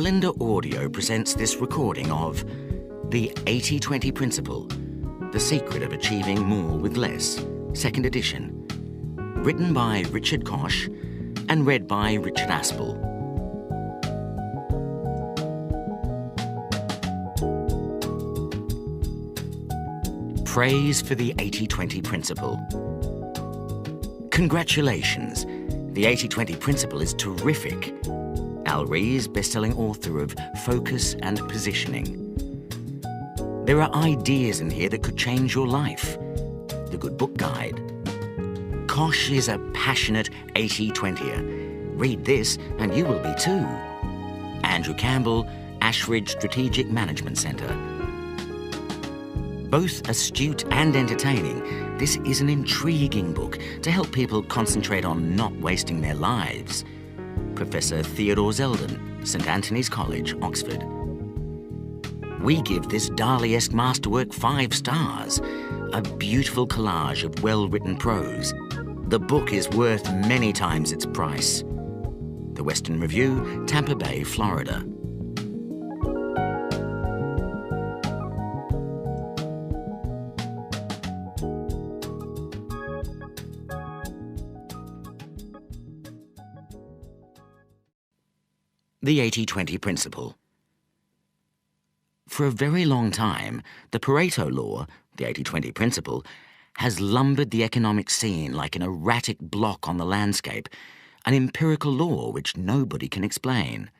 Belinda Audio presents this recording of The 80-20 Principle, The Secret of Achieving More with Less, second edition, written by Richard Koch and read by Richard Aspel. Praise for the 80-20 Principle. Congratulations! The 80-20 Principle is terrific. Al Rees, bestselling author of Focus and Positioning. There are ideas in here that could change your life. The Good Book Guide. Koch is a passionate 80-20er. Read this and you will be too. Andrew Campbell, Ashridge Strategic Management Centre. Both astute and entertaining, this is an intriguing book to help people concentrate on not wasting their lives. Professor Theodore Zeldin, St Anthony's College, Oxford. We give this Dali-esque masterwork 5 stars. A beautiful collage of well-written prose. The book is worth many times its price. The Western Review, Tampa Bay, Florida. The 80-20 Principle. For a very long time, the Pareto law, the 80-20 Principle, has lumbered the economic scene like an erratic block on the landscape, an empirical law which nobody can explain.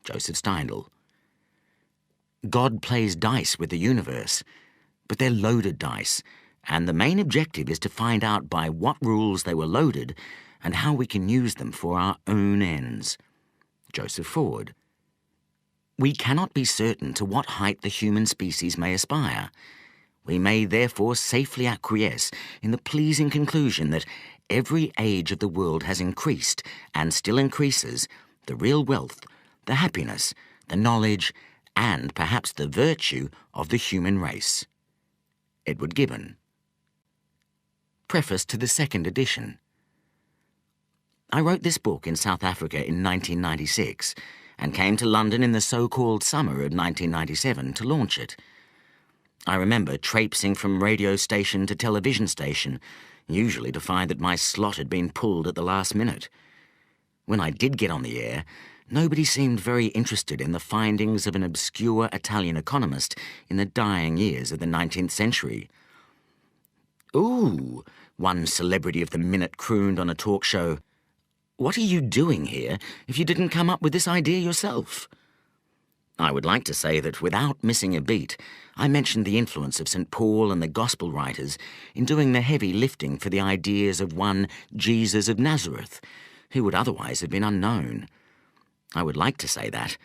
Joseph Steindl. God plays dice with the universe, but they're loaded dice, and the main objective is to find out by what rules they were loaded and how we can use them for our own ends. Joseph Ford. We cannot be certain to what height the human species may aspire. We may therefore safely acquiesce in the pleasing conclusion that every age of the world has increased, and still increases, the real wealth, the happiness, the knowledge, and perhaps the virtue of the human race. Edward Gibbon. Preface to the second edition. I wrote this book in South Africa in 1996 and came to London in the so-called summer of 1997 to launch it. I remember traipsing from radio station to television station, usually to find that my slot had been pulled at the last minute. When I did get on the air, nobody seemed very interested in the findings of an obscure Italian economist in the dying years of the 19th century. "Ooh," one celebrity of the minute crooned on a talk show. "What are you doing here if you didn't come up with this idea yourself?" I would like to say that without missing a beat, I mentioned the influence of St. Paul and the Gospel writers in doing the heavy lifting for the ideas of one Jesus of Nazareth, who would otherwise have been unknown. I would like to say that,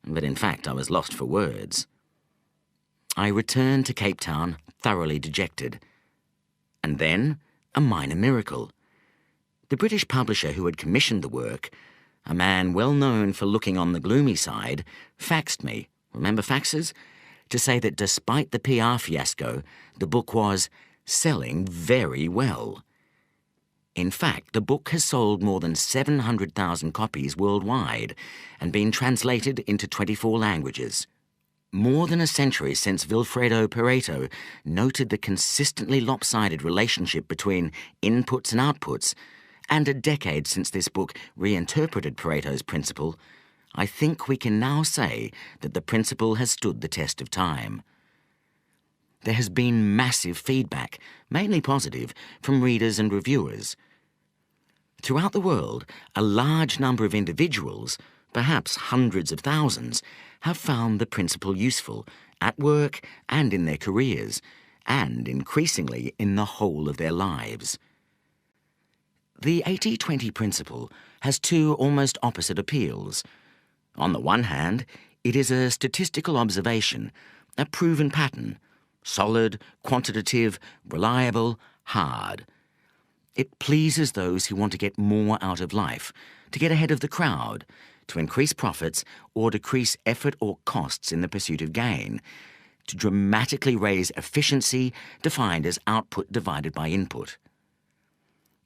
but in fact I was lost for words. I returned to Cape Town thoroughly dejected. And then, a minor miracle. The British publisher who had commissioned the work, a man well known for looking on the gloomy side, faxed me, remember faxes, to say that despite the PR fiasco, the book was selling very well. In fact, the book has sold more than 700,000 copies worldwide and been translated into 24 languages. More than a century since Vilfredo Pareto noted the consistently lopsided relationship between inputs and outputs, and a decade since this book reinterpreted Pareto's principle, I think we can now say that the principle has stood the test of time. There has been massive feedback, mainly positive, from readers and reviewers. Throughout the world, a large number of individuals, perhaps hundreds of thousands, have found the principle useful at work and in their careers, and increasingly in the whole of their lives. The 80-20 Principle has 2 almost opposite appeals. On the one hand, it is a statistical observation, a proven pattern, solid, quantitative, reliable, hard. It pleases those who want to get more out of life, to get ahead of the crowd, to increase profits or decrease effort or costs in the pursuit of gain, to dramatically raise efficiency, defined as output divided by input.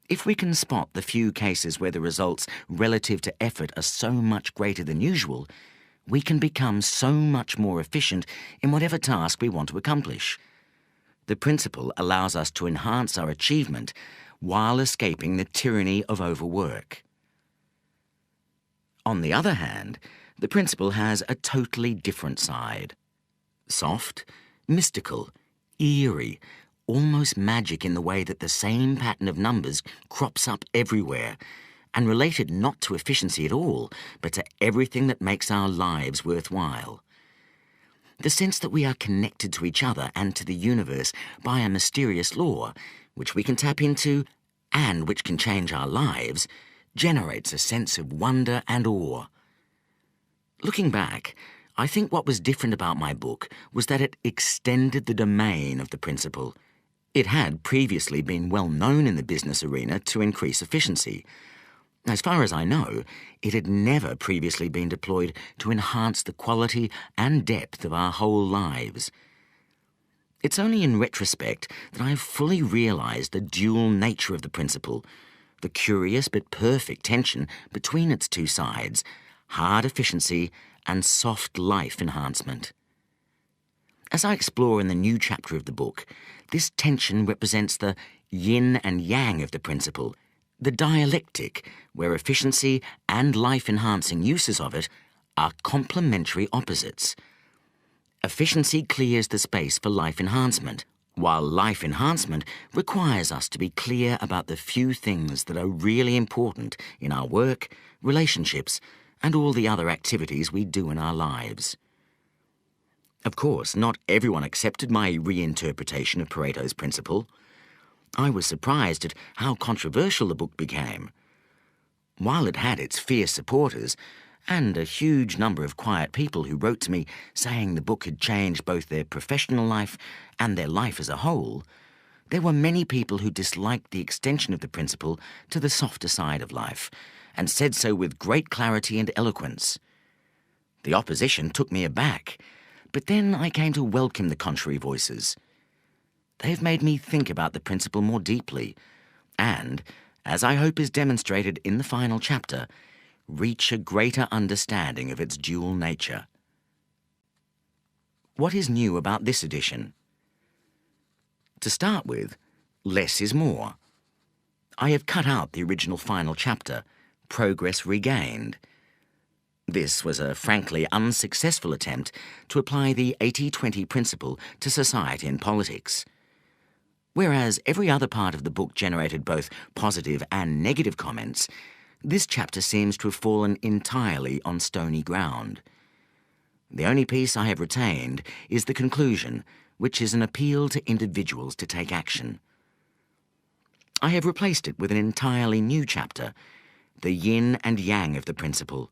If we can spot the few cases where the results relative to effort are so much greater than usual, we can become so much more efficient in whatever task we want to accomplish. The principle allows us to enhance our achievement while escaping the tyranny of overwork. On the other hand, the principle has a totally different side. Soft, mystical, eerie, almost magic in the way that the same pattern of numbers crops up everywhere, and related not to efficiency at all, but to everything that makes our lives worthwhile. The sense that we are connected to each other and to the universe by a mysterious law, which we can tap into and which can change our lives, generates a sense of wonder and awe. Looking back, I think what was different about my book was that it extended the domain of the principle. It had previously been well known in the business arena to increase efficiency. As far as I know, it had never previously been deployed to enhance the quality and depth of our whole lives. It's only in retrospect that I have fully realized the dual nature of the principle, the curious but perfect tension between its two sides, hard efficiency and soft life enhancement. As I explore in the new chapter of the book, this tension represents the yin and yang of the principle, the dialectic where efficiency and life-enhancing uses of it are complementary opposites. Efficiency clears the space for life enhancement, while life enhancement requires us to be clear about the few things that are really important in our work, relationships, and all the other activities we do in our lives. Of course, not everyone accepted my reinterpretation of Pareto's principle. I was surprised at how controversial the book became. While it had its fierce supporters, and a huge number of quiet people who wrote to me saying the book had changed both their professional life and their life as a whole, there were many people who disliked the extension of the principle to the softer side of life, and said so with great clarity and eloquence. The opposition took me aback, but then I came to welcome the contrary voices. They have made me think about the principle more deeply and, as I hope is demonstrated in the final chapter, reach a greater understanding of its dual nature. What is new about this edition? To start with, less is more. I have cut out the original final chapter, Progress Regained. This was a frankly unsuccessful attempt to apply the 80-20 principle to society and politics. Whereas every other part of the book generated both positive and negative comments, this chapter seems to have fallen entirely on stony ground. The only piece I have retained is the conclusion, which is an appeal to individuals to take action. I have replaced it with an entirely new chapter, the yin and yang of the principle.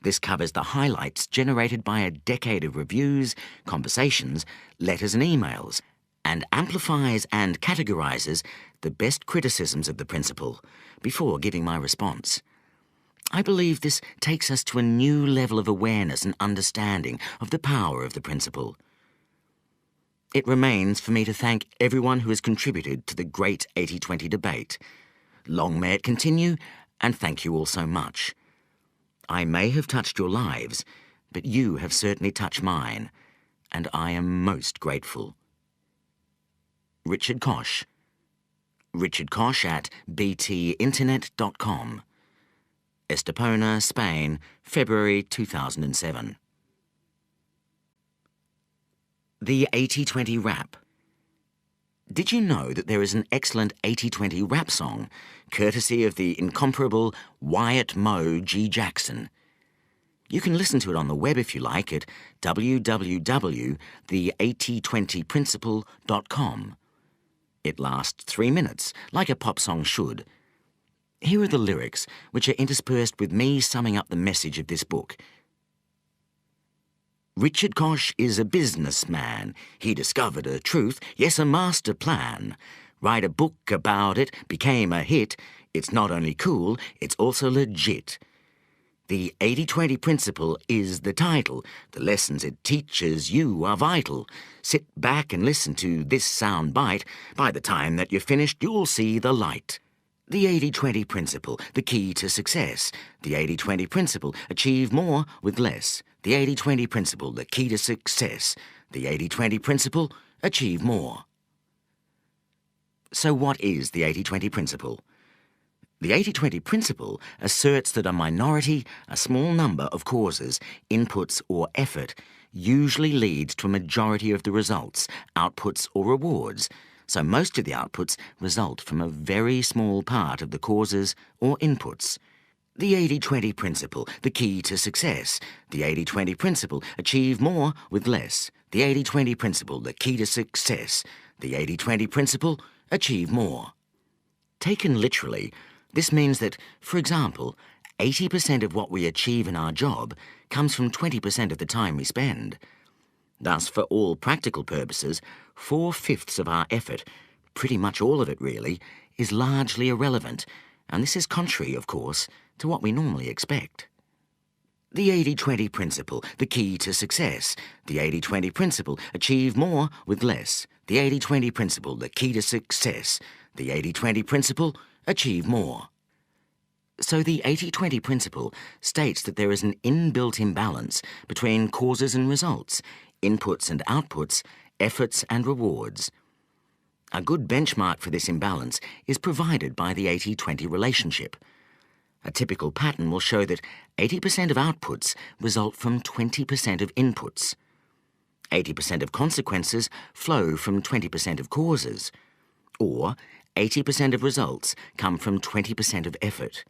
This covers the highlights generated by a decade of reviews, conversations, letters and emails, and amplifies and categorizes the best criticisms of the principle before giving my response. I believe this takes us to a new level of awareness and understanding of the power of the principle. It remains for me to thank everyone who has contributed to the great 80-20 debate. Long may it continue, and thank you all so much. I may have touched your lives, but you have certainly touched mine, and I am most grateful. Richard Koch. Richard Koch at btinternet.com. Estepona, Spain, February 2007. The 80-20 Rap. Did you know that there is an excellent 80-20 rap song, courtesy of the incomparable Wyatt Moe G. Jackson? You can listen to it on the web if you like at www.the8020principle.com. It lasts 3 minutes, like a pop song should. Here are the lyrics, which are interspersed with me summing up the message of this book. Richard Koch is a businessman. He discovered a truth, yes, a master plan. Write a book about it, became a hit. It's not only cool, it's also legit. The 80-20 principle is the title. The lessons it teaches you are vital. Sit back and listen to this sound bite. By the time that you're finished, you'll see the light. The 80-20 principle, the key to success. The 80-20 principle, achieve more with less. The 80-20 principle, the key to success. The 80-20 principle, achieve more. So what is the 80-20 principle? The 80-20 principle asserts that a minority, a small number of causes, inputs or effort usually leads to a majority of the results, outputs or rewards. So most of the outputs result from a very small part of the causes or inputs. The 80-20 principle, the key to success. The 80-20 principle, achieve more with less. The 80-20 principle, the key to success. The 80-20 principle, achieve more. Taken literally, this means that, for example, 80% of what we achieve in our job comes from 20% of the time we spend. Thus, for all practical purposes, 4/5 of our effort, pretty much all of it really, is largely irrelevant, and this is contrary, of course, to what we normally expect. The 80-20 principle, the key to success. The 80-20 principle, achieve more with less. The 80-20 principle, the key to success. The 80-20 principle, achieve more. So the 80-20 principle states that there is an inbuilt imbalance between causes and results, inputs and outputs, efforts and rewards. A good benchmark for this imbalance is provided by the 80-20 relationship. A typical pattern will show that 80% of outputs result from 20% of inputs. 80% of consequences flow from 20% of causes. Or 80% of results come from 20% of effort.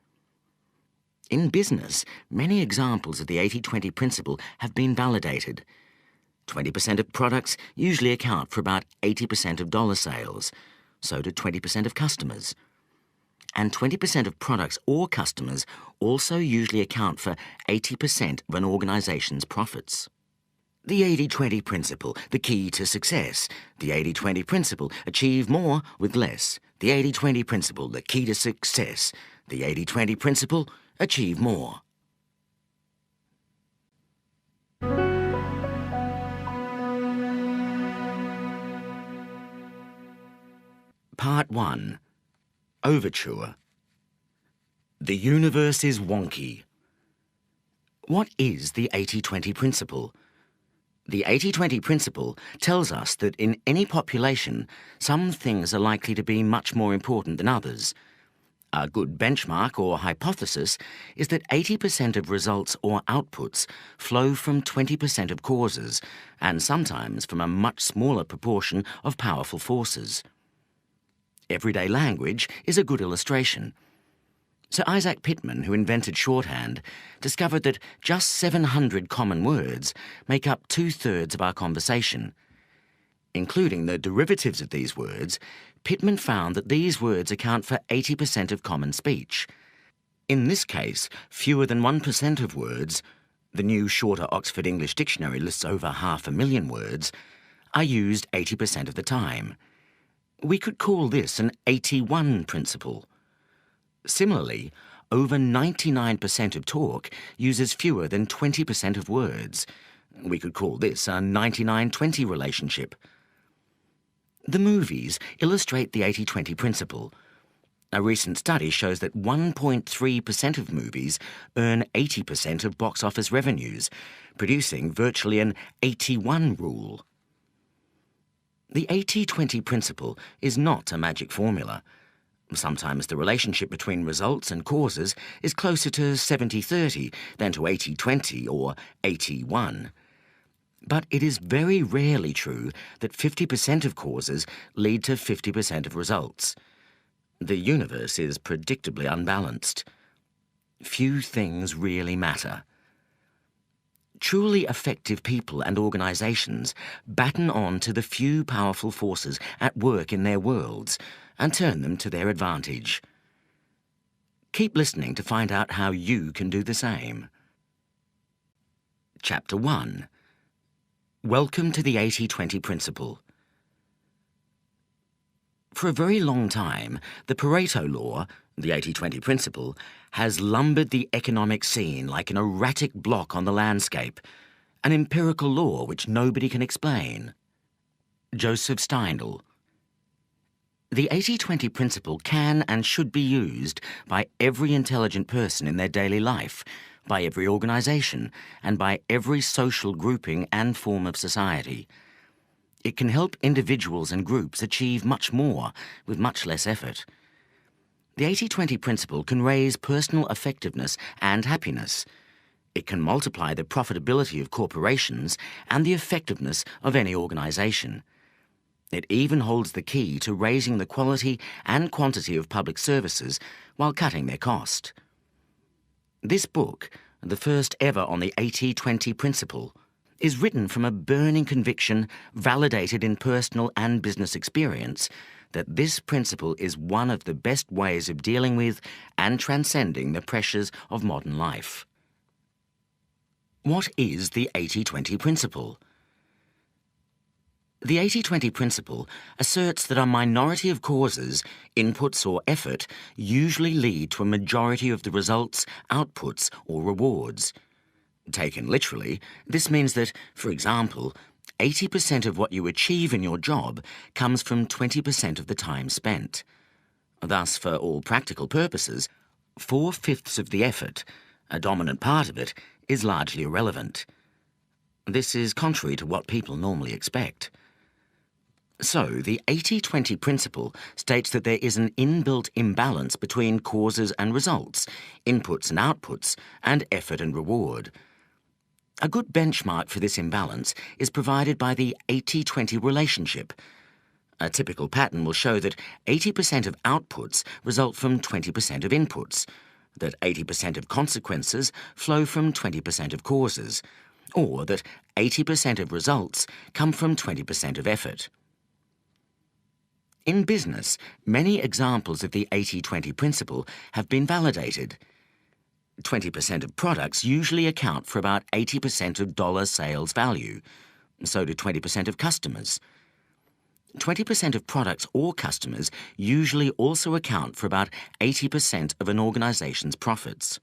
In business, many examples of the 80-20 principle have been validated. 20% of products usually account for about 80% of dollar sales, so do 20% of customers. And 20% of products or customers also usually account for 80% of an organization's profits. The 80-20 principle, the key to success. The 80-20 principle, achieve more with less. The 80-20 principle, the key to success. The 80-20 principle, achieve more. Part 1. Overture. The universe is wonky. What is the 80-20 principle? The 80-20 principle tells us that in any population, some things are likely to be much more important than others. A good benchmark or hypothesis is that 80% of results or outputs flow from 20% of causes, and sometimes from a much smaller proportion of powerful forces. Everyday language is a good illustration. Sir Isaac Pitman, who invented shorthand, discovered that just 700 common words make up 2/3 of our conversation. Including the derivatives of these words, Pitman found that these words account for 80% of common speech. In this case, fewer than 1% of words, the new shorter Oxford English Dictionary lists over 500,000 words, are used 80% of the time. We could call this an 81 principle. Similarly, over 99% of talk uses fewer than 20% of words. We could call this a 99-20 relationship. The movies illustrate the 80-20 principle. A recent study shows that 1.3% of movies earn 80% of box office revenues, producing virtually an 81 rule. The 80-20 principle is not a magic formula. Sometimes the relationship between results and causes is closer to 70-30 than to 80-20 or 81. But it is very rarely true that 50% of causes lead to 50% of results. The universe is predictably unbalanced. Few things really matter. Truly effective people and organizations batten on to the few powerful forces at work in their worlds and turn them to their advantage. Keep listening to find out how you can do the same. Chapter 1. Welcome to the 80-20 principle. For a very long time, the Pareto law, the 80-20 principle, has lumbered the economic scene like an erratic block on the landscape, an empirical law which nobody can explain. Joseph Steindl. The 80-20 principle can and should be used by every intelligent person in their daily life, by every organization, and by every social grouping and form of society. It can help individuals and groups achieve much more with much less effort. The 80-20 principle can raise personal effectiveness and happiness. It can multiply the profitability of corporations and the effectiveness of any organization. It even holds the key to raising the quality and quantity of public services while cutting their cost. This book, the first ever on the 80-20 principle, is written from a burning conviction validated in personal and business experience that this principle is one of the best ways of dealing with and transcending the pressures of modern life. What is the 80-20 principle? The 80-20 principle asserts that a minority of causes, inputs or effort usually lead to a majority of the results, outputs or rewards. Taken literally, this means that, for example, 80% of what you achieve in your job comes from 20% of the time spent. Thus, for all practical purposes, 4/5 of the effort, a dominant part of it, is largely irrelevant. This is contrary to what people normally expect. So, the 80-20 principle states that there is an inbuilt imbalance between causes and results, inputs and outputs, and effort and reward. A good benchmark for this imbalance is provided by the 80-20 relationship. A typical pattern will show that 80% of outputs result from 20% of inputs, that 80% of consequences flow from 20% of causes, or that 80% of results come from 20% of effort. In business, many examples of the 80-20 principle have been validated. 20% of products usually account for about 80% of dollar sales value. So do 20% of customers. 20% of products or customers usually also account for about 80% of an organization's profits.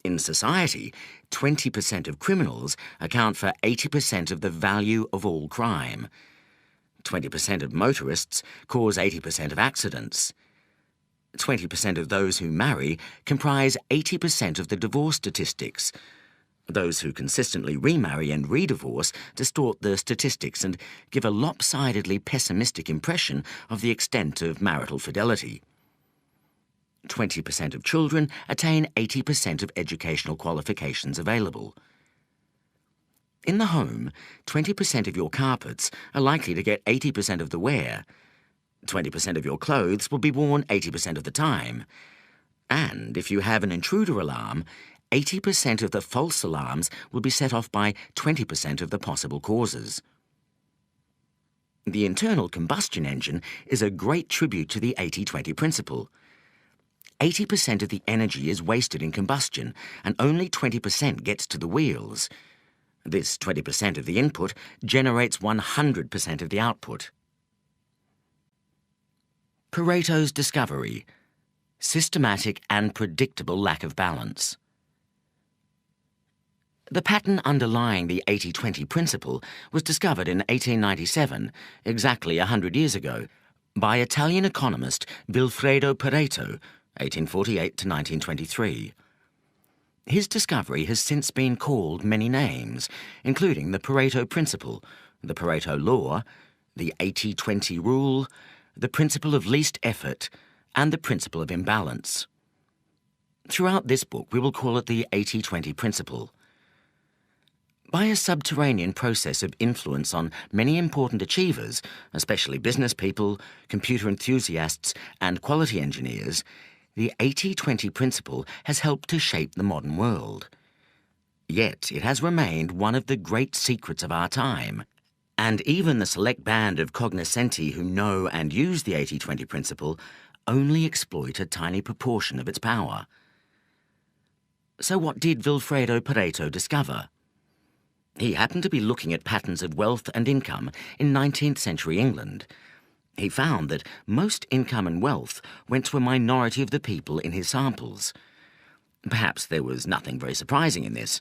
In society, 20% of criminals account for 80% of the value of all crime. 20% of motorists cause 80% of accidents. 20% of those who marry comprise 80% of the divorce statistics. Those who consistently remarry and redivorce distort the statistics and give a lopsidedly pessimistic impression of the extent of marital fidelity. 20% of children attain 80% of educational qualifications available. In the home, 20% of your carpets are likely to get 80% of the wear. 20% of your clothes will be worn 80% of the time. And if you have an intruder alarm, 80% of the false alarms will be set off by 20% of the possible causes. The internal combustion engine is a great tribute to the 80-20 principle. 80% of the energy is wasted in combustion, and only 20% gets to the wheels. This 20% of the input generates 100% of the output. Pareto's discovery: systematic and predictable lack of balance. The pattern underlying the 80-20 principle was discovered in 1897, exactly 100 years ago, by Italian economist Vilfredo Pareto, 1848 to 1923. His discovery has since been called many names, including the Pareto principle, the Pareto law, the 80-20 rule, the principle of least effort, and the principle of imbalance. Throughout this book, we will call it the 80-20 principle. By a subterranean process of influence on many important achievers, especially business people, computer enthusiasts, and quality engineers, the 80-20 principle has helped to shape the modern world. Yet it has remained one of the great secrets of our time, and even the select band of cognoscenti who know and use the 80-20 principle only exploit a tiny proportion of its power. So what did Vilfredo Pareto discover? He happened to be looking at patterns of wealth and income in 19th century England. He found that most income and wealth went to a minority of the people in his samples. Perhaps there was nothing very surprising in this,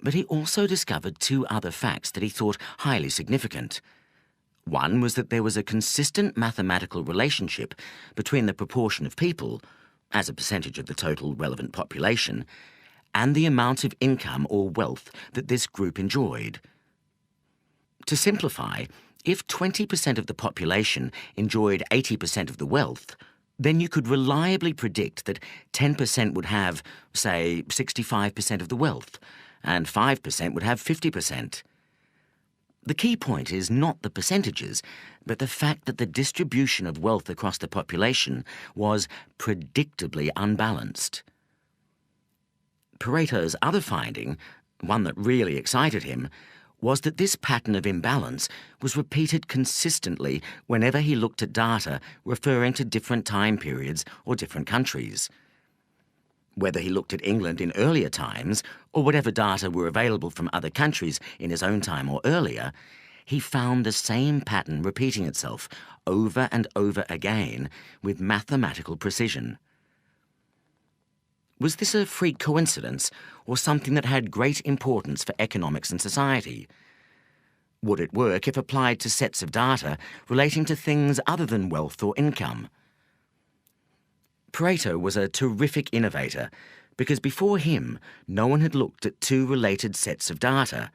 but he also discovered two other facts that he thought highly significant. One was that there was a consistent mathematical relationship between the proportion of people, as a percentage of the total relevant population, and the amount of income or wealth that this group enjoyed. To simplify, if 20% of the population enjoyed 80% of the wealth, then you could reliably predict that 10% would have, say, 65% of the wealth, and 5% would have 50%. The key point is not the percentages, but the fact that the distribution of wealth across the population was predictably unbalanced. Pareto's other finding, one that really excited him, was that this pattern of imbalance was repeated consistently whenever he looked at data referring to different time periods or different countries. Whether he looked at England in earlier times, or whatever data were available from other countries in his own time or earlier, he found the same pattern repeating itself over and over again with mathematical precision. Was this a freak coincidence, or something that had great importance for economics and society? Would it work if applied to sets of data relating to things other than wealth or income? Pareto was a terrific innovator because before him, no one had looked at two related sets of data.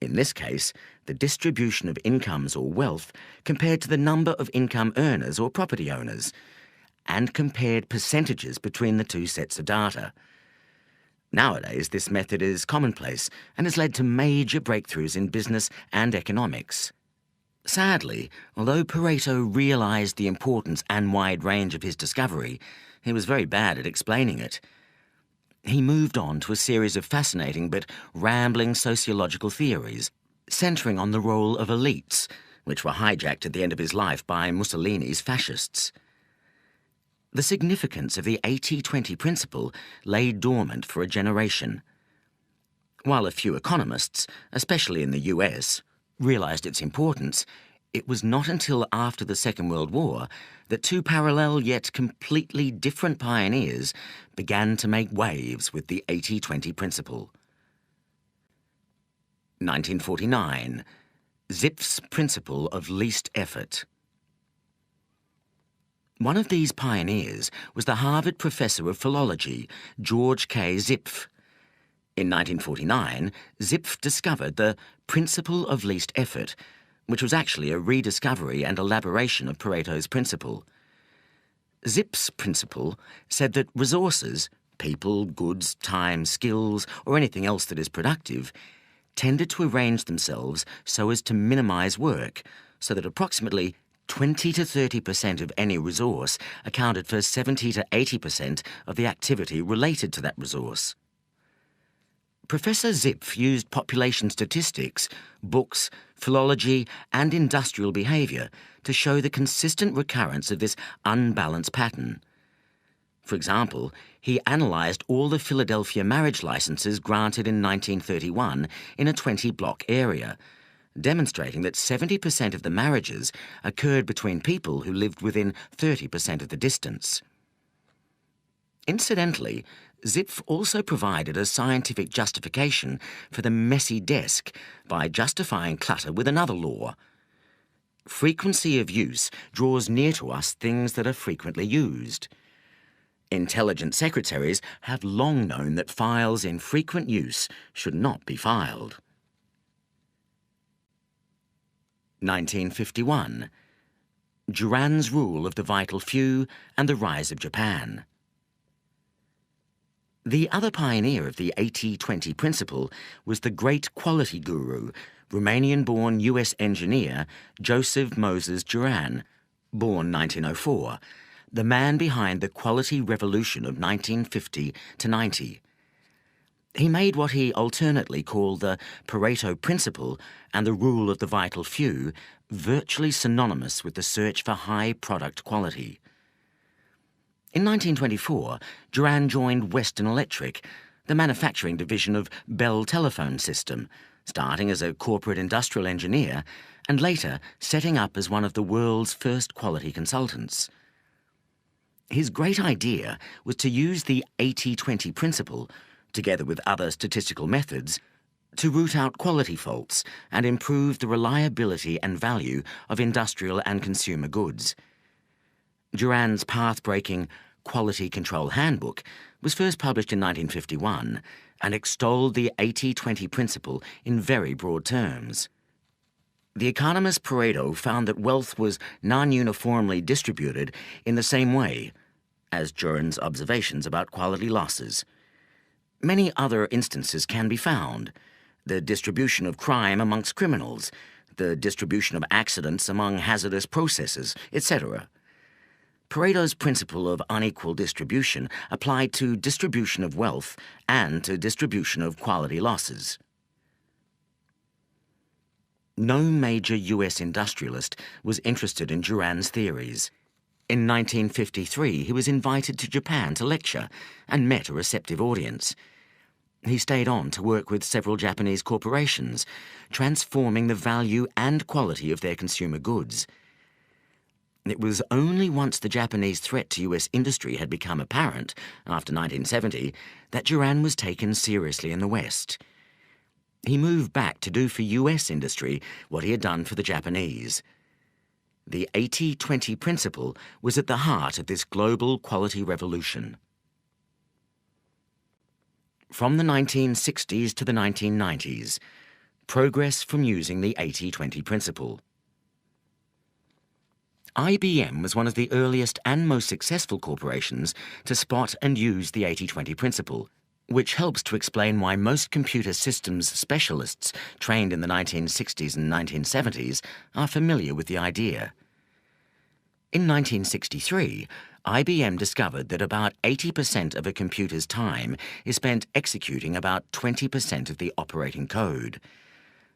In this case, the distribution of incomes or wealth compared to the number of income earners or property owners, and compared percentages between the two sets of data. Nowadays, this method is commonplace and has led to major breakthroughs in business and economics. Sadly, although Pareto realized the importance and wide range of his discovery, he was very bad at explaining it. He moved on to a series of fascinating but rambling sociological theories, centering on the role of elites, which were hijacked at the end of his life by Mussolini's fascists. The significance of the 80-20 principle lay dormant for a generation. While a few economists, especially in the US, realized its importance, it was not until after the Second World War that two parallel yet completely different pioneers began to make waves with the 80-20 principle. 1949. Zipf's principle of least effort. One of these pioneers was the Harvard professor of philology, George K. Zipf. In 1949, Zipf discovered the principle of least effort, which was actually a rediscovery and elaboration of Pareto's principle. Zipf's principle said that resources, people, goods, time, skills, or anything else that is productive, tended to arrange themselves so as to minimize work, so that approximately 20 to 30% of any resource accounted for 70 to 80% of the activity related to that resource. Professor Zipf used population statistics, books, philology, and industrial behavior to show the consistent recurrence of this unbalanced pattern. For example, he analysed all the Philadelphia marriage licenses granted in 1931 in a 20-block area, demonstrating that 70% of the marriages occurred between people who lived within 30% of the distance. Incidentally, Zipf also provided a scientific justification for the messy desk by justifying clutter with another law. Frequency of use draws near to us things that are frequently used. Intelligent secretaries have long known that files in frequent use should not be filed. 1951. Juran's rule of the vital few and the rise of Japan. The other pioneer of the 80-20 principle was the great quality guru, Romanian-born US engineer Joseph Moses Juran, born 1904, the man behind the quality revolution of 1950 to 90. He made what he alternately called the Pareto principle and the rule of the vital few virtually synonymous with the search for high product quality. In 1924, Juran joined Western Electric, the manufacturing division of Bell Telephone System, starting as a corporate industrial engineer and later setting up as one of the world's first quality consultants. His great idea was to use the 80-20 principle, together with other statistical methods, to root out quality faults and improve the reliability and value of industrial and consumer goods. Juran's path-breaking Quality Control Handbook, was first published in 1951 and extolled the 80-20 principle in very broad terms. The economist Pareto found that wealth was non-uniformly distributed in the same way as Juran's observations about quality losses. Many other instances can be found: the distribution of crime amongst criminals, the distribution of accidents among hazardous processes, etc. Pareto's principle of unequal distribution applied to distribution of wealth and to distribution of quality losses. No major U.S. industrialist was interested in Juran's theories. In 1953, he was invited to Japan to lecture and met a receptive audience. He stayed on to work with several Japanese corporations, transforming the value and quality of their consumer goods. It was only once the Japanese threat to U.S. industry had become apparent, after 1970, that Juran was taken seriously in the West. He moved back to do for U.S. industry what he had done for the Japanese. The 80-20 principle was at the heart of this global quality revolution. From the 1960s to the 1990s, progress from using the 80-20 principle. IBM was one of the earliest and most successful corporations to spot and use the 80-20 principle, which helps to explain why most computer systems specialists trained in the 1960s and 1970s are familiar with the idea. In 1963, IBM discovered that about 80% of a computer's time is spent executing about 20% of the operating code.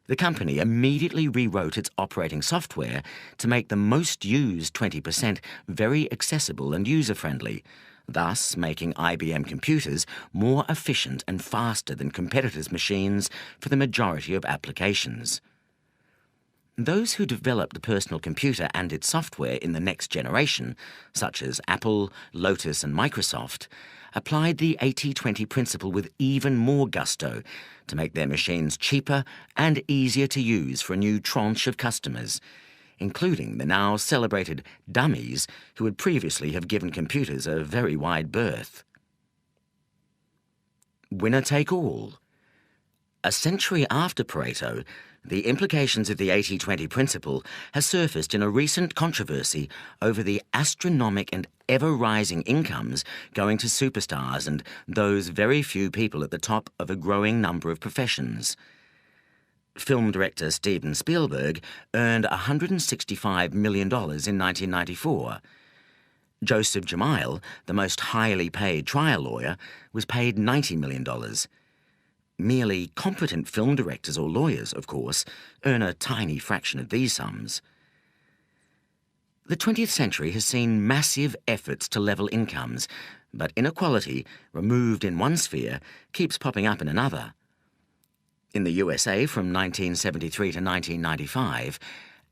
The company immediately rewrote its operating software to make the most used 20% very accessible and user-friendly, thus making IBM computers more efficient and faster than competitors' machines for the majority of applications. Those who developed the personal computer and its software in the next generation, such as Apple, Lotus, and Microsoft, applied the 80-20 principle with even more gusto to make their machines cheaper and easier to use for a new tranche of customers, including the now celebrated dummies who would previously have given computers a very wide berth. Winner take all. A century after Pareto, the implications of the 80-20 principle has surfaced in a recent controversy over the astronomic and ever-rising incomes going to superstars and those very few people at the top of a growing number of professions. Film director Steven Spielberg earned $165 million in 1994. Joseph Jamil, the most highly paid trial lawyer, was paid $90 million. Merely competent film directors or lawyers, of course, earn a tiny fraction of these sums. The 20th century has seen massive efforts to level incomes, but inequality, removed in one sphere, keeps popping up in another. In the USA from 1973 to 1995,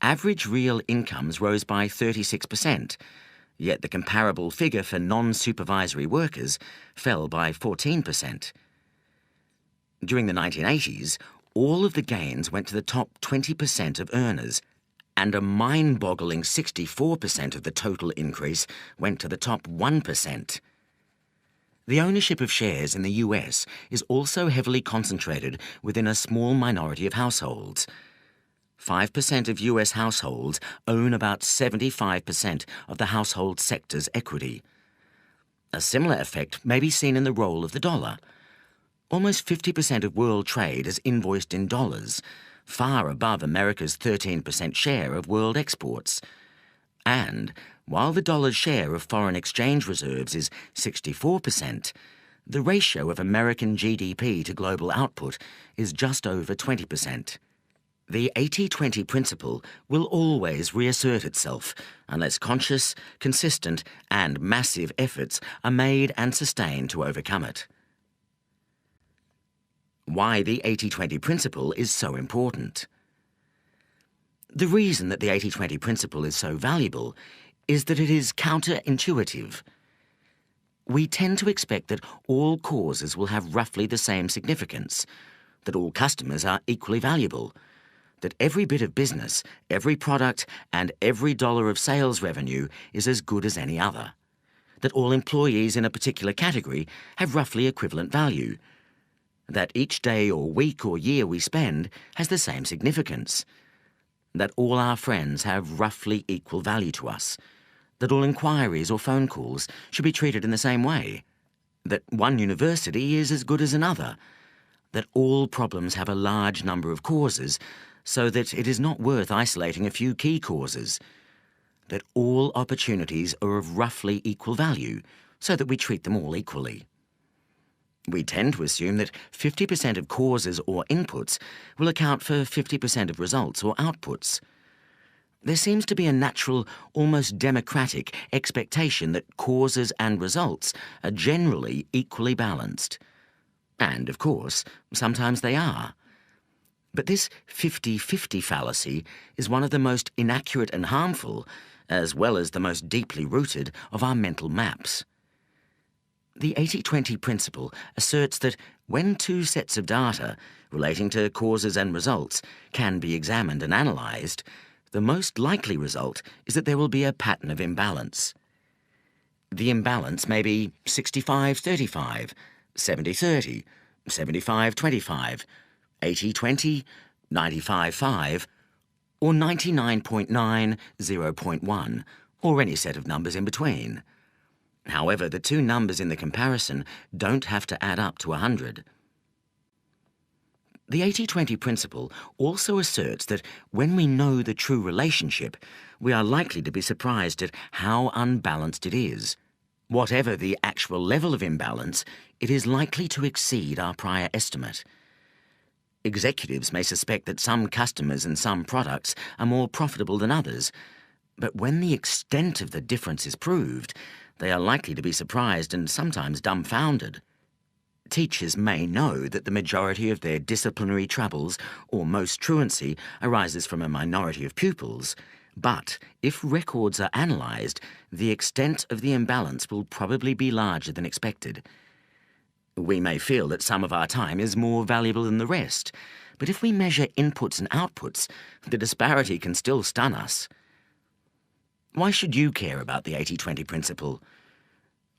average real incomes rose by 36%, yet the comparable figure for non-supervisory workers fell by 14%. During the 1980s, all of the gains went to the top 20% of earners, and a mind-boggling 64% of the total increase went to the top 1%. The ownership of shares in the US is also heavily concentrated within a small minority of households. 5% of US households own about 75% of the household sector's equity. A similar effect may be seen in the role of the dollar. Almost 50% of world trade is invoiced in dollars, far above America's 13% share of world exports. And while the dollar's share of foreign exchange reserves is 64%, the ratio of American GDP to global output is just over 20%. The 80-20 principle will always reassert itself unless conscious, consistent, and massive efforts are made and sustained to overcome it. Why the 80-20 principle is so important. The reason that the 80-20 principle is so valuable is that it is counterintuitive. We tend to expect that all causes will have roughly the same significance, that all customers are equally valuable, that every bit of business, every product, and every dollar of sales revenue is as good as any other, that all employees in a particular category have roughly equivalent value, that each day or week or year we spend has the same significance, that all our friends have roughly equal value to us, that all inquiries or phone calls should be treated in the same way, that one university is as good as another, that all problems have a large number of causes, so that it is not worth isolating a few key causes, that all opportunities are of roughly equal value, so that we treat them all equally. We tend to assume that 50% of causes or inputs will account for 50% of results or outputs. There seems to be a natural, almost democratic expectation that causes and results are generally equally balanced. And, of course, sometimes they are. But this 50-50 fallacy is one of the most inaccurate and harmful, as well as the most deeply rooted, of our mental maps. The 80-20 principle asserts that when two sets of data relating to causes and results can be examined and analysed, the most likely result is that there will be a pattern of imbalance. The imbalance may be 65-35, 70-30, 75-25, 80-20, 95-5, or 99.9, 0.1, or any set of numbers in between. However, the two numbers in the comparison don't have to add up to 100. The 80-20 principle also asserts that when we know the true relationship, we are likely to be surprised at how unbalanced it is. Whatever the actual level of imbalance, it is likely to exceed our prior estimate. Executives may suspect that some customers and some products are more profitable than others, but when the extent of the difference is proved, they are likely to be surprised and sometimes dumbfounded. Teachers may know that the majority of their disciplinary troubles or most truancy arises from a minority of pupils, but if records are analysed, the extent of the imbalance will probably be larger than expected. We may feel that some of our time is more valuable than the rest, but if we measure inputs and outputs, the disparity can still stun us. Why should you care about the 80-20 principle?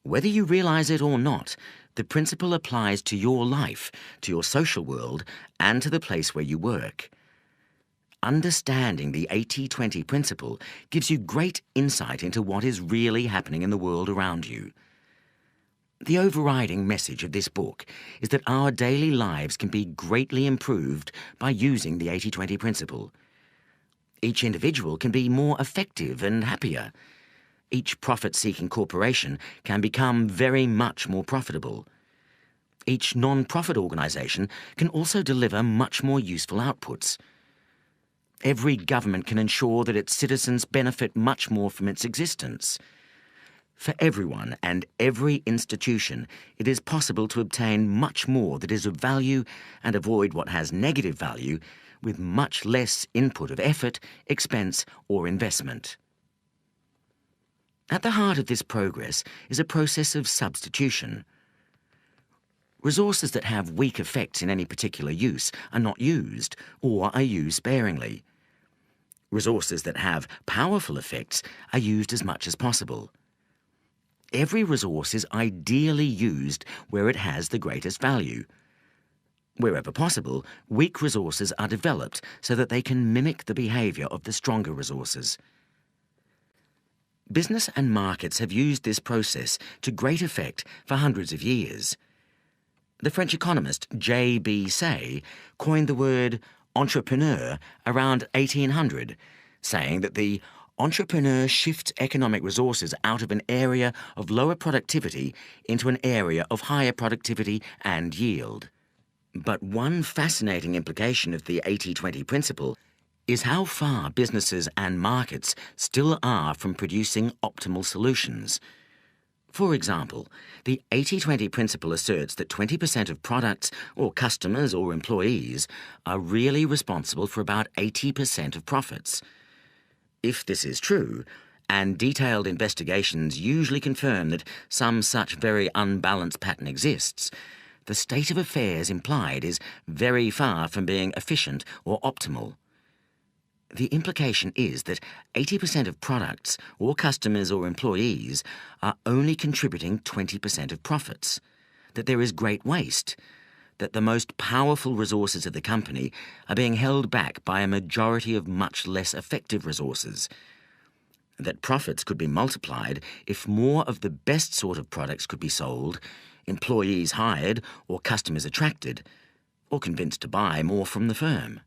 Whether you realise it or not, the principle applies to your life, to your social world, and to the place where you work. Understanding the 80-20 principle gives you great insight into what is really happening in the world around you. The overriding message of this book is that our daily lives can be greatly improved by using the 80-20 principle. Each individual can be more effective and happier. Each profit-seeking corporation can become very much more profitable. Each non-profit organisation can also deliver much more useful outputs. Every government can ensure that its citizens benefit much more from its existence. For everyone and every institution, it is possible to obtain much more that is of value and avoid what has negative value with much less input of effort, expense, or investment. At the heart of this progress is a process of substitution. Resources that have weak effects in any particular use are not used or are used sparingly. Resources that have powerful effects are used as much as possible. Every resource is ideally used where it has the greatest value. Wherever possible, weak resources are developed so that they can mimic the behaviour of the stronger resources. Business and markets have used this process to great effect for hundreds of years. The French economist J.B. Say coined the word entrepreneur around 1800, saying that the entrepreneur shifts economic resources out of an area of lower productivity into an area of higher productivity and yield. But one fascinating implication of the 80-20 principle is how far businesses and markets still are from producing optimal solutions. For example, the 80-20 principle asserts that 20% of products or customers or employees are really responsible for about 80% of profits. If this is true, and detailed investigations usually confirm that some such very unbalanced pattern exists, the state of affairs implied is very far from being efficient or optimal. The implication is that 80% of products, or customers or employees, are only contributing 20% of profits, that there is great waste, that the most powerful resources of the company are being held back by a majority of much less effective resources, that profits could be multiplied if more of the best sort of products could be sold, employees hired or customers attracted, or convinced to buy more from the firm.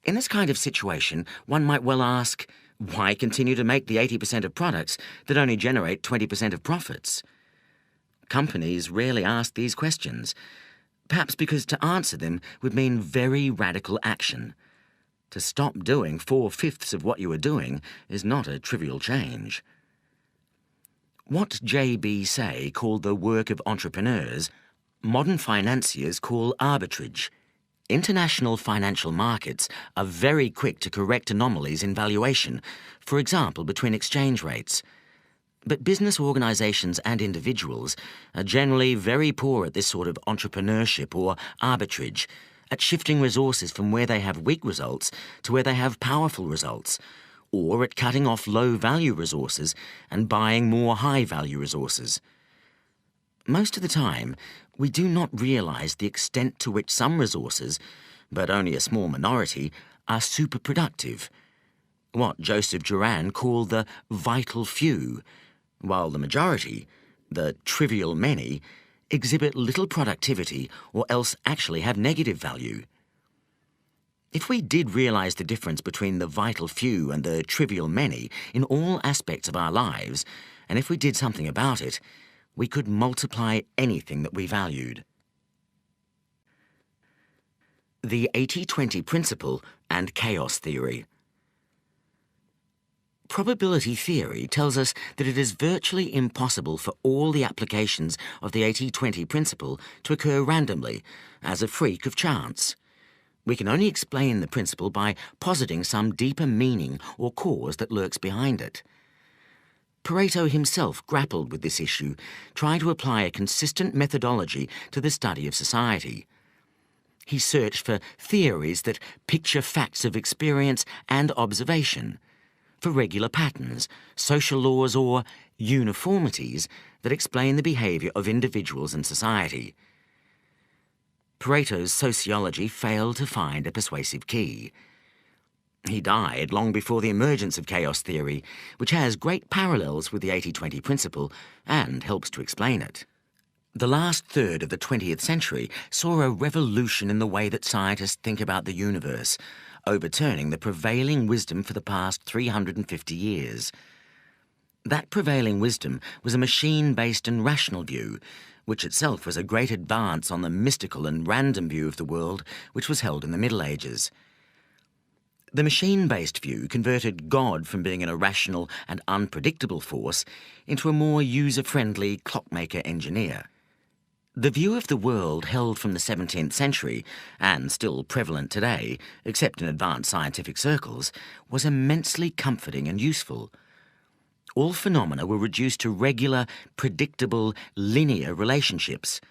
In this kind of situation, one might well ask, why continue to make the 80% of products that only generate 20% of profits? Companies rarely ask these questions, perhaps because to answer them would mean very radical action. To stop doing 4/5 of what you are doing is not a trivial change. What J.B. Say called the work of entrepreneurs, modern financiers call arbitrage. International financial markets are very quick to correct anomalies in valuation, for example, between exchange rates. But business organizations and individuals are generally very poor at this sort of entrepreneurship or arbitrage, at shifting resources from where they have weak results to where they have powerful results, or at cutting off low-value resources and buying more high-value resources. Most of the time, we do not realize the extent to which some resources, but only a small minority, are superproductive, what Joseph Juran called the vital few, while the majority, the trivial many, exhibit little productivity or else actually have negative value. If we did realize the difference between the vital few and the trivial many in all aspects of our lives, and if we did something about it, we could multiply anything that we valued. The 80-20 principle and chaos theory. Probability theory tells us that it is virtually impossible for all the applications of the 80-20 principle to occur randomly, as a freak of chance. We can only explain the principle by positing some deeper meaning or cause that lurks behind it. Pareto himself grappled with this issue, trying to apply a consistent methodology to the study of society. He searched for theories that picture facts of experience and observation, for regular patterns, social laws, or uniformities that explain the behavior of individuals and society. Pareto's sociology failed to find a persuasive key. He died long before the emergence of chaos theory, which has great parallels with the 80-20 principle and helps to explain it. The last third of the 20th century saw a revolution in the way that scientists think about the universe, overturning the prevailing wisdom for the past 350 years. That prevailing wisdom was a machine-based and rational view, which itself was a great advance on the mystical and random view of the world which was held in the Middle Ages. The machine-based view converted God from being an irrational and unpredictable force into a more user-friendly clockmaker engineer. The view of the world held from the 17th century, and still prevalent today, except in advanced scientific circles, was immensely comforting and useful. All phenomena were reduced to regular, predictable, linear relationships.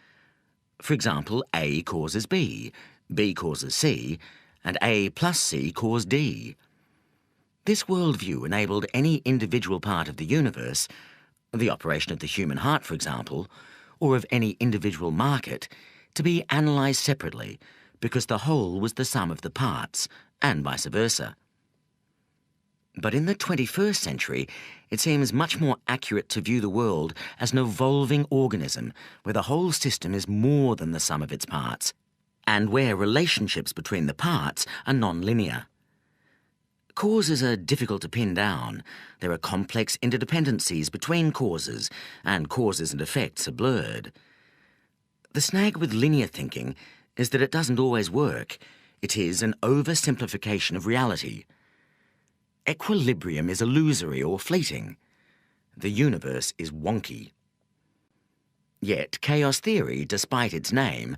For example, A causes B, B causes C, and A plus C cause D. This worldview enabled any individual part of the universe, the operation of the human heart, for example, or of any individual market, to be analysed separately, because the whole was the sum of the parts, and vice versa. But in the 21st century, it seems much more accurate to view the world as an evolving organism, where the whole system is more than the sum of its parts, and where relationships between the parts are non-linear. Causes are difficult to pin down. There are complex interdependencies between causes, and causes and effects are blurred. The snag with linear thinking is that it doesn't always work. It is an oversimplification of reality. Equilibrium is illusory or fleeting. The universe is wonky. Yet chaos theory, despite its name,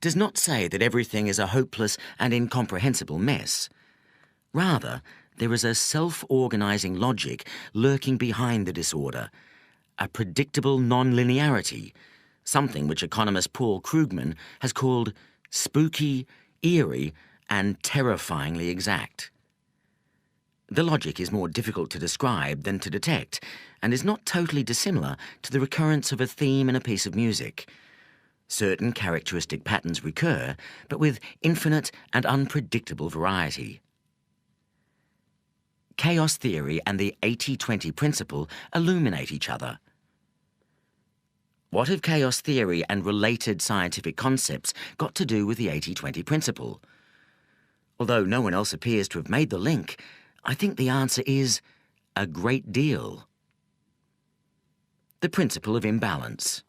does not say that everything is a hopeless and incomprehensible mess. Rather, there is a self-organizing logic lurking behind the disorder, a predictable non-linearity, something which economist Paul Krugman has called spooky, eerie, and terrifyingly exact. The logic is more difficult to describe than to detect, and is not totally dissimilar to the recurrence of a theme in a piece of music. Certain characteristic patterns recur, but with infinite and unpredictable variety. Chaos theory and the 80-20 principle illuminate each other. What have chaos theory and related scientific concepts got to do with the 80-20 principle? Although no one else appears to have made the link, I think the answer is a great deal. The principle of imbalance.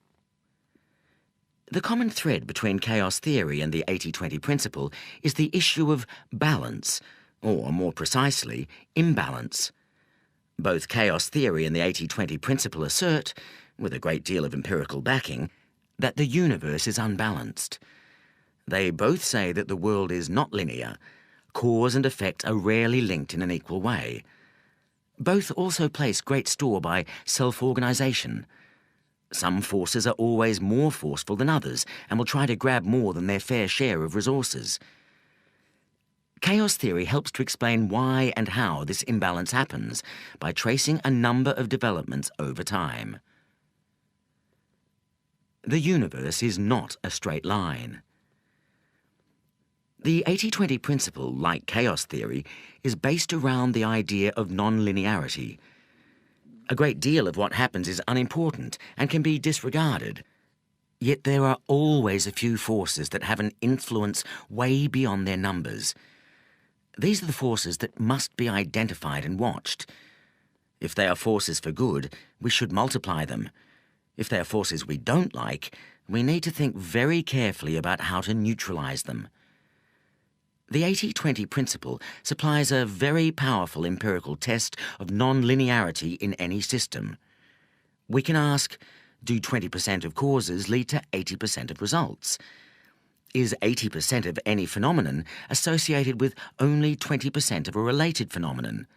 The common thread between chaos theory and the 80-20 principle is the issue of balance, or more precisely, imbalance. Both chaos theory and the 80-20 principle assert, with a great deal of empirical backing, that the universe is unbalanced. They both say that the world is not linear. Cause and effect are rarely linked in an equal way. Both also place great store by self-organisation. Some forces are always more forceful than others and will try to grab more than their fair share of resources. Chaos theory helps to explain why and how this imbalance happens by tracing a number of developments over time. The universe is not a straight line. The 80-20 principle, like chaos theory, is based around the idea of non-linearity. A great deal of what happens is unimportant and can be disregarded. Yet there are always a few forces that have an influence way beyond their numbers. These are the forces that must be identified and watched. If they are forces for good, we should multiply them. If they are forces we don't like, we need to think very carefully about how to neutralize them. The 80-20 principle supplies a very powerful empirical test of non-linearity in any system. We can ask, do 20% of causes lead to 80% of results? Is 80% of any phenomenon associated with only 20% of a related phenomenon?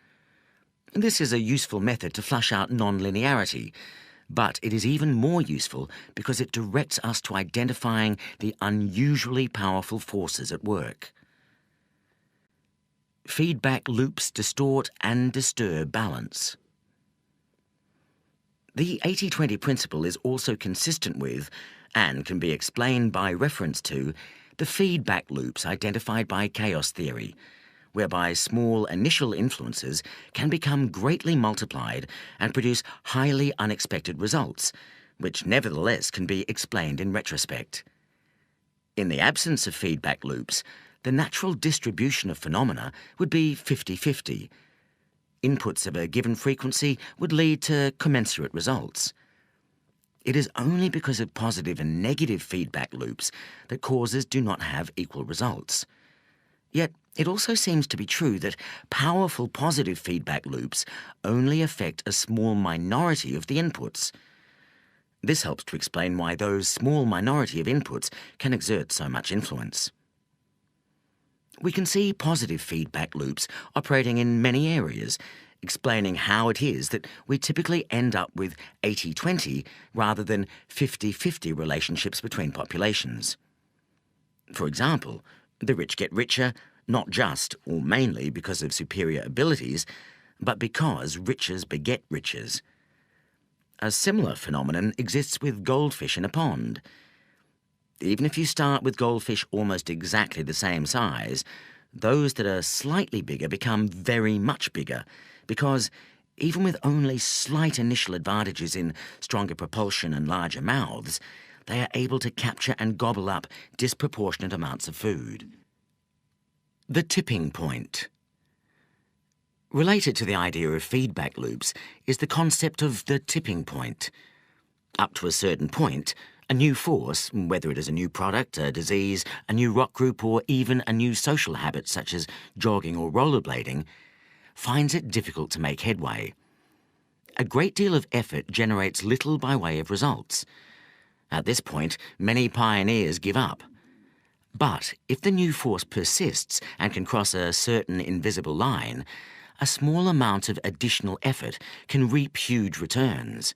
This is a useful method to flush out non-linearity, but it is even more useful because it directs us to identifying the unusually powerful forces at work. Feedback loops distort and disturb balance. The 80-20 principle is also consistent with, and can be explained by reference to, the feedback loops identified by chaos theory, whereby small initial influences can become greatly multiplied and produce highly unexpected results, which nevertheless can be explained in retrospect. In the absence of feedback loops, the natural distribution of phenomena would be 50-50. Inputs of a given frequency would lead to commensurate results. It is only because of positive and negative feedback loops that causes do not have equal results. Yet, it also seems to be true that powerful positive feedback loops only affect a small minority of the inputs. This helps to explain why those small minority of inputs can exert so much influence. We can see positive feedback loops operating in many areas, explaining how it is that we typically end up with 80-20 rather than 50-50 relationships between populations. For example, the rich get richer, not just or mainly because of superior abilities, but because riches beget riches. A similar phenomenon exists with goldfish in a pond. Even if you start with goldfish almost exactly the same size, those that are slightly bigger become very much bigger because, even with only slight initial advantages in stronger propulsion and larger mouths, they are able to capture and gobble up disproportionate amounts of food. The tipping point. Related to the idea of feedback loops is the concept of the tipping point. Up to a certain point, a new force, whether it is a new product, a disease, a new rock group, or even a new social habit such as jogging or rollerblading, finds it difficult to make headway. A great deal of effort generates little by way of results. At this point, many pioneers give up. But if the new force persists and can cross a certain invisible line, a small amount of additional effort can reap huge returns.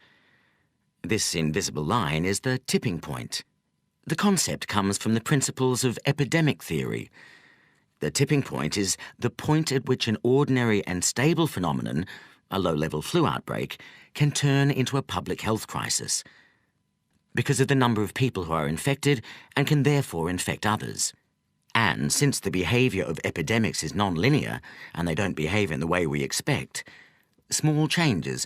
This invisible line is the tipping point. The concept comes from the principles of epidemic theory. The tipping point is the point at which an ordinary and stable phenomenon, a low-level flu outbreak, can turn into a public health crisis because of the number of people who are infected and can therefore infect others. And since the behaviour of epidemics is non-linear and they don't behave in the way we expect, small changes,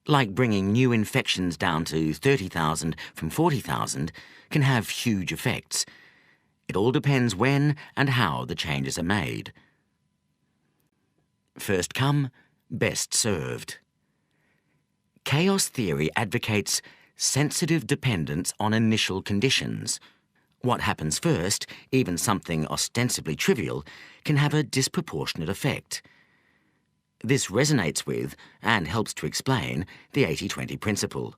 like bringing new infections down to 30,000 from 40,000, can have huge effects. It all depends when and how the changes are made. First come, best served. Chaos theory advocates sensitive dependence on initial conditions. What happens first, even something ostensibly trivial, can have a disproportionate effect. This resonates with, and helps to explain, the 80-20 principle.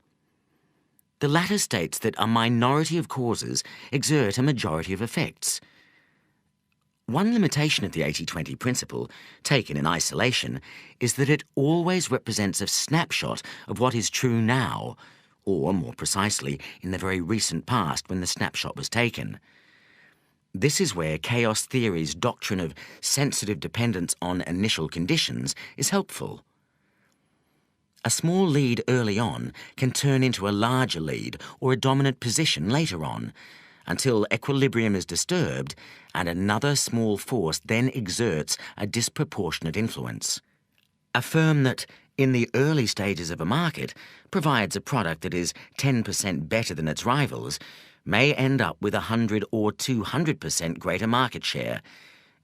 The latter states that a minority of causes exert a majority of effects. One limitation of the 80-20 principle, taken in isolation, is that it always represents a snapshot of what is true now, or, more precisely, in the very recent past when the snapshot was taken. This is where chaos theory's doctrine of sensitive dependence on initial conditions is helpful. A small lead early on can turn into a larger lead or a dominant position later on, until equilibrium is disturbed and another small force then exerts a disproportionate influence. A firm that, in the early stages of a market, provides a product that is 10% better than its rivals may end up with 100 or 200% greater market share,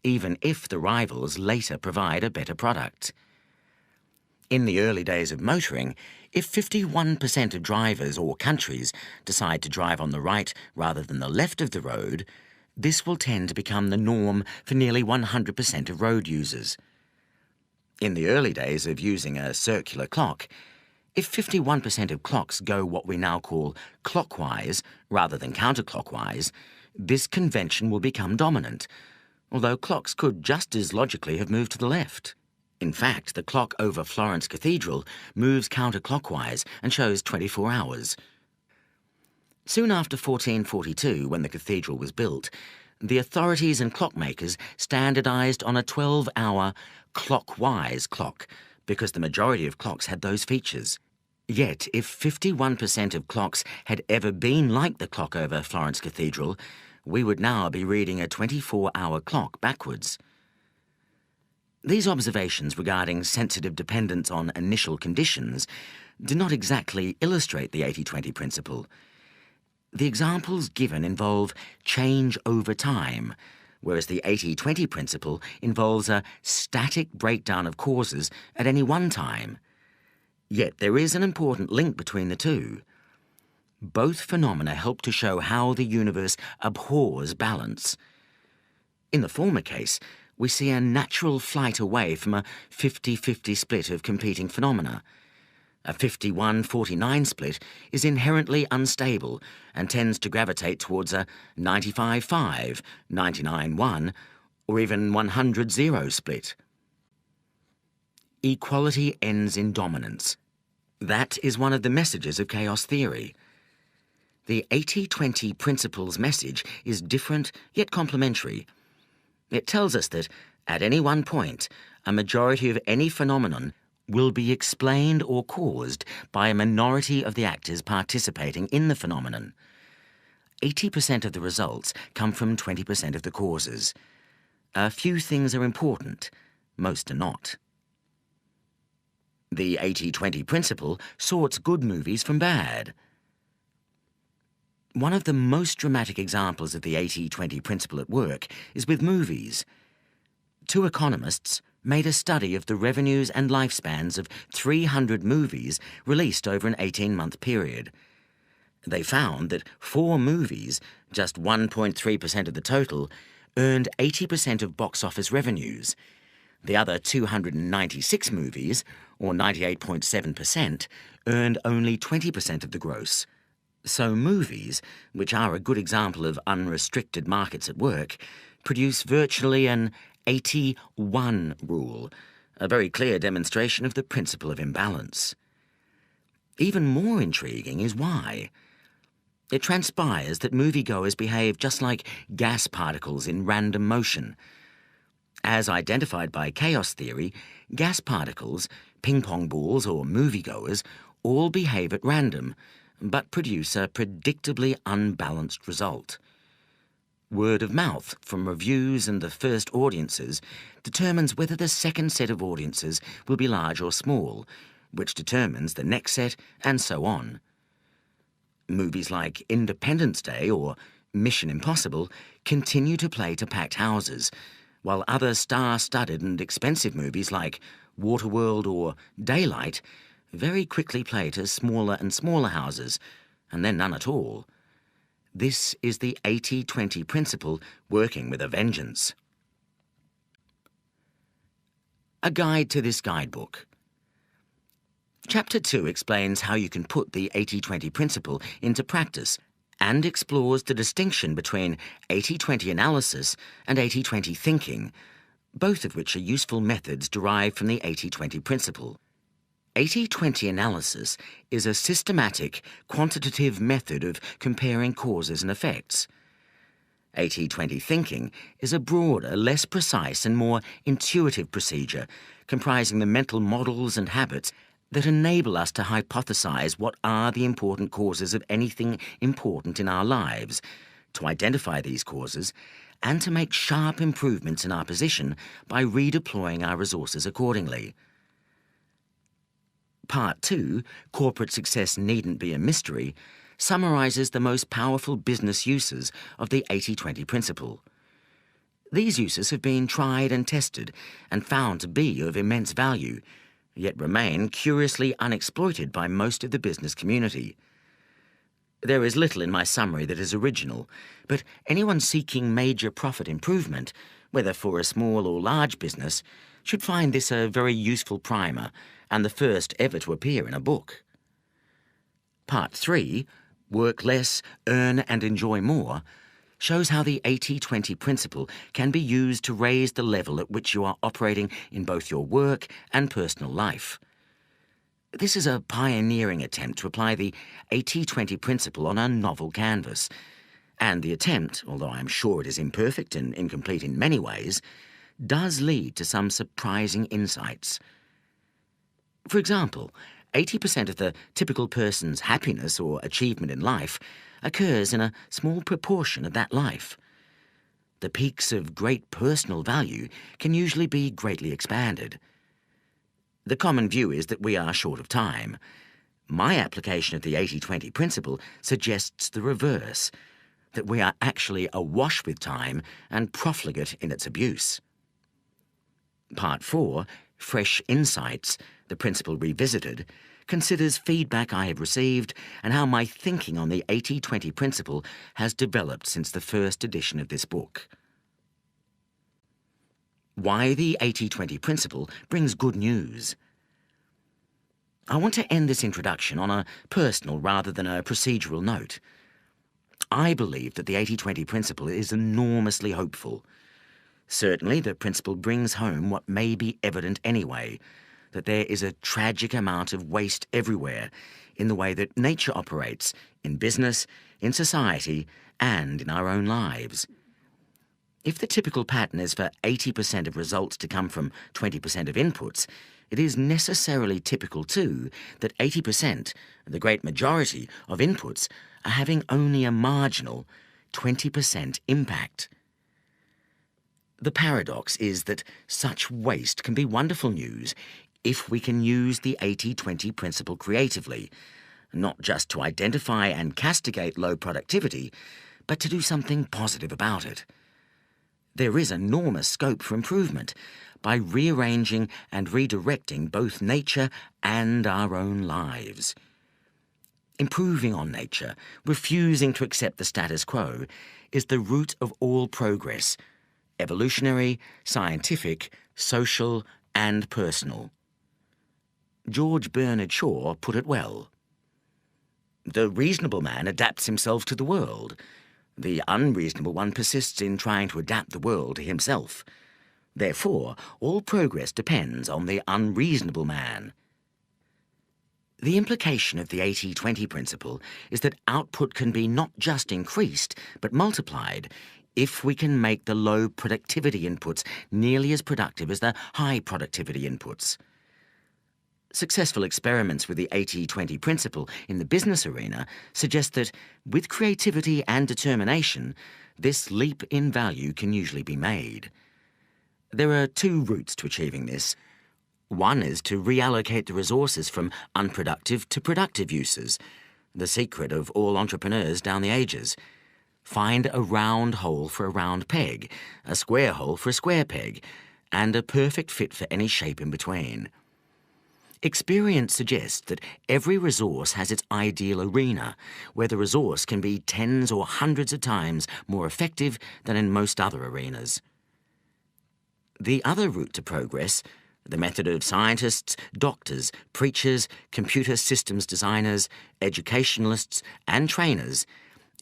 even if the rivals later provide a better product. In the early days of motoring, if 51% of drivers or countries decide to drive on the right rather than the left of the road, this will tend to become the norm for nearly 100% of road users. In the early days of using a circular clock, if 51% of clocks go what we now call clockwise rather than counterclockwise, this convention will become dominant, although clocks could just as logically have moved to the left. In fact, the clock over Florence Cathedral moves counterclockwise and shows 24 hours. Soon after 1442, when the cathedral was built, the authorities and clockmakers standardised on a 12-hour clockwise clock because the majority of clocks had those features. Yet, if 51% of clocks had ever been like the clock over Florence Cathedral, we would now be reading a 24-hour clock backwards. These observations regarding sensitive dependence on initial conditions do not exactly illustrate the 80-20 principle. The examples given involve change over time, whereas the 80-20 principle involves a static breakdown of causes at any one time. Yet there is an important link between the two. Both phenomena help to show how the universe abhors balance. In the former case, we see a natural flight away from a 50-50 split of competing phenomena. A 51-49 split is inherently unstable and tends to gravitate towards a 95-5, 99-1, or even 100-0 split. Equality ends in dominance. That is one of the messages of chaos theory. The 80-20 principle's message is different yet complementary. It tells us that, at any one point, a majority of any phenomenon will be explained or caused by a minority of the actors participating in the phenomenon. 80% of the results come from 20% of the causes. A few things are important, most are not. The 80-20 principle sorts good movies from bad. One of the most dramatic examples of the 80-20 principle at work is with movies. Two economists made a study of the revenues and lifespans of 300 movies released over an 18-month period. They found that 4 movies, just 1.3% of the total, earned 80% of box office revenues. The other 296 movies, or 98.7%, earned only 20% of the gross. So movies, which are a good example of unrestricted markets at work, produce virtually an 80-1 rule, a very clear demonstration of the principle of imbalance. Even more intriguing is why. It transpires that moviegoers behave just like gas particles in random motion. As identified by chaos theory, gas particles, ping-pong balls or moviegoers all behave at random, but produce a predictably unbalanced result. Word of mouth from reviews and the first audiences determines whether the second set of audiences will be large or small, which determines the next set, and so on. Movies like Independence Day or Mission Impossible continue to play to packed houses, while other star-studded and expensive movies like Waterworld or Daylight very quickly play to smaller and smaller houses, and then none at all. This is the 80-20 principle working with a vengeance. A guide to this guidebook. Chapter 2 explains how you can put the 80-20 principle into practice and explores the distinction between 80-20 analysis and 80-20 thinking, both of which are useful methods derived from the 80-20 principle. 80-20 analysis is a systematic, quantitative method of comparing causes and effects. 80-20 thinking is a broader, less precise and more intuitive procedure comprising the mental models and habits that enable us to hypothesize what are the important causes of anything important in our lives, to identify these causes, and to make sharp improvements in our position by redeploying our resources accordingly. Part 2, Corporate Success Needn't Be a Mystery, summarizes the most powerful business uses of the 80-20 principle. These uses have been tried and tested and found to be of immense value, yet remain curiously unexploited by most of the business community. There is little in my summary that is original, but anyone seeking major profit improvement, whether for a small or large business, should find this a very useful primer and the first ever to appear in a book. Part 3, Work Less, Earn and Enjoy More, shows how the 80-20 principle can be used to raise the level at which you are operating in both your work and personal life. This is a pioneering attempt to apply the 80-20 principle on a novel canvas, and the attempt, although I am sure it is imperfect and incomplete in many ways, does lead to some surprising insights. For example, 80% of the typical person's happiness or achievement in life occurs in a small proportion of that life. The peaks of great personal value can usually be greatly expanded. The common view is that we are short of time. My application of the 80-20 principle suggests the reverse, that we are actually awash with time and profligate in its abuse. Part 4, Fresh Insights, the principle revisited, considers feedback I have received and how my thinking on the 80-20 principle has developed since the first edition of this book. Why the 80-20 principle brings good news. I want to end this introduction on a personal rather than a procedural note. I believe that the 80-20 principle is enormously hopeful. Certainly, the principle brings home what may be evident anyway, that there is a tragic amount of waste everywhere in the way that nature operates, in business, in society, and in our own lives. If the typical pattern is for 80% of results to come from 20% of inputs, it is necessarily typical too that 80%, the great majority of inputs, are having only a marginal 20% impact. The paradox is that such waste can be wonderful news if we can use the 80-20 principle creatively, not just to identify and castigate low productivity, but to do something positive about it. There is enormous scope for improvement by rearranging and redirecting both nature and our own lives. Improving on nature, refusing to accept the status quo, is the root of all progress, evolutionary, scientific, social, and personal. George Bernard Shaw put it well. The reasonable man adapts himself to the world. The unreasonable one persists in trying to adapt the world to himself. Therefore, all progress depends on the unreasonable man. The implication of the 80-20 principle is that output can be not just increased, but multiplied, if we can make the low productivity inputs nearly as productive as the high productivity inputs. Successful experiments with the 80-20 principle in the business arena suggest that, with creativity and determination, this leap in value can usually be made. There are two routes to achieving this. One is to reallocate the resources from unproductive to productive uses, the secret of all entrepreneurs down the ages. Find a round hole for a round peg, a square hole for a square peg, and a perfect fit for any shape in between. Experience suggests that every resource has its ideal arena, where the resource can be tens or hundreds of times more effective than in most other arenas. The other route to progress, the method of scientists, doctors, preachers, computer systems designers, educationalists, and trainers,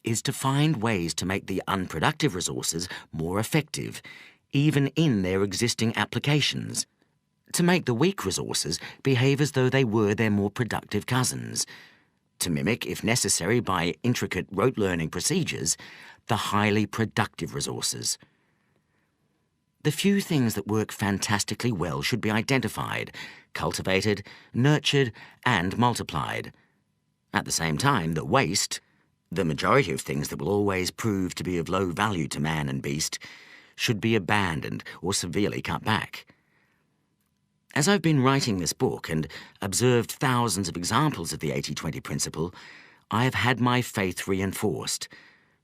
is to find ways to make the unproductive resources more effective, even in their existing applications. To make the weak resources behave as though they were their more productive cousins. To mimic, if necessary by intricate rote-learning procedures, the highly productive resources. The few things that work fantastically well should be identified, cultivated, nurtured, and multiplied. At the same time, the waste, the majority of things that will always prove to be of low value to man and beast, should be abandoned or severely cut back. As I've been writing this book and observed thousands of examples of the 80-20 principle, I have had my faith reinforced.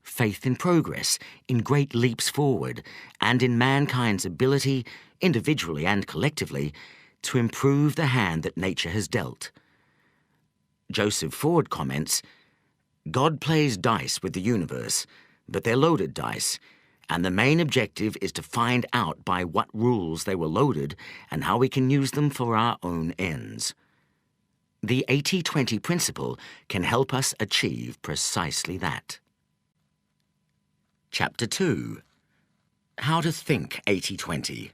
Faith in progress, in great leaps forward, and in mankind's ability, individually and collectively, to improve the hand that nature has dealt. Joseph Ford comments, "God plays dice with the universe, but they're loaded dice, and the main objective is to find out by what rules they were loaded and how we can use them for our own ends." The 80-20 principle can help us achieve precisely that. Chapter 2. How to Think 80-20.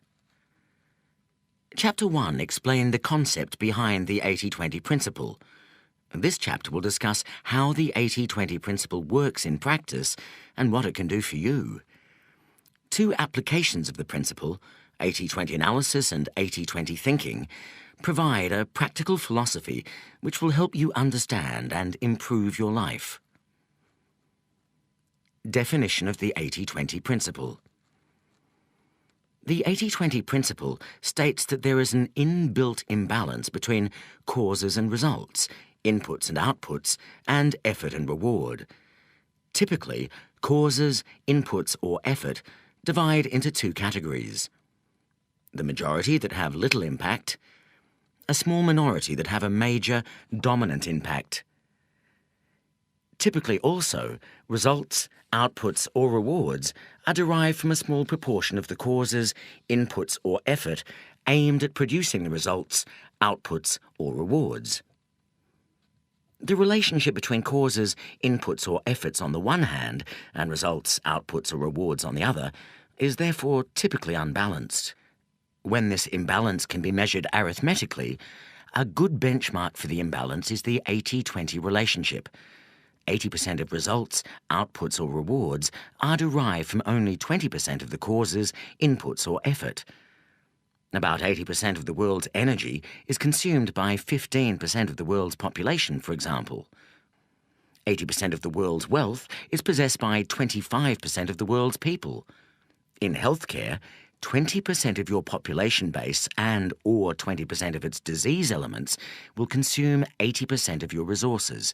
Chapter 1 explained the concept behind the 80-20 principle. This chapter will discuss how the 80-20 principle works in practice and what it can do for you. Two applications of the principle, 80-20 analysis and 80-20 thinking, provide a practical philosophy which will help you understand and improve your life. Definition of the 80-20 principle. The 80-20 principle states that there is an inbuilt imbalance between causes and results, inputs and outputs, and effort and reward. Typically, causes, inputs, or effort divide into two categories: the majority that have little impact, a small minority that have a major, dominant impact. Typically also, results, outputs, or rewards are derived from a small proportion of the causes, inputs, or effort aimed at producing the results, outputs, or rewards. The relationship between causes, inputs, or efforts on the one hand, and results, outputs, or rewards on the other, is therefore typically unbalanced. When this imbalance can be measured arithmetically, a good benchmark for the imbalance is the 80-20 relationship. 80% of results, outputs, or rewards are derived from only 20% of the causes, inputs, or effort. About 80% of the world's energy is consumed by 15% of the world's population, for example. 80% of the world's wealth is possessed by 25% of the world's people. In healthcare, 20% of your population base and/or 20% of its disease elements will consume 80% of your resources.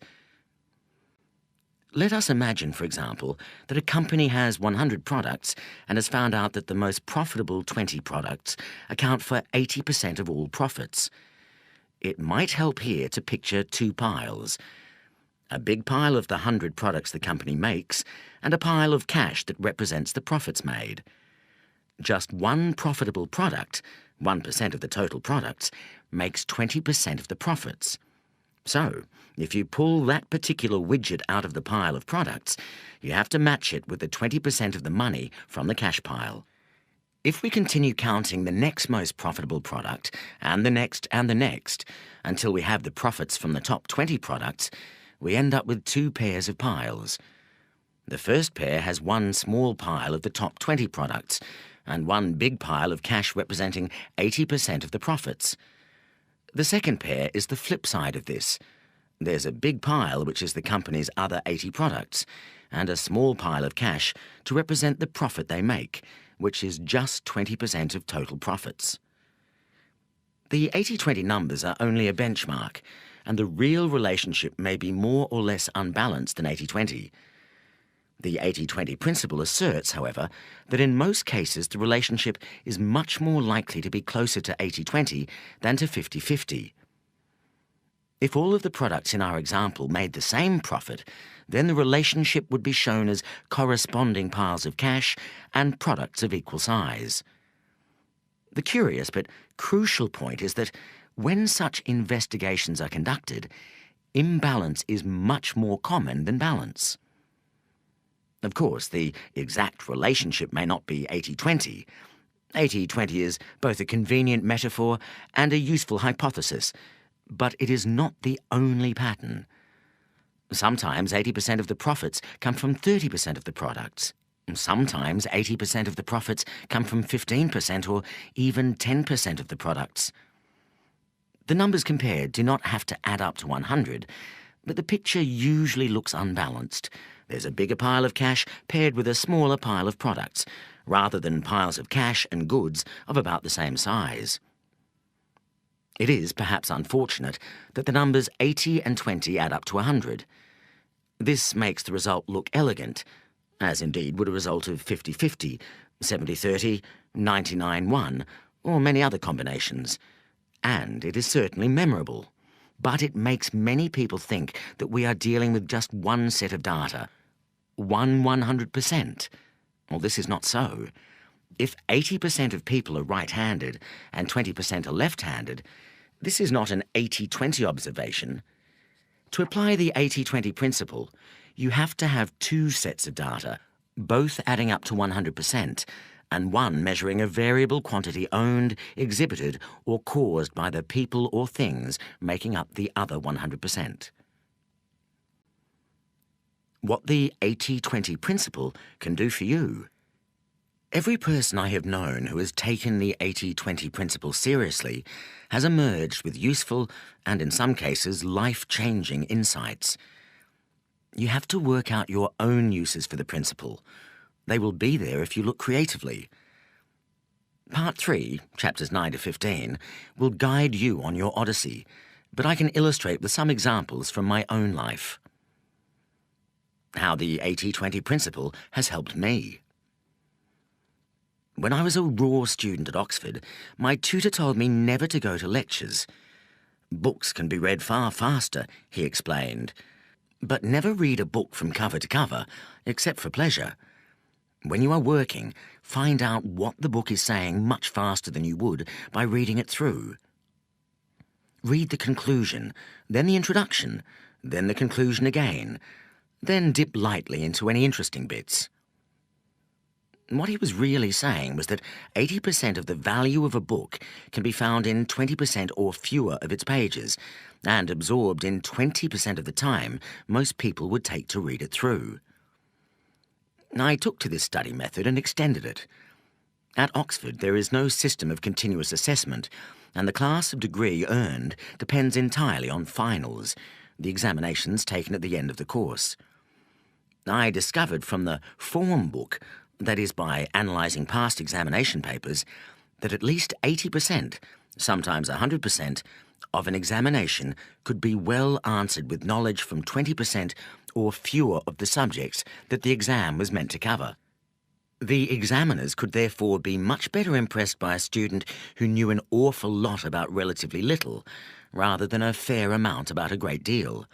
Let us imagine, for example, that a company has 100 products and has found out that the most profitable 20 products account for 80% of all profits. It might help here to picture two piles: a big pile of the 100 products the company makes and a pile of cash that represents the profits made. Just one profitable product, 1% of the total products, makes 20% of the profits. So, if you pull that particular widget out of the pile of products, you have to match it with the 20% of the money from the cash pile. If we continue counting the next most profitable product, and the next, until we have the profits from the top 20 products, we end up with two pairs of piles. The first pair has one small pile of the top 20 products and one big pile of cash representing 80% of the profits. The second pair is the flip side of this. There's a big pile, which is the company's other 80 products, and a small pile of cash to represent the profit they make, which is just 20% of total profits. The 80-20 numbers are only a benchmark, and the real relationship may be more or less unbalanced than 80-20. The 80-20 principle asserts, however, that in most cases the relationship is much more likely to be closer to 80-20 than to 50-50. If all of the products in our example made the same profit, then the relationship would be shown as corresponding piles of cash and products of equal size. The curious but crucial point is that when such investigations are conducted, imbalance is much more common than balance. Of course, the exact relationship may not be 80-20. 80-20 is both a convenient metaphor and a useful hypothesis, but it is not the only pattern. Sometimes 80% of the profits come from 30% of the products. Sometimes 80% of the profits come from 15% or even 10% of the products. The numbers compared do not have to add up to 100, but the picture usually looks unbalanced. There's a bigger pile of cash paired with a smaller pile of products, rather than piles of cash and goods of about the same size. It is perhaps unfortunate that the numbers 80 and 20 add up to 100. This makes the result look elegant, as indeed would a result of 50-50, 70-30, 99-1, or many other combinations. And it is certainly memorable. But it makes many people think that we are dealing with just one set of data, 100%. Well, this is not so. If 80% of people are right-handed and 20% are left-handed, this is not an 80-20 observation. To apply the 80-20 principle, you have to have two sets of data, both adding up to 100%, and one measuring a variable quantity owned, exhibited, or caused by the people or things making up the other 100%. What the 80-20 principle can do for you. Every person I have known who has taken the 80-20 principle seriously has emerged with useful and, in some cases, life-changing insights. You have to work out your own uses for the principle. They will be there if you look creatively. Part 3, chapters 9 to 15, will guide you on your odyssey, but I can illustrate with some examples from my own life. How the 80-20 principle has helped me. When I was a raw student at Oxford, my tutor told me never to go to lectures. Books can be read far faster, he explained, but never read a book from cover to cover, except for pleasure. When you are working, find out what the book is saying much faster than you would by reading it through. Read the conclusion, then the introduction, then the conclusion again, then dip lightly into any interesting bits. What he was really saying was that 80% of the value of a book can be found in 20% or fewer of its pages, and absorbed in 20% of the time most people would take to read it through. I took to this study method and extended it. At Oxford, there is no system of continuous assessment, and the class of degree earned depends entirely on finals, the examinations taken at the end of the course. I discovered from the form book, that is by analysing past examination papers, that at least 80%, sometimes 100%, of an examination could be well answered with knowledge from 20% or fewer of the subjects that the exam was meant to cover. The examiners could therefore be much better impressed by a student who knew an awful lot about relatively little, rather than a fair amount about a great deal.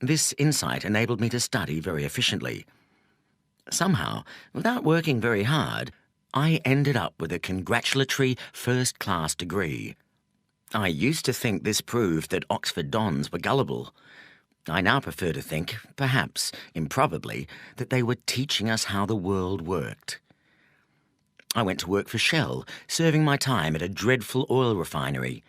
This insight enabled me to study very efficiently. Somehow, without working very hard, I ended up with a congratulatory first-class degree. I used to think this proved that Oxford dons were gullible. I now prefer to think, perhaps improbably, that they were teaching us how the world worked. I went to work for Shell, serving my time at a dreadful oil refinery.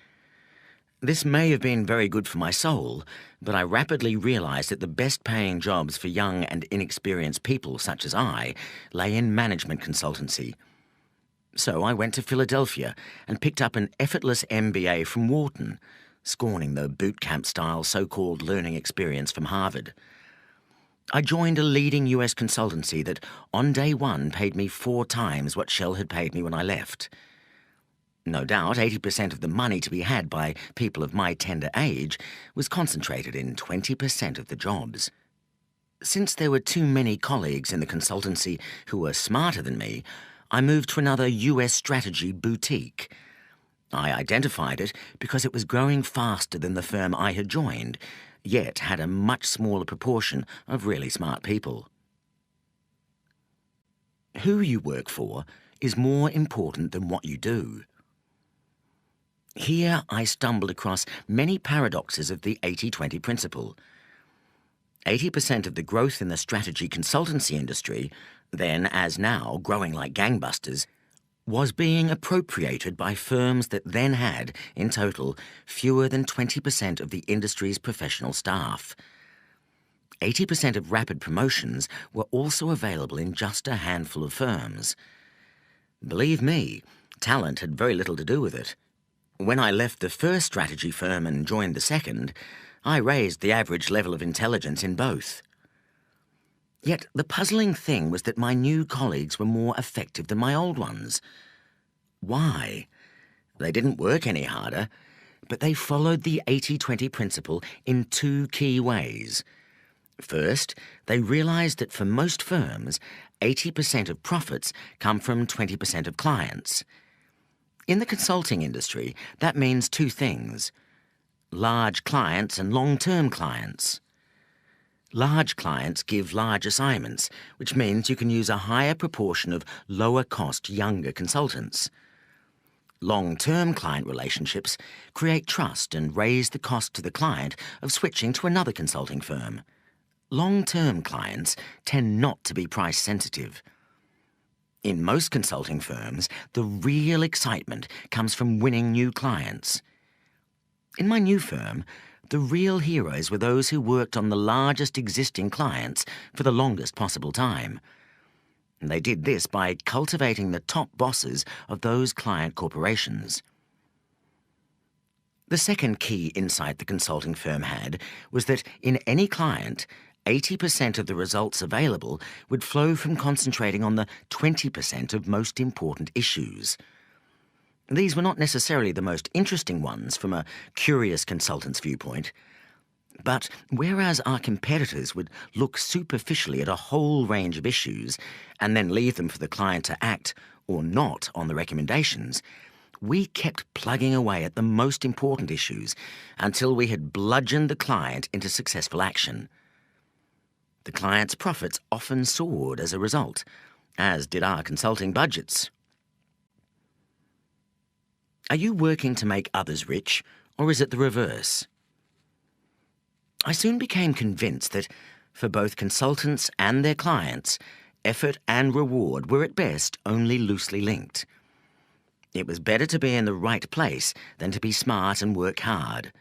This may have been very good for my soul, but I rapidly realised that the best-paying jobs for young and inexperienced people such as I lay in management consultancy. So I went to Philadelphia and picked up an effortless MBA from Wharton, scorning the boot camp-style so-called learning experience from Harvard. I joined a leading US consultancy that on day one paid me 4 times what Shell had paid me when I left. No doubt 80% of the money to be had by people of my tender age was concentrated in 20% of the jobs. Since there were too many colleagues in the consultancy who were smarter than me, I moved to another US strategy boutique. I identified it because it was growing faster than the firm I had joined, yet had a much smaller proportion of really smart people. Who you work for is more important than what you do. Here I stumbled across many paradoxes of the 80-20 principle. 80% of the growth in the strategy consultancy industry, then as now growing like gangbusters, was being appropriated by firms that then had, in total, fewer than 20% of the industry's professional staff. 80% of rapid promotions were also available in just a handful of firms. Believe me, talent had very little to do with it. When I left the first strategy firm and joined the second, I raised the average level of intelligence in both. Yet the puzzling thing was that my new colleagues were more effective than my old ones. Why? They didn't work any harder, but they followed the 80-20 principle in 2 key ways. First, they realized that for most firms, 80% of profits come from 20% of clients. In the consulting industry, that means 2 things: large clients and long-term clients. Large clients give large assignments, which means you can use a higher proportion of lower-cost younger consultants. Long-term client relationships create trust and raise the cost to the client of switching to another consulting firm. Long-term clients tend not to be price-sensitive. In most consulting firms, the real excitement comes from winning new clients. In my new firm, the real heroes were those who worked on the largest existing clients for the longest possible time. And they did this by cultivating the top bosses of those client corporations. The second key insight the consulting firm had was that in any client, 80% of the results available would flow from concentrating on the 20% of most important issues. These were not necessarily the most interesting ones from a curious consultant's viewpoint, but whereas our competitors would look superficially at a whole range of issues and then leave them for the client to act or not on the recommendations, we kept plugging away at the most important issues until we had bludgeoned the client into successful action. The client's profits often soared as a result, as did our consulting budgets. Are you working to make others rich, or is it the reverse? I soon became convinced that, for both consultants and their clients, effort and reward were at best only loosely linked. It was better to be in the right place than to be smart and work hard.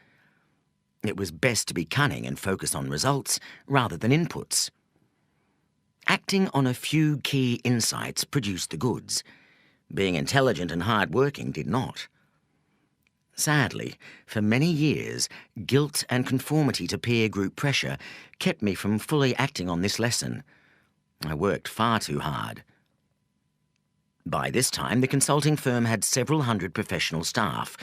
It was best to be cunning and focus on results rather than inputs. Acting on a few key insights produced the goods. Being intelligent and hard-working did not. Sadly, for many years, guilt and conformity to peer group pressure kept me from fully acting on this lesson. I worked far too hard. By this time, the consulting firm had several hundred professional staff,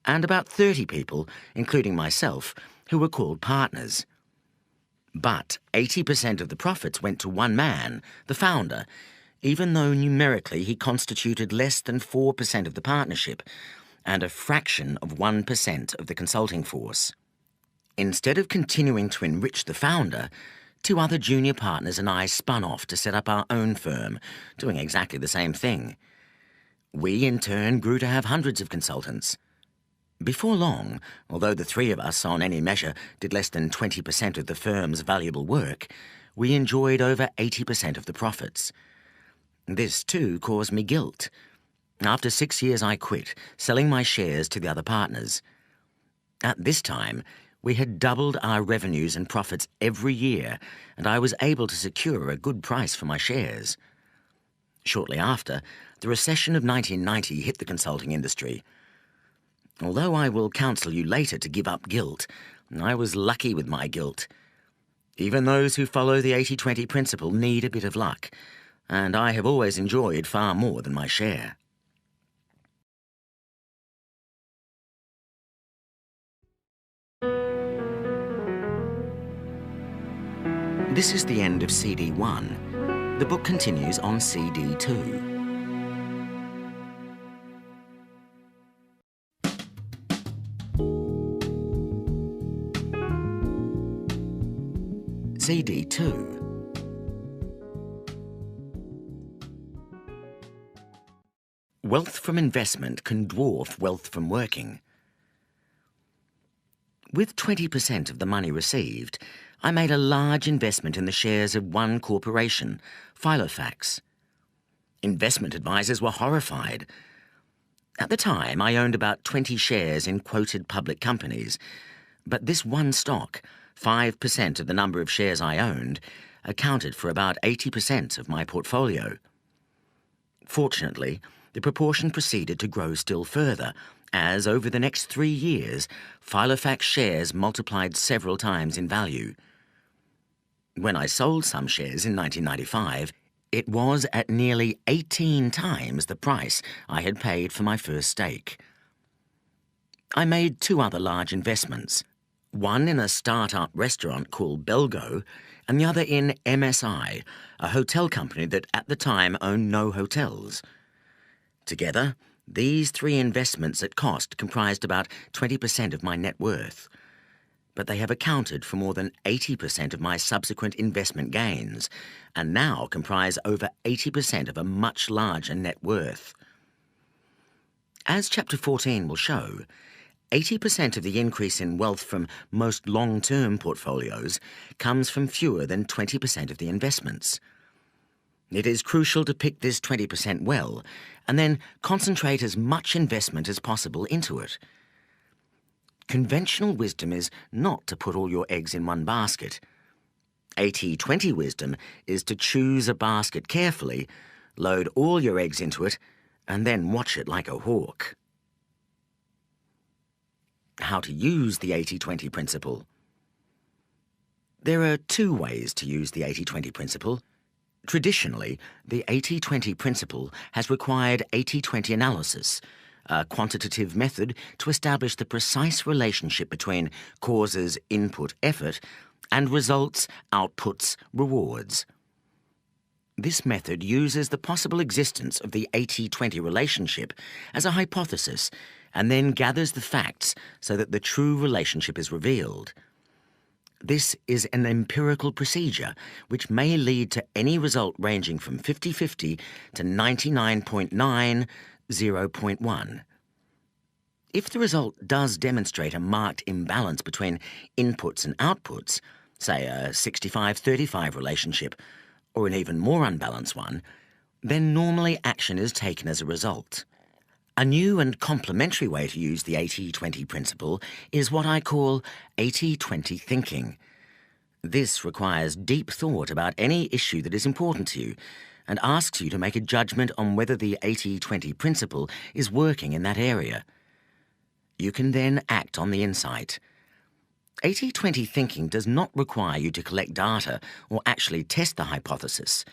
and about 30 people, including myself, who were called partners. But 80% of the profits went to one man, the founder, even though numerically he constituted less than 4% of the partnership and a fraction of 1% of the consulting force. Instead of continuing to enrich the founder, 2 other junior partners and I spun off to set up our own firm, doing exactly the same thing. We, in turn, grew to have hundreds of consultants. Before long, although the 3 of us on any measure did less than 20% of the firm's valuable work, we enjoyed over 80% of the profits. This, too, caused me guilt. After 6 years I quit, selling my shares to the other partners. At this time, we had doubled our revenues and profits every year, and I was able to secure a good price for my shares. Shortly after, the recession of 1990 hit the consulting industry. Although I will counsel you later to give up guilt, I was lucky with my guilt. Even those who follow the 80-20 principle need a bit of luck, and I have always enjoyed far more than my share. This is the end of CD 1. The book continues on CD 2. CD 2. Wealth from investment can dwarf wealth from working. With 20% of the money received, I made a large investment in the shares of one corporation, Filofax. Investment advisors were horrified. At the time, I owned about 20 shares in quoted public companies, but this one stock, 5% of the number of shares I owned, accounted for about 80% of my portfolio. Fortunately, the proportion proceeded to grow still further, as over the next 3 years, Filofax shares multiplied several times in value. When I sold some shares in 1995, it was at nearly 18 times the price I had paid for my first stake. I made 2 other large investments, one in a start-up restaurant called Belgo, and the other in MSI, a hotel company that at the time owned no hotels. Together, these 3 investments at cost comprised about 20% of my net worth, but they have accounted for more than 80% of my subsequent investment gains, and now comprise over 80% of a much larger net worth. As Chapter 14 will show, 80% of the increase in wealth from most long-term portfolios comes from fewer than 20% of the investments. It is crucial to pick this 20% well, and then concentrate as much investment as possible into it. Conventional wisdom is not to put all your eggs in one basket. 80-20 wisdom is to choose a basket carefully, load all your eggs into it, and then watch it like a hawk. How to use the 80-20 principle. There are 2 ways to use the 80-20 principle. Traditionally, the 80-20 principle has required 80-20 analysis, a quantitative method to establish the precise relationship between causes, input, effort, and results, outputs, rewards. This method uses the possible existence of the 80-20 relationship as a hypothesis and then gathers the facts so that the true relationship is revealed. This is an empirical procedure which may lead to any result ranging from 50-50 to 99.90.1. If the result does demonstrate a marked imbalance between inputs and outputs, say a 65-35 relationship, or an even more unbalanced one, then normally action is taken as a result. A new and complementary way to use the 80-20 principle is what I call 80-20 thinking. This requires deep thought about any issue that is important to you and asks you to make a judgment on whether the 80-20 principle is working in that area. You can then act on the insight. 80-20 thinking does not require you to collect data or actually test the hypothesis.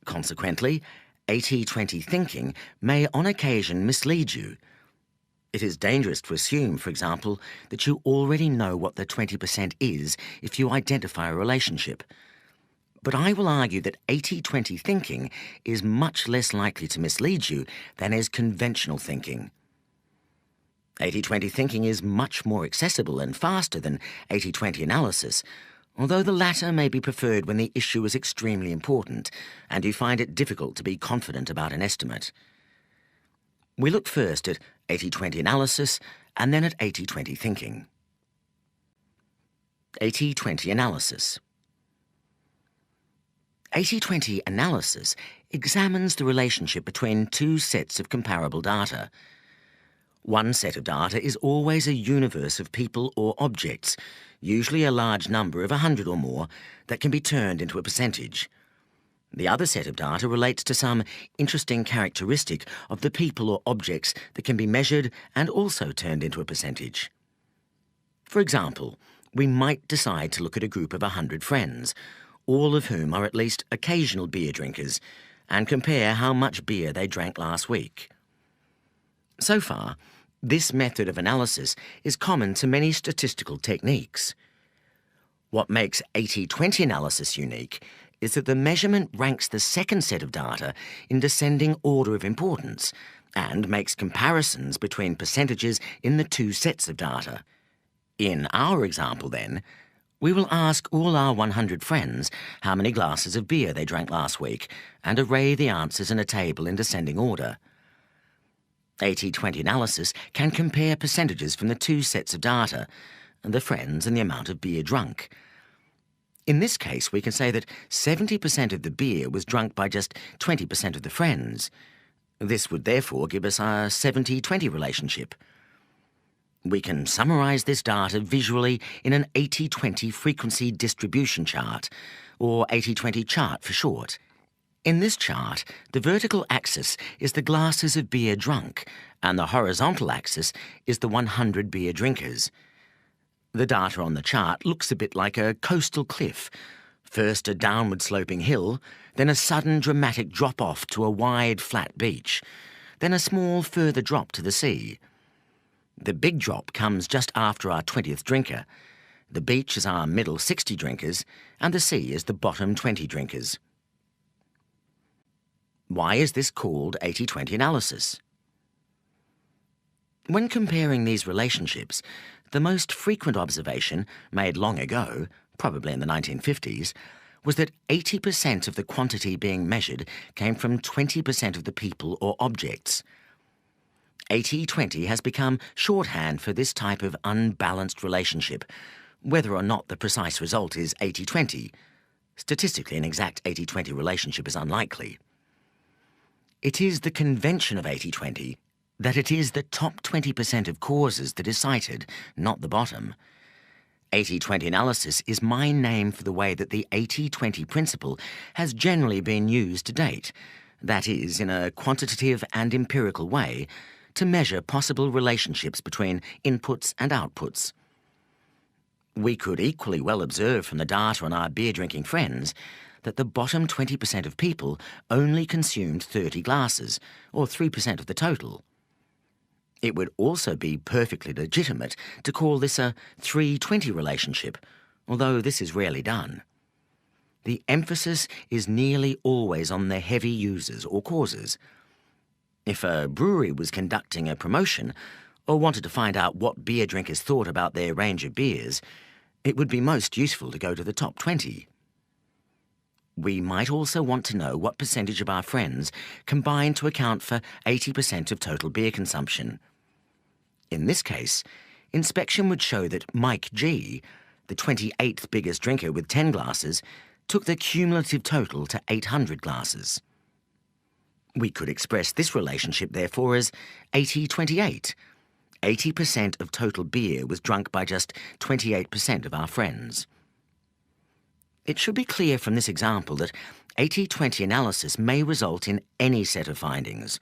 Consequently, 80-20 thinking may on occasion mislead you. It is dangerous to assume, for example, that you already know what the 20% is if you identify a relationship. But I will argue that 80-20 thinking is much less likely to mislead you than is conventional thinking. 80-20 thinking is much more accessible and faster than 80-20 analysis, although the latter may be preferred when the issue is extremely important and you find it difficult to be confident about an estimate. We look first at 80-20 analysis and then at 80-20 thinking. 80-20 analysis. 80-20 analysis examines the relationship between 2 sets of comparable data. One set of data is always a universe of people or objects, usually a large number of 100 or more, that can be turned into a percentage. The other set of data relates to some interesting characteristic of the people or objects that can be measured and also turned into a percentage. For example, we might decide to look at a group of 100 friends, all of whom are at least occasional beer drinkers, and compare how much beer they drank last week. So far, this method of analysis is common to many statistical techniques. What makes 80-20 analysis unique is that the measurement ranks the second set of data in descending order of importance and makes comparisons between percentages in the two sets of data. In our example, then, we will ask all our 100 friends how many glasses of beer they drank last week and array the answers in a table in descending order. 80-20 analysis can compare percentages from the two sets of data, the friends and the amount of beer drunk. In this case, we can say that 70% of the beer was drunk by just 20% of the friends. This would therefore give us a 70-20 relationship. We can summarise this data visually in an 80-20 frequency distribution chart, or 80-20 chart for short. In this chart, the vertical axis is the glasses of beer drunk, and the horizontal axis is the 100 beer drinkers. The data on the chart looks a bit like a coastal cliff. First a downward sloping hill, then a sudden dramatic drop-off to a wide flat beach, then a small further drop to the sea. The big drop comes just after our 20th drinker. The beach is our middle 60 drinkers, and the sea is the bottom 20 drinkers. Why is this called 80-20 analysis? When comparing these relationships, the most frequent observation, made long ago, probably in the 1950s, was that 80% of the quantity being measured came from 20% of the people or objects. 80-20 has become shorthand for this type of unbalanced relationship, whether or not the precise result is 80-20. Statistically, an exact 80-20 relationship is unlikely. It is the convention of 80-20 that it is the top 20% of causes that is cited, not the bottom. 80-20 analysis is my name for the way that the 80-20 principle has generally been used to date, that is, in a quantitative and empirical way, to measure possible relationships between inputs and outputs. We could equally well observe from the data on our beer-drinking friends that the bottom 20% of people only consumed 30 glasses, or 3% of the total. It would also be perfectly legitimate to call this a 3-20 relationship, although this is rarely done. The emphasis is nearly always on the heavy users or causes. If a brewery was conducting a promotion or wanted to find out what beer drinkers thought about their range of beers, it would be most useful to go to the top 20. We might also want to know what percentage of our friends combine to account for 80% of total beer consumption. In this case, inspection would show that Mike G, the 28th biggest drinker with 10 glasses, took the cumulative total to 800 glasses. We could express this relationship, therefore, as 80-28. 80% of total beer was drunk by just 28% of our friends. It should be clear from this example that 80-20 analysis may result in any set of findings.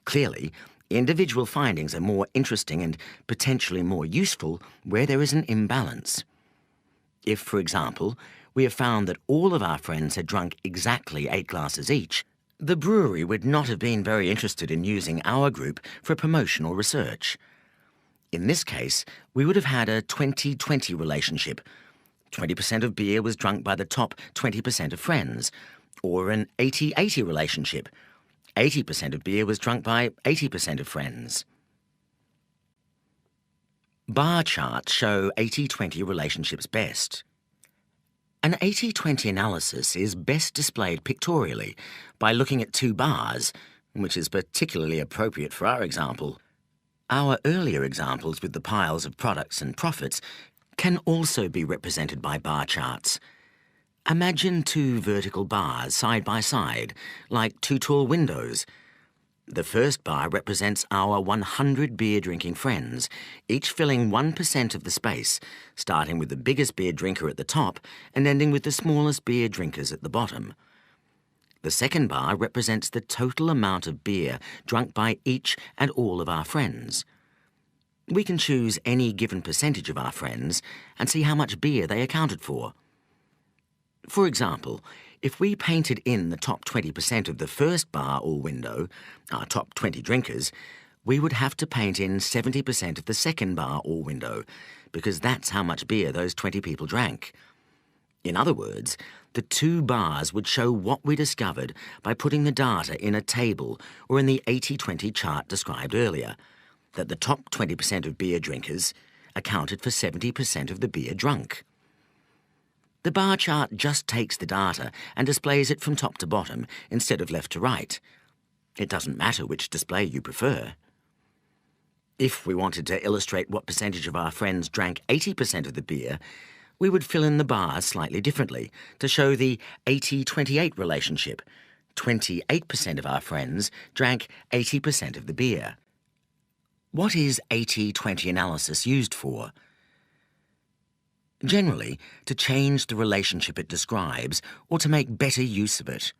Clearly, individual findings are more interesting and potentially more useful where there is an imbalance. If, for example, we have found that all of our friends had drunk exactly 8 glasses each, the brewery would not have been very interested in using our group for promotion or research. In this case, we would have had a 20-20 relationship. 20% of beer was drunk by the top 20% of friends, or an 80-80 relationship. 80% of beer was drunk by 80% of friends. Bar charts show 80-20 relationships best. An 80-20 analysis is best displayed pictorially by looking at 2 bars, which is particularly appropriate for our example. Our earlier examples with the piles of products and profits can also be represented by bar charts. Imagine 2 vertical bars side by side, like 2 tall windows. The first bar represents our 100 beer-drinking friends, each filling 1% of the space, starting with the biggest beer drinker at the top and ending with the smallest beer drinkers at the bottom. The second bar represents the total amount of beer drunk by each and all of our friends. We can choose any given percentage of our friends and see how much beer they accounted for. For example, if we painted in the top 20% of the first bar or window, our top 20 drinkers, we would have to paint in 70% of the second bar or window, because that's how much beer those 20 people drank. In other words, the two bars would show what we discovered by putting the data in a table or in the 80-20 chart described earlier, that the top 20% of beer drinkers accounted for 70% of the beer drunk. The bar chart just takes the data and displays it from top to bottom instead of left to right. It doesn't matter which display you prefer. If we wanted to illustrate what percentage of our friends drank 80% of the beer, we would fill in the bars slightly differently to show the 80-28 relationship. 28% of our friends drank 80% of the beer. What is 80-20 analysis used for? Generally, to change the relationship it describes or to make better use of it.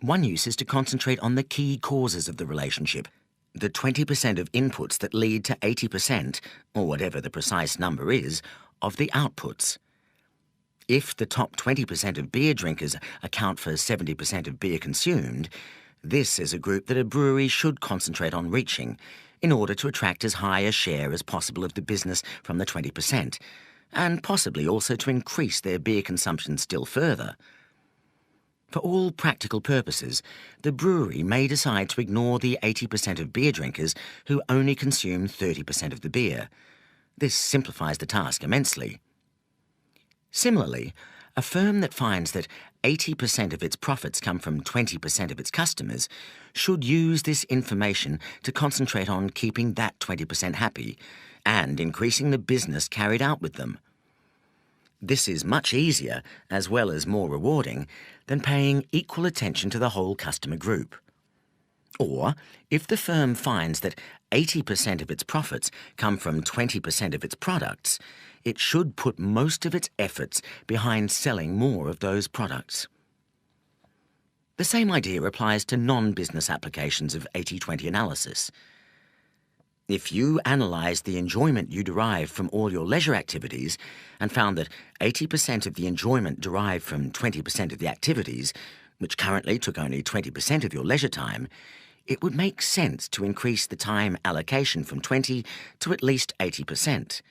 One use is to concentrate on the key causes of the relationship, the 20% of inputs that lead to 80%, or whatever the precise number is, of the outputs. If the top 20% of beer drinkers account for 70% of beer consumed, this is a group that a brewery should concentrate on reaching in order to attract as high a share as possible of the business from the 20%, and possibly also to increase their beer consumption still further. For all practical purposes, the brewery may decide to ignore the 80% of beer drinkers who only consume 30% of the beer. This simplifies the task immensely. Similarly, a firm that finds that 80% of its profits come from 20% of its customers should use this information to concentrate on keeping that 20% happy and increasing the business carried out with them. This is much easier, as well as more rewarding, than paying equal attention to the whole customer group. Or, if the firm finds that 80% of its profits come from 20% of its products, it should put most of its efforts behind selling more of those products. The same idea applies to non-business applications of 80-20 analysis. If you analysed the enjoyment you derive from all your leisure activities and found that 80% of the enjoyment derived from 20% of the activities, which currently took only 20% of your leisure time, it would make sense to increase the time allocation from 20 to at least 80%.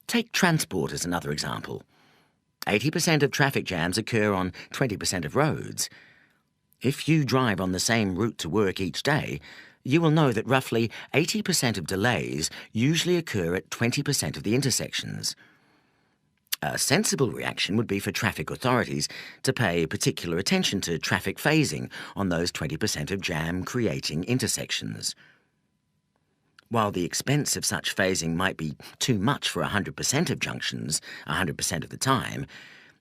Take transport as another example. 80% of traffic jams occur on 20% of roads. If you drive on the same route to work each day, you will know that roughly 80% of delays usually occur at 20% of the intersections. A sensible reaction would be for traffic authorities to pay particular attention to traffic phasing on those 20% of jam-creating intersections. While the expense of such phasing might be too much for 100% of junctions, 100% of the time,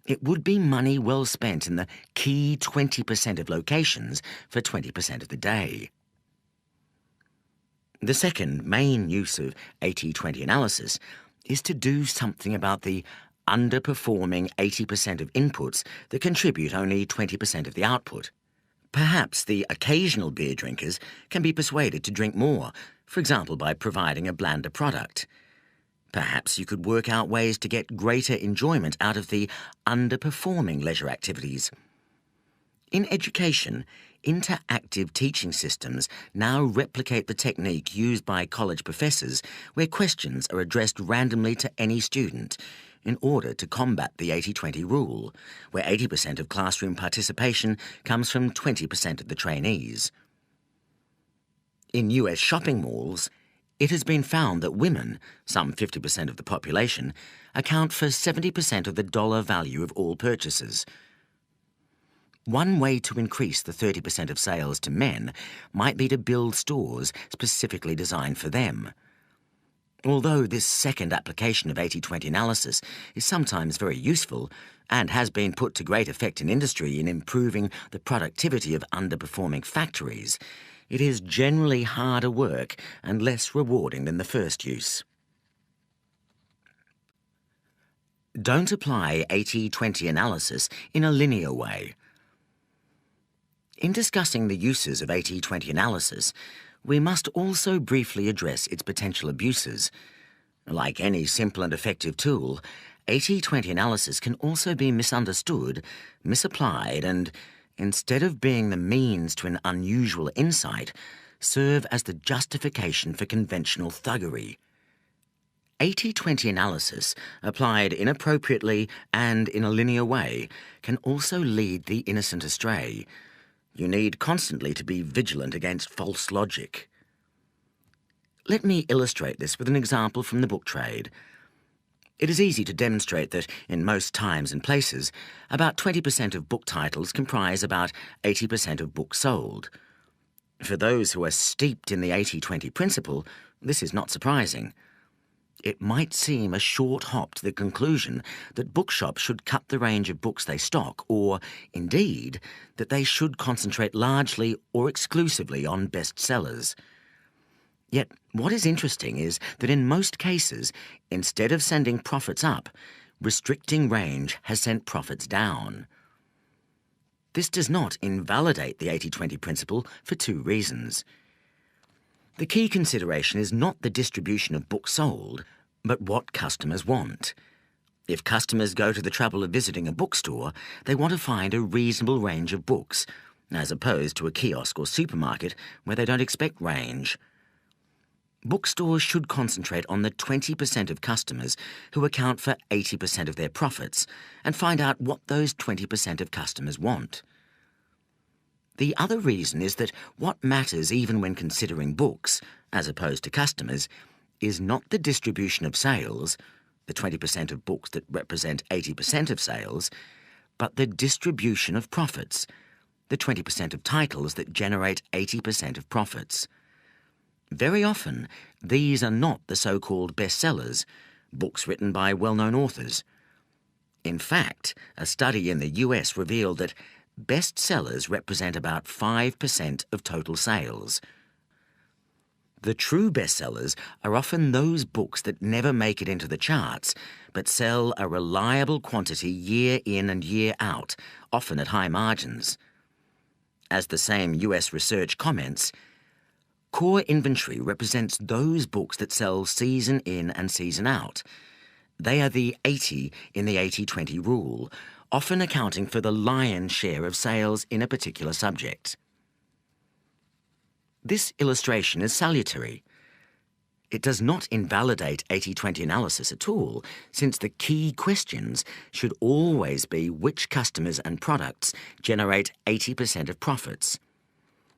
it would be money well spent in the key 20% of locations for 20% of the day. The second main use of 80-20 analysis is to do something about the underperforming 80% of inputs that contribute only 20% of the output. Perhaps the occasional beer drinkers can be persuaded to drink more, for example by providing a blander product. Perhaps you could work out ways to get greater enjoyment out of the underperforming leisure activities. In education, interactive teaching systems now replicate the technique used by college professors where questions are addressed randomly to any student in order to combat the 80-20 rule, where 80% of classroom participation comes from 20% of the trainees. In US shopping malls, it has been found that women, some 50% of the population, account for 70% of the dollar value of all purchases. One way to increase the 30% of sales to men might be to build stores specifically designed for them. Although this second application of 80-20 analysis is sometimes very useful and has been put to great effect in industry in improving the productivity of underperforming factories, it is generally harder work and less rewarding than the first use. Don't apply 80-20 analysis in a linear way. In discussing the uses of 80-20 analysis, we must also briefly address its potential abuses. Like any simple and effective tool, 80-20 analysis can also be misunderstood, misapplied, and, instead of being the means to an unusual insight, serve as the justification for conventional thuggery. 80-20 analysis, applied inappropriately and in a linear way, can also lead the innocent astray. You need constantly to be vigilant against false logic. Let me illustrate this with an example from the book trade. It is easy to demonstrate that in most times and places, about 20% of book titles comprise about 80% of books sold. For those who are steeped in the 80-20 principle, this is not surprising. It might seem a short hop to the conclusion that bookshops should cut the range of books they stock, or, indeed, that they should concentrate largely or exclusively on bestsellers. Yet, what is interesting is that in most cases, instead of sending profits up, restricting range has sent profits down. This does not invalidate the 80-20 principle for two reasons. The key consideration is not the distribution of books sold, but what customers want. If customers go to the trouble of visiting a bookstore, they want to find a reasonable range of books, as opposed to a kiosk or supermarket where they don't expect range. Bookstores should concentrate on the 20% of customers who account for 80% of their profits and find out what those 20% of customers want. The other reason is that what matters even when considering books, as opposed to customers, is not the distribution of sales, the 20% of books that represent 80% of sales, but the distribution of profits, the 20% of titles that generate 80% of profits. Very often, these are not the so-called bestsellers, books written by well-known authors. In fact, a study in the US revealed that bestsellers represent about 5% of total sales. The true bestsellers are often those books that never make it into the charts, but sell a reliable quantity year in and year out, often at high margins. As the same US research comments, core inventory represents those books that sell season in and season out. They are the 80 in the 80-20 rule, often accounting for the lion's share of sales in a particular subject. This illustration is salutary. It does not invalidate 80-20 analysis at all, since the key questions should always be which customers and products generate 80% of profits.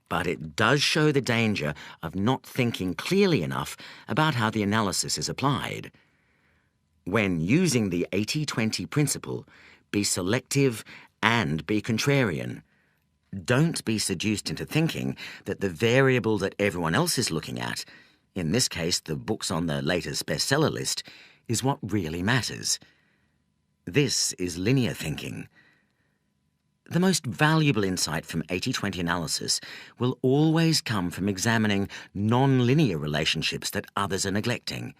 But it does show the danger of not thinking clearly enough about how the analysis is applied. When using the 80-20 principle, be selective and be contrarian. Don't be seduced into thinking that the variable that everyone else is looking at, in this case the books on the latest bestseller list, is what really matters. This is linear thinking. The most valuable insight from 80-20 analysis will always come from examining non-linear relationships that others are neglecting.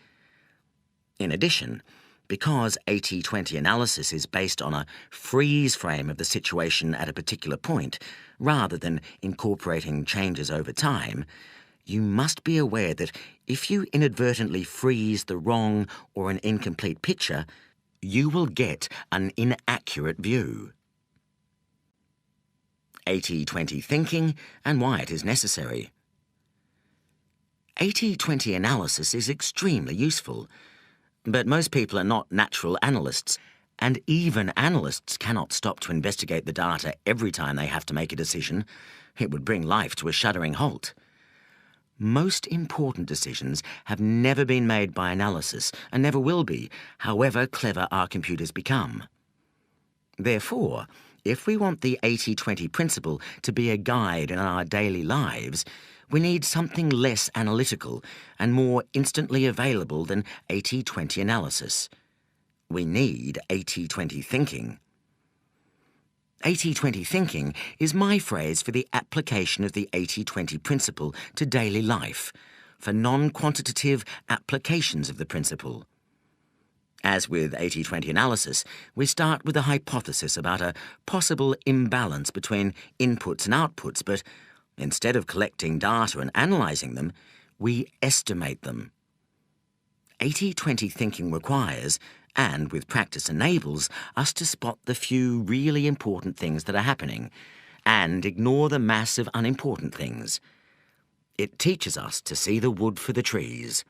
In addition, because 80-20 analysis is based on a freeze frame of the situation at a particular point, rather than incorporating changes over time, you must be aware that if you inadvertently freeze the wrong or an incomplete picture, you will get an inaccurate view. 80-20 thinking and why it is necessary. 80-20 analysis is extremely useful, but most people are not natural analysts, and even analysts cannot stop to investigate the data every time they have to make a decision. It would bring life to a shuddering halt. Most important decisions have never been made by analysis and never will be, however clever our computers become. Therefore, if we want the 80-20 principle to be a guide in our daily lives, We need something less analytical and more instantly available than 80-20 analysis. We need 80-20 thinking. 80-20 thinking is my phrase for the application of the 80-20 principle to daily life, for non-quantitative applications of the principle. As with 80-20 analysis, we start with a hypothesis about a possible imbalance between inputs and outputs, but instead of collecting data and analysing them, we estimate them. 80-20 thinking requires, and with practice enables, us to spot the few really important things that are happening and ignore the mass of unimportant things. It teaches us to see the wood for the trees.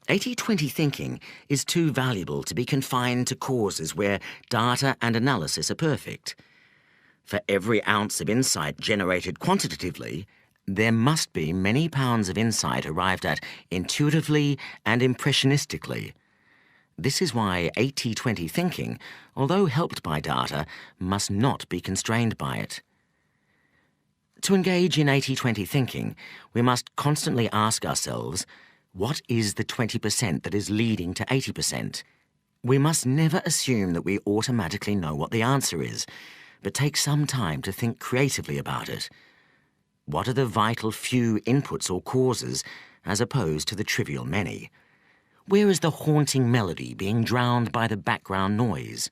80-20 thinking is too valuable to be confined to causes where data and analysis are perfect. For every ounce of insight generated quantitatively, there must be many pounds of insight arrived at intuitively and impressionistically. This is why 80-20 thinking, although helped by data, must not be constrained by it. To engage in 80-20 thinking, we must constantly ask ourselves, what is the 20% that is leading to 80%? We must never assume that we automatically know what the answer is, but take some time to think creatively about it. What are the vital few inputs or causes as opposed to the trivial many? Where is the haunting melody being drowned by the background noise?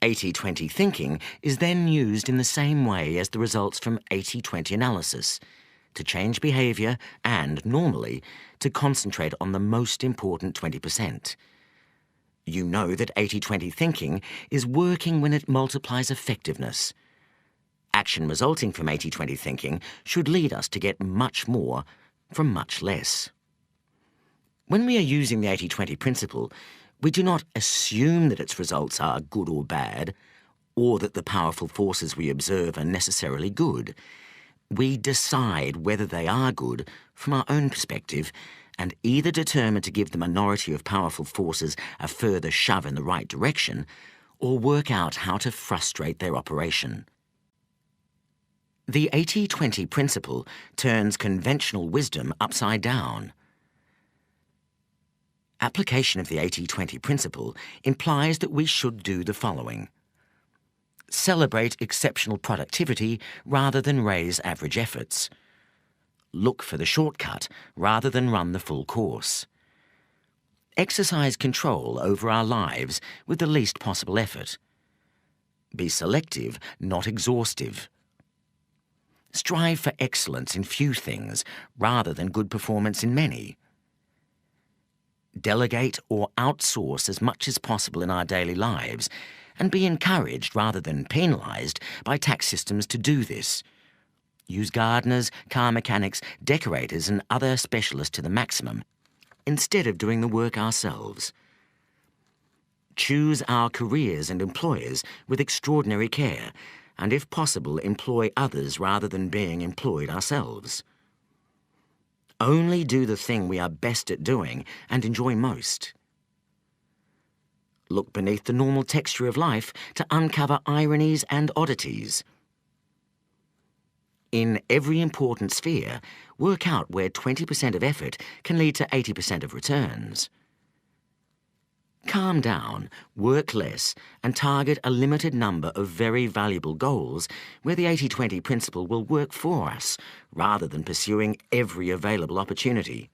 80-20 thinking is then used in the same way as the results from 80-20 analysis, to change behaviour and, normally, to concentrate on the most important 20%. You know that 80-20 thinking is working when it multiplies effectiveness. Action resulting from 80-20 thinking should lead us to get much more from much less. When we are using the 80-20 principle, we do not assume that its results are good or bad, or that the powerful forces we observe are necessarily good. We decide whether they are good from our own perspective and either determine to give the minority of powerful forces a further shove in the right direction or work out how to frustrate their operation. The 80-20 principle turns conventional wisdom upside down. Application of the 80-20 principle implies that we should do the following: celebrate exceptional productivity rather than raise average efforts. Look for the shortcut rather than run the full course. Exercise control over our lives with the least possible effort. Be selective, not exhaustive. Strive for excellence in few things rather than good performance in many. Delegate or outsource as much as possible in our daily lives, and be encouraged rather than penalised by tax systems to do this. Use gardeners, car mechanics, decorators and other specialists to the maximum, instead of doing the work ourselves. Choose our careers and employers with extraordinary care, and if possible employ others rather than being employed ourselves. Only do the thing we are best at doing and enjoy most. Look beneath the normal texture of life to uncover ironies and oddities. In every important sphere, work out where 20% of effort can lead to 80% of returns. Calm down, work less, and target a limited number of very valuable goals where the 80-20 principle will work for us, rather than pursuing every available opportunity.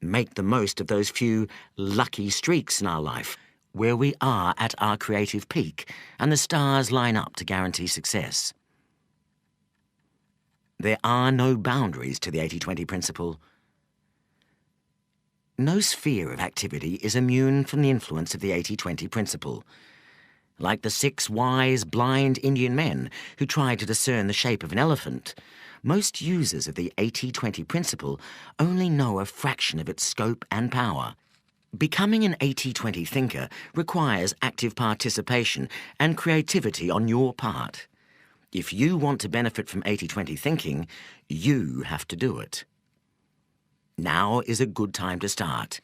Make the most of those few lucky streaks in our life, where we are at our creative peak and the stars line up to guarantee success. There are no boundaries to the 80-20 principle. No sphere of activity is immune from the influence of the 80-20 principle. Like the 6 wise, blind Indian men who tried to discern the shape of an elephant, most users of the 80-20 principle only know a fraction of its scope and power. Becoming an 80-20 thinker requires active participation and creativity on your part. If you want to benefit from 80-20 thinking, you have to do it. Now is a good time to start.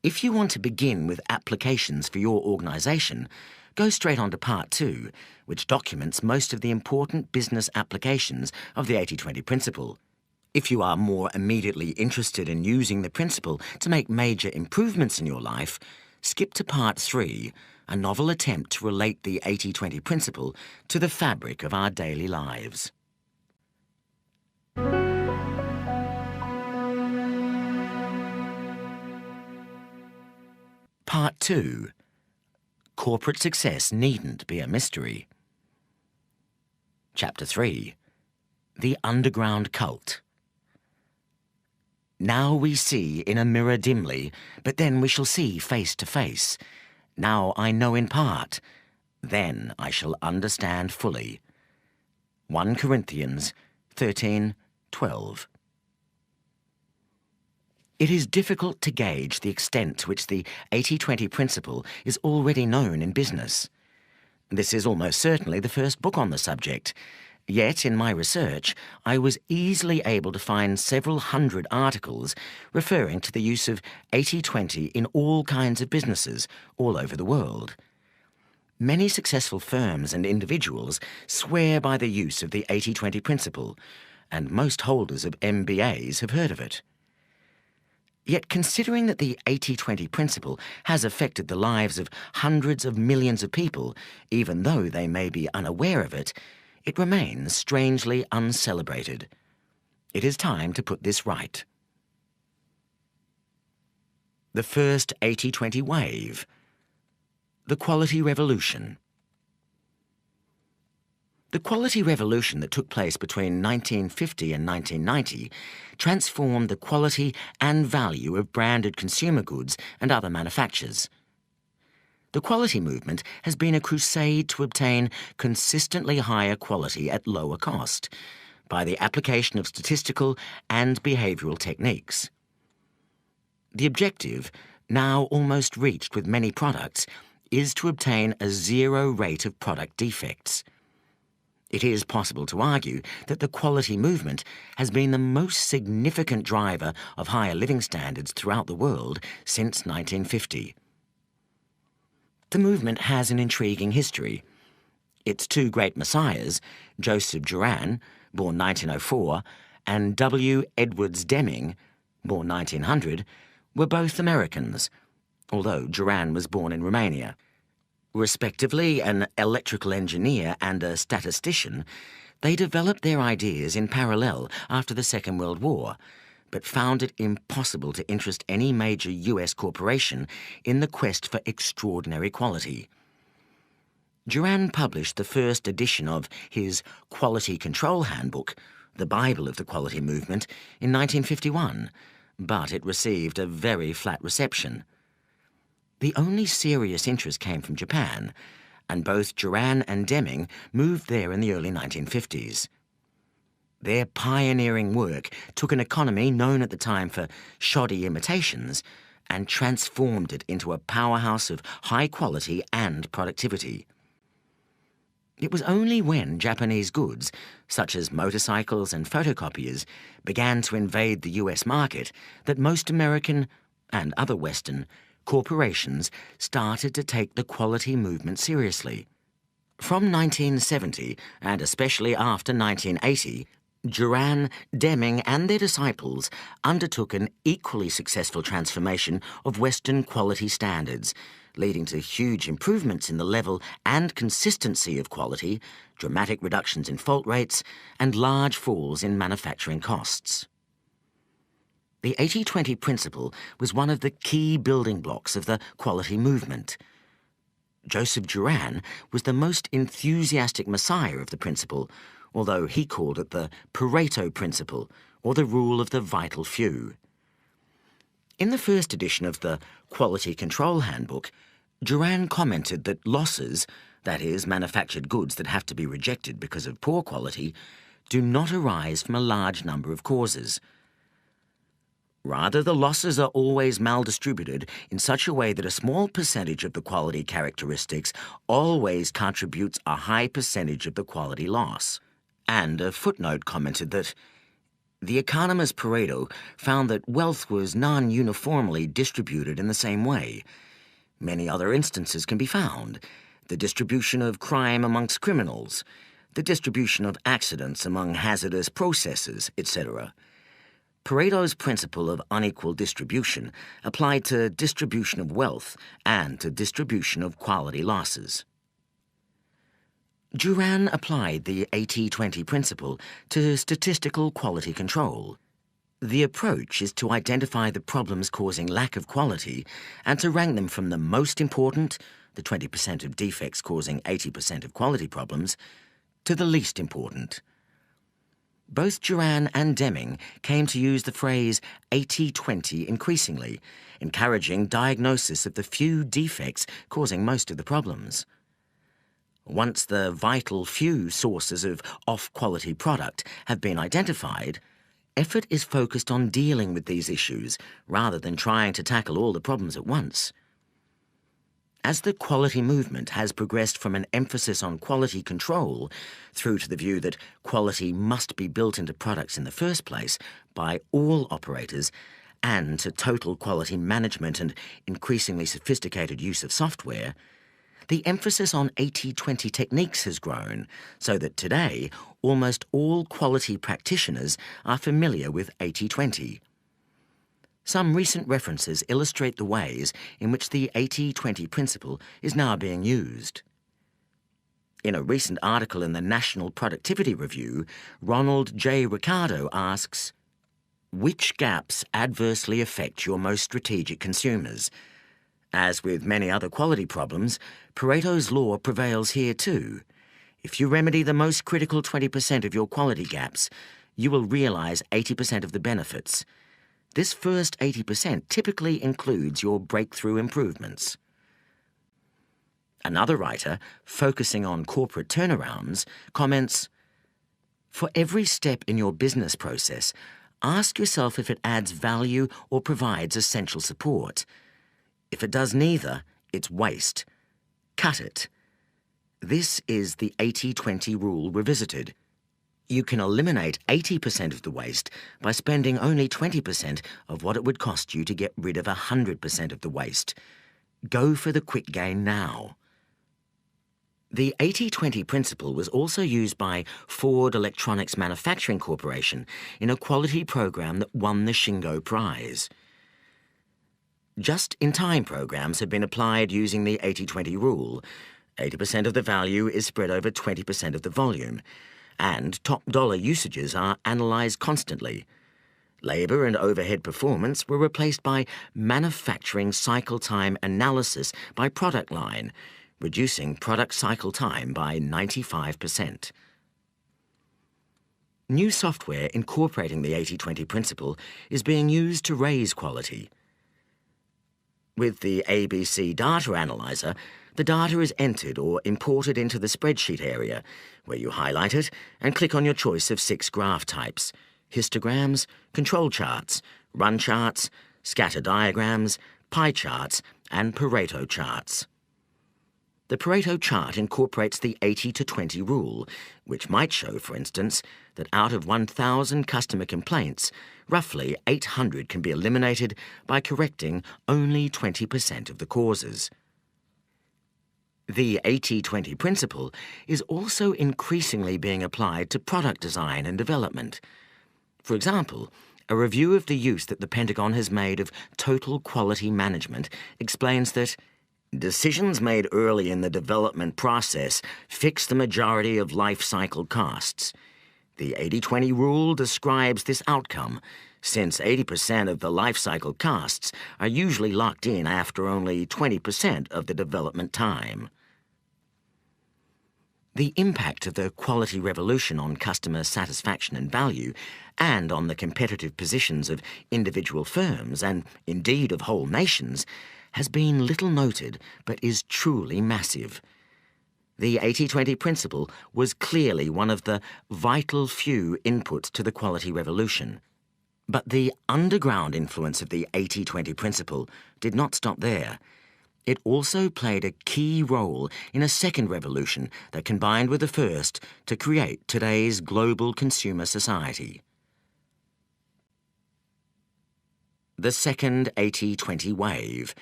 If you want to begin with applications for your organisation, go straight on to Part 2, which documents most of the important business applications of the 80-20 principle. If you are more immediately interested in using the principle to make major improvements in your life, skip to Part 3, a novel attempt to relate the 80-20 principle to the fabric of our daily lives. Part 2. Corporate success needn't be a mystery. Chapter 3. The Underground Cult. Now we see in a mirror dimly, but then we shall see face to face. Now I know in part, then I shall understand fully. 1 Corinthians 13:12. It is difficult to gauge the extent to which the 80-20 principle is already known in business. This is almost certainly the first book on the subject. Yet, in my research, I was easily able to find several hundred articles referring to the use of 80-20 in all kinds of businesses all over the world. Many successful firms and individuals swear by the use of the 80-20 principle, and most holders of MBAs have heard of it. Yet, considering that the 80-20 principle has affected the lives of hundreds of millions of people, even though they may be unaware of it, it remains strangely uncelebrated. It is time to put this right. The first 80-20 wave. The Quality Revolution. The Quality Revolution that took place between 1950 and 1990 transformed the quality and value of branded consumer goods and other manufactures. The quality movement has been a crusade to obtain consistently higher quality at lower cost by the application of statistical and behavioral techniques. The objective, now almost reached with many products, is to obtain a zero rate of product defects. It is possible to argue that the quality movement has been the most significant driver of higher living standards throughout the world since 1950. The movement has an intriguing history. Its two great messiahs, Joseph Juran, born 1904, and W. Edwards Deming, born 1900, were both Americans, although Juran was born in Romania. Respectively an electrical engineer and a statistician, they developed their ideas in parallel after the Second World War, but found it impossible to interest any major US corporation in the quest for extraordinary quality. Juran published the first edition of his Quality Control Handbook, the Bible of the quality movement, in 1951, but it received a very flat reception. The only serious interest came from Japan, and both Juran and Deming moved there in the early 1950s. Their pioneering work took an economy known at the time for shoddy imitations and transformed it into a powerhouse of high quality and productivity. It was only when Japanese goods, such as motorcycles and photocopiers, began to invade the US market that most American, and other Western, corporations started to take the quality movement seriously. From 1970, and especially after 1980, Juran, Deming and their disciples undertook an equally successful transformation of Western quality standards, leading to huge improvements in the level and consistency of quality, dramatic reductions in fault rates, and large falls in manufacturing costs. The 80-20 principle was one of the key building blocks of the quality movement. Joseph Juran was the most enthusiastic messiah of the principle, although he called it the Pareto principle, or the rule of the vital few. In the first edition of the Quality Control Handbook, Juran commented that losses, that is, manufactured goods that have to be rejected because of poor quality, do not arise from a large number of causes. Rather, the losses are always maldistributed in such a way that a small percentage of the quality characteristics always contributes a high percentage of the quality loss. And a footnote commented that the economist Pareto found that wealth was non-uniformly distributed in the same way. Many other instances can be found. the distribution of crime amongst criminals, the distribution of accidents among hazardous processes, etc. Pareto's principle of unequal distribution applied to distribution of wealth and to distribution of quality losses. Juran applied the 80-20 principle to statistical quality control. The approach is to identify the problems causing lack of quality and to rank them from the most important, the 20% of defects causing 80% of quality problems, to the least important. Both Juran and Deming came to use the phrase 80-20 increasingly, encouraging diagnosis of the few defects causing most of the problems. Once the vital few sources of off-quality product have been identified, effort is focused on dealing with these issues rather than trying to tackle all the problems at once. As the quality movement has progressed from an emphasis on quality control through to the view that quality must be built into products in the first place by all operators, and to total quality management and increasingly sophisticated use of software, the emphasis on 80-20 techniques has grown so that today almost all quality practitioners are familiar with 80-20. Some recent references illustrate the ways in which the 80-20 principle is now being used. In a recent article in the National Productivity Review, Ronald J. Ricardo asks, "Which gaps adversely affect your most strategic consumers?" As with many other quality problems, Pareto's law prevails here too. If you remedy the most critical 20% of your quality gaps, you will realize 80% of the benefits. This first 80% typically includes your breakthrough improvements. Another writer, focusing on corporate turnarounds, comments, "For every step in your business process, ask yourself if it adds value or provides essential support. If it does neither, it's waste. Cut it." This is the 80-20 rule revisited. You can eliminate 80% of the waste by spending only 20% of what it would cost you to get rid of 100% of the waste. Go for the quick gain now. The 80-20 principle was also used by Ford Electronics Manufacturing Corporation in a quality program that won the Shingo Prize. Just-in-time programs have been applied using the 80-20 rule. 80% of the value is spread over 20% of the volume, and top dollar usages are analysed constantly. Labour and overhead performance were replaced by manufacturing cycle time analysis by product line, reducing product cycle time by 95%. New software incorporating the 80-20 principle is being used to raise quality. With the ABC Data Analyzer, the data is entered or imported into the spreadsheet area, where you highlight it and click on your choice of 6 graph types: histograms, control charts, run charts, scatter diagrams, pie charts, and Pareto charts. The Pareto chart incorporates the 80-20 rule, which might show, for instance, that out of 1,000 customer complaints, roughly 800 can be eliminated by correcting only 20% of the causes. The 80-20 principle is also increasingly being applied to product design and development. For example, a review of the use that the Pentagon has made of total quality management explains that decisions made early in the development process fix the majority of life cycle costs. The 80-20 rule describes this outcome, since 80% of the life cycle costs are usually locked in after only 20% of the development time. The impact of the quality revolution on customer satisfaction and value, and on the competitive positions of individual firms and indeed of whole nations, has been little noted but is truly massive. The 80-20 principle was clearly one of the vital few inputs to the quality revolution. But the underground influence of the 80-20 principle did not stop there. It also played a key role in a second revolution that combined with the first to create today's global consumer society. The second 80-20 wave,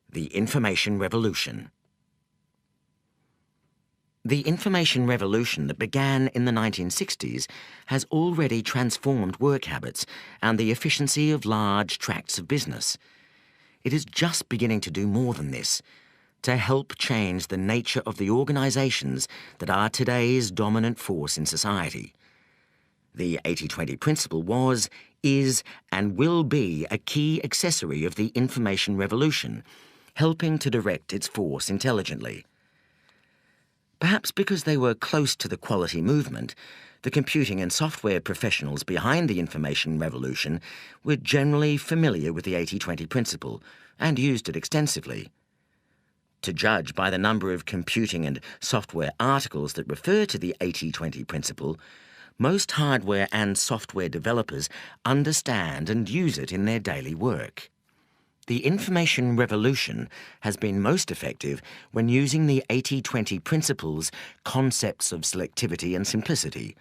the information revolution. The information revolution that began in the 1960s has already transformed work habits and the efficiency of large tracts of business. It is just beginning to do more than this, to help change the nature of the organizations that are today's dominant force in society. The 80-20 principle was, is, and will be a key accessory of the information revolution, helping to direct its force intelligently. Perhaps because they were close to the quality movement, the computing and software professionals behind the information revolution were generally familiar with the 80-20 principle and used it extensively. To judge by the number of computing and software articles that refer to the 80-20 principle, most hardware and software developers understand and use it in their daily work. The information revolution has been most effective when using the 80-20 principle's concepts of selectivity and simplicity.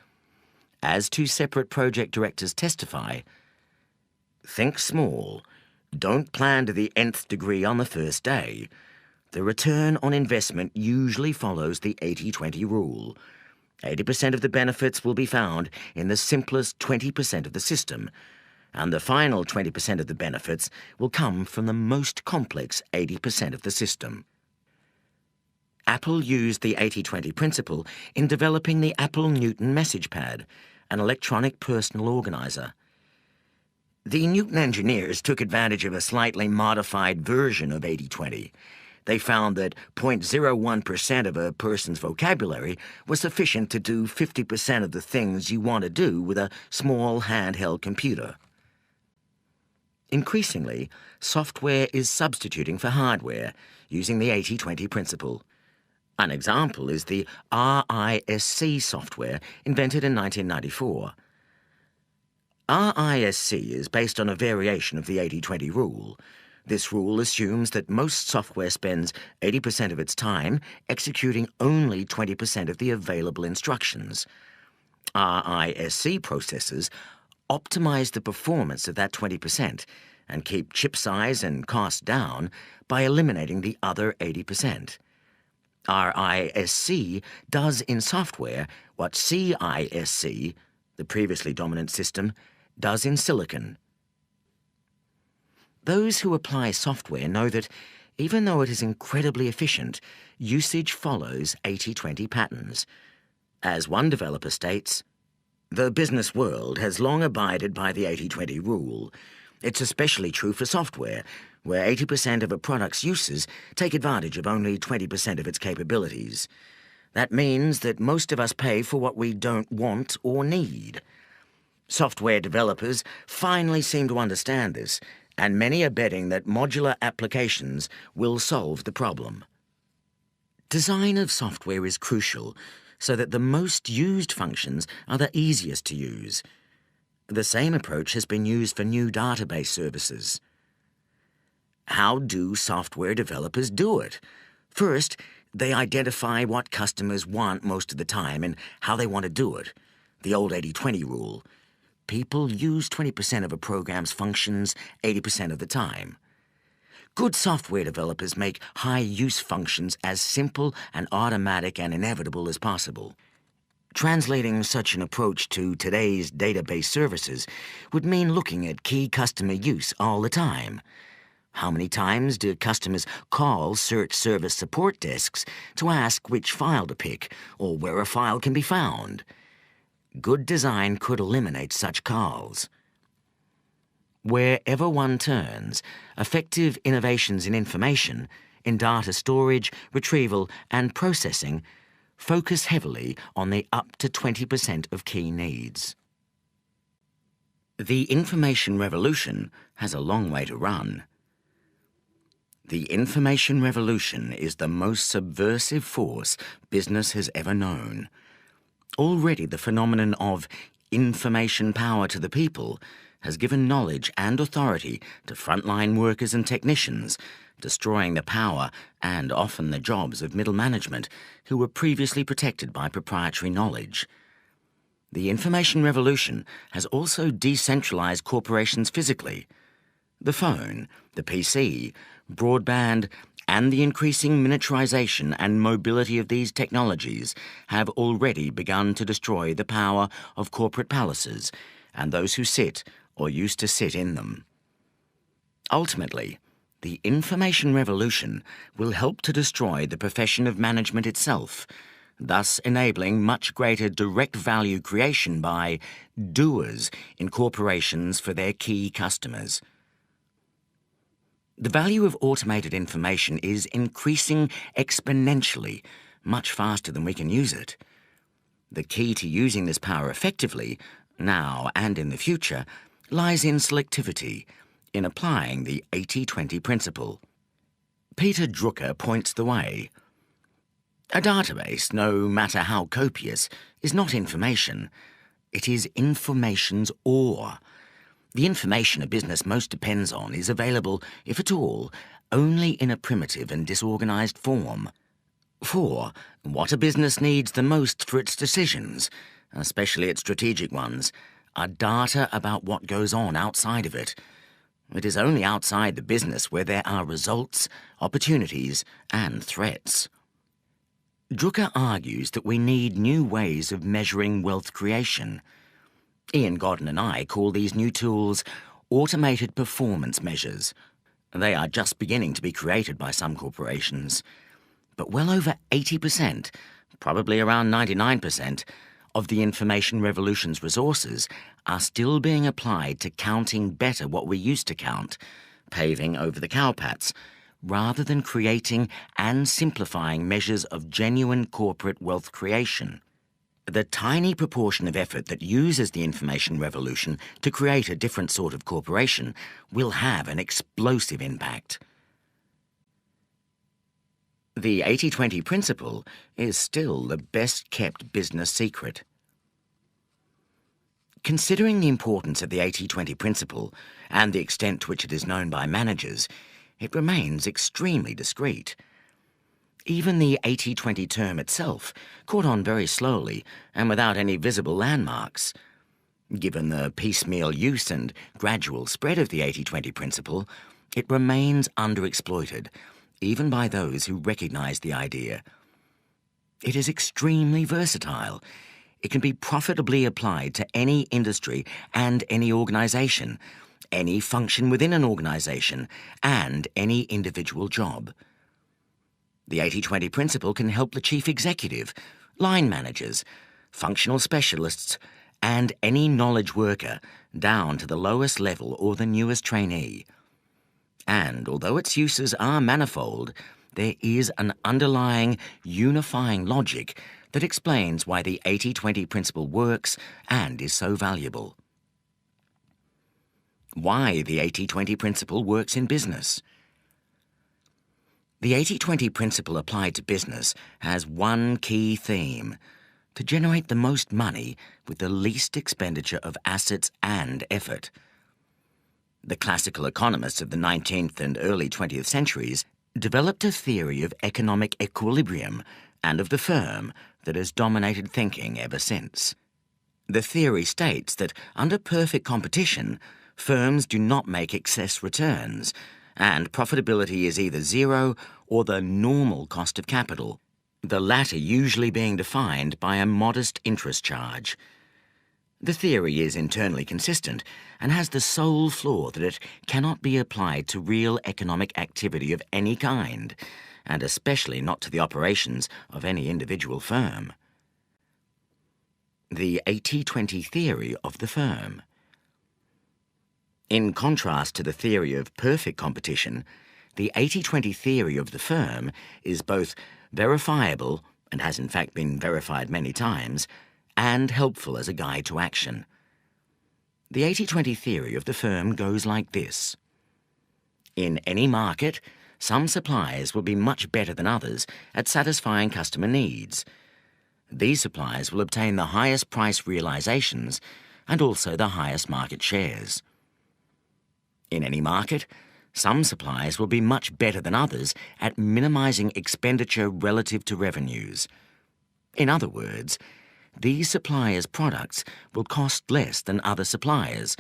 As two separate project directors testify, think small, don't plan to the nth degree on the first day. The return on investment usually follows the 80-20 rule. 80% of the benefits will be found in the simplest 20% of the system, and the final 20% of the benefits will come from the most complex 80% of the system. Apple used the 80-20 principle in developing the Apple Newton Message Pad, an electronic personal organizer. The Newton engineers took advantage of a slightly modified version of 80-20. They found that 0.01% of a person's vocabulary was sufficient to do 50% of the things you want to do with a small handheld computer. Increasingly, software is substituting for hardware, using the 80-20 principle. An example is the RISC software invented in 1994. RISC is based on a variation of the 80-20 rule. This rule assumes that most software spends 80% of its time executing only 20% of the available instructions. RISC processors optimize the performance of that 20% and keep chip size and cost down by eliminating the other 80%. RISC does in software what CISC, the previously dominant system, does in silicon. Those who apply software know that, even though it is incredibly efficient, usage follows 80-20 patterns. As one developer states, "The business world has long abided by the 80-20 rule. It's especially true for software, where 80% of a product's uses take advantage of only 20% of its capabilities. That means that most of us pay for what we don't want or need." Software developers finally seem to understand this, and many are betting that modular applications will solve the problem. Design of software is crucial, so that the most used functions are the easiest to use. The same approach has been used for new database services. How do software developers do it? First, they identify what customers want most of the time and how they want to do it. The old 80-20 rule. People use 20% of a program's functions 80% of the time. Good software developers make high-use functions as simple and automatic and inevitable as possible. Translating such an approach to today's database services would mean looking at key customer use all the time. How many times do customers call search service support desks to ask which file to pick or where a file can be found? Good design could eliminate such calls. Wherever one turns, effective innovations in information, in data storage, retrieval, and processing focus heavily on the up to 20% of key needs. The information revolution has a long way to run. The information revolution is the most subversive force business has ever known. Already the phenomenon of information power to the people has given knowledge and authority to frontline workers and technicians, destroying the power and often the jobs of middle management who were previously protected by proprietary knowledge. The information revolution has also decentralized corporations physically. The phone, the PC, broadband, and the increasing miniaturization and mobility of these technologies have already begun to destroy the power of corporate palaces and those who sit or used to sit in them. Ultimately, the information revolution will help to destroy the profession of management itself, thus enabling much greater direct value creation by doers in corporations for their key customers. The value of automated information is increasing exponentially, much faster than we can use it. The key to using this power effectively, now and in the future, lies in selectivity, in applying the 80-20 principle. Peter Drucker points the way. A database, no matter how copious, is not information. It is information's ore. The information a business most depends on is available, if at all, only in a primitive and disorganized form. For what a business needs the most for its decisions, especially its strategic ones, are data about what goes on outside of it. It is only outside the business where there are results, opportunities, and threats. Drucker argues that we need new ways of measuring wealth creation. Ian Godden and I call these new tools automated performance measures. They are just beginning to be created by some corporations. But well over 80%, probably around 99%, of the information revolution's resources are still being applied to counting better what we used to count, paving over the cowpats, rather than creating and simplifying measures of genuine corporate wealth creation. The tiny proportion of effort that uses the information revolution to create a different sort of corporation will have an explosive impact. The 80-20 principle is still the best-kept business secret. Considering the importance of the 80-20 principle and the extent to which it is known by managers, it remains extremely discreet. Even the 80-20 term itself caught on very slowly and without any visible landmarks. Given the piecemeal use and gradual spread of the 80-20 principle, it remains underexploited, even by those who recognize the idea. It is extremely versatile. It can be profitably applied to any industry and any organization, any function within an organization, and any individual job. The 80-20 principle can help the chief executive, line managers, functional specialists, and any knowledge worker down to the lowest level or the newest trainee. And although its uses are manifold, there is an underlying, unifying logic that explains why the 80-20 principle works and is so valuable. Why the 80-20 principle works in business. The 80-20 principle applied to business has one key theme: to generate the most money with the least expenditure of assets and effort. The classical economists of the 19th and early 20th centuries developed a theory of economic equilibrium and of the firm that has dominated thinking ever since. The theory states that under perfect competition, firms do not make excess returns, and profitability is either zero or the normal cost of capital, the latter usually being defined by a modest interest charge. The theory is internally consistent and has the sole flaw that it cannot be applied to real economic activity of any kind, and especially not to the operations of any individual firm. The 80-20 theory of the firm. In contrast to the theory of perfect competition, the 80-20 theory of the firm is both verifiable, and has in fact been verified many times, and helpful as a guide to action. The 80-20 theory of the firm goes like this. In any market, some suppliers will be much better than others at satisfying customer needs. These suppliers will obtain the highest price realizations and also the highest market shares. In any market, some suppliers will be much better than others at minimizing expenditure relative to revenues. In other words, these suppliers' products will cost less than other suppliers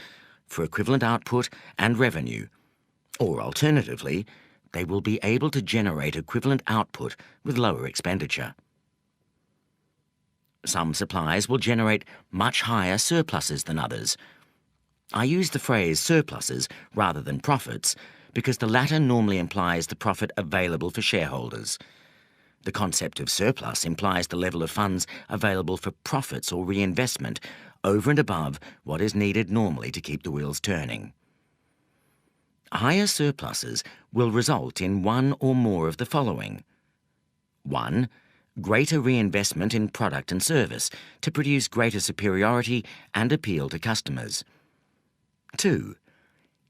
for equivalent output and revenue, or alternatively, they will be able to generate equivalent output with lower expenditure. Some suppliers will generate much higher surpluses than others. I use the phrase surpluses rather than profits because the latter normally implies the profit available for shareholders. The concept of surplus implies the level of funds available for profits or reinvestment over and above what is needed normally to keep the wheels turning. Higher surpluses will result in one or more of the following. 1. Greater reinvestment in product and service to produce greater superiority and appeal to customers. 2.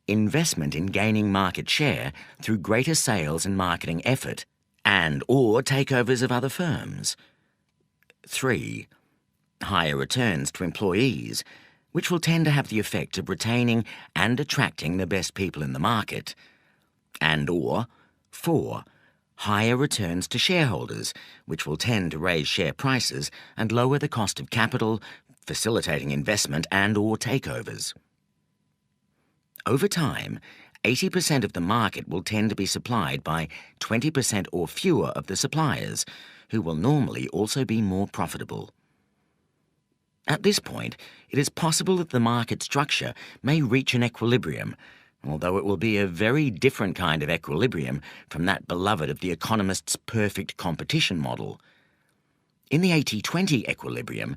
Investment in gaining market share through greater sales and marketing effort and/or takeovers of other firms. 3. Higher returns to employees, which will tend to have the effect of retaining and attracting the best people in the market. And/or 4. Higher returns to shareholders, which will tend to raise share prices and lower the cost of capital, facilitating investment and/or takeovers. Over time, 80% of the market will tend to be supplied by 20% or fewer of the suppliers, who will normally also be more profitable. At this point, it is possible that the market structure may reach an equilibrium, although it will be a very different kind of equilibrium from that beloved of the economist's perfect competition model. In the 80-20 equilibrium,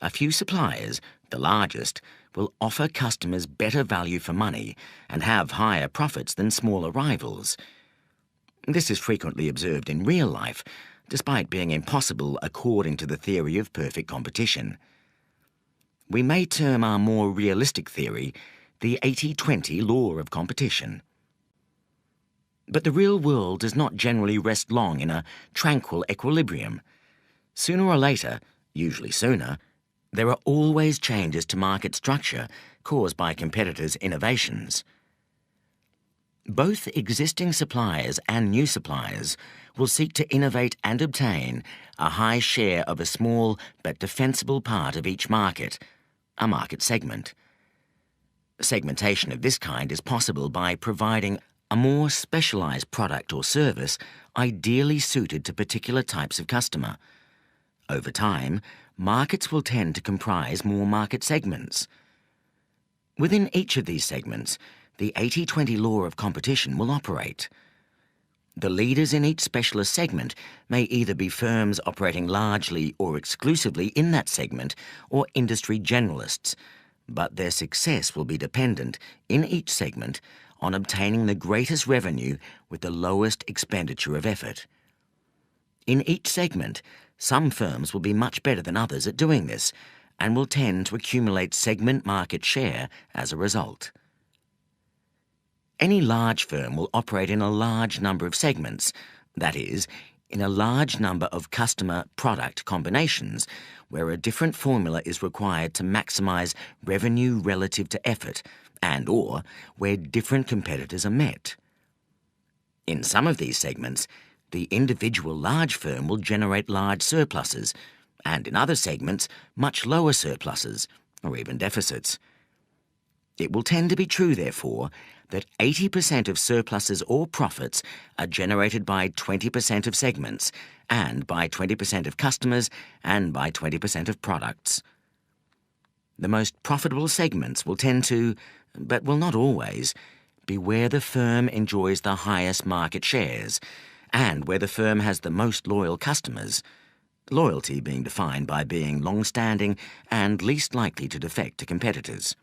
a few suppliers, the largest, will offer customers better value for money and have higher profits than smaller rivals. This is frequently observed in real life, despite being impossible according to the theory of perfect competition. We may term our more realistic theory the 80-20 law of competition. But the real world does not generally rest long in a tranquil equilibrium. Sooner or later, usually sooner, there are always changes to market structure caused by competitors' innovations. Both existing suppliers and new suppliers will seek to innovate and obtain a high share of a small but defensible part of each market, a market segment. Segmentation of this kind is possible by providing a more specialized product or service ideally suited to particular types of customer. Over time, markets will tend to comprise more market segments. Within each of these segments, the 80-20 law of competition will operate. The leaders in each specialist segment may either be firms operating largely or exclusively in that segment or industry generalists, but their success will be dependent, in each segment, on obtaining the greatest revenue with the lowest expenditure of effort. In each segment, some firms will be much better than others at doing this and will tend to accumulate segment market share as a result. Any large firm will operate in a large number of segments, that is, in a large number of customer-product combinations where a different formula is required to maximize revenue relative to effort and/or where different competitors are met. In some of these segments, the individual large firm will generate large surpluses, and in other segments, much lower surpluses, or even deficits. It will tend to be true, therefore, that 80% of surpluses or profits are generated by 20% of segments, and by 20% of customers, and by 20% of products. The most profitable segments will tend to, but will not always, be where the firm enjoys the highest market shares, and where the firm has the most loyal customers, loyalty being defined by being long-standing and least likely to defect to competitors.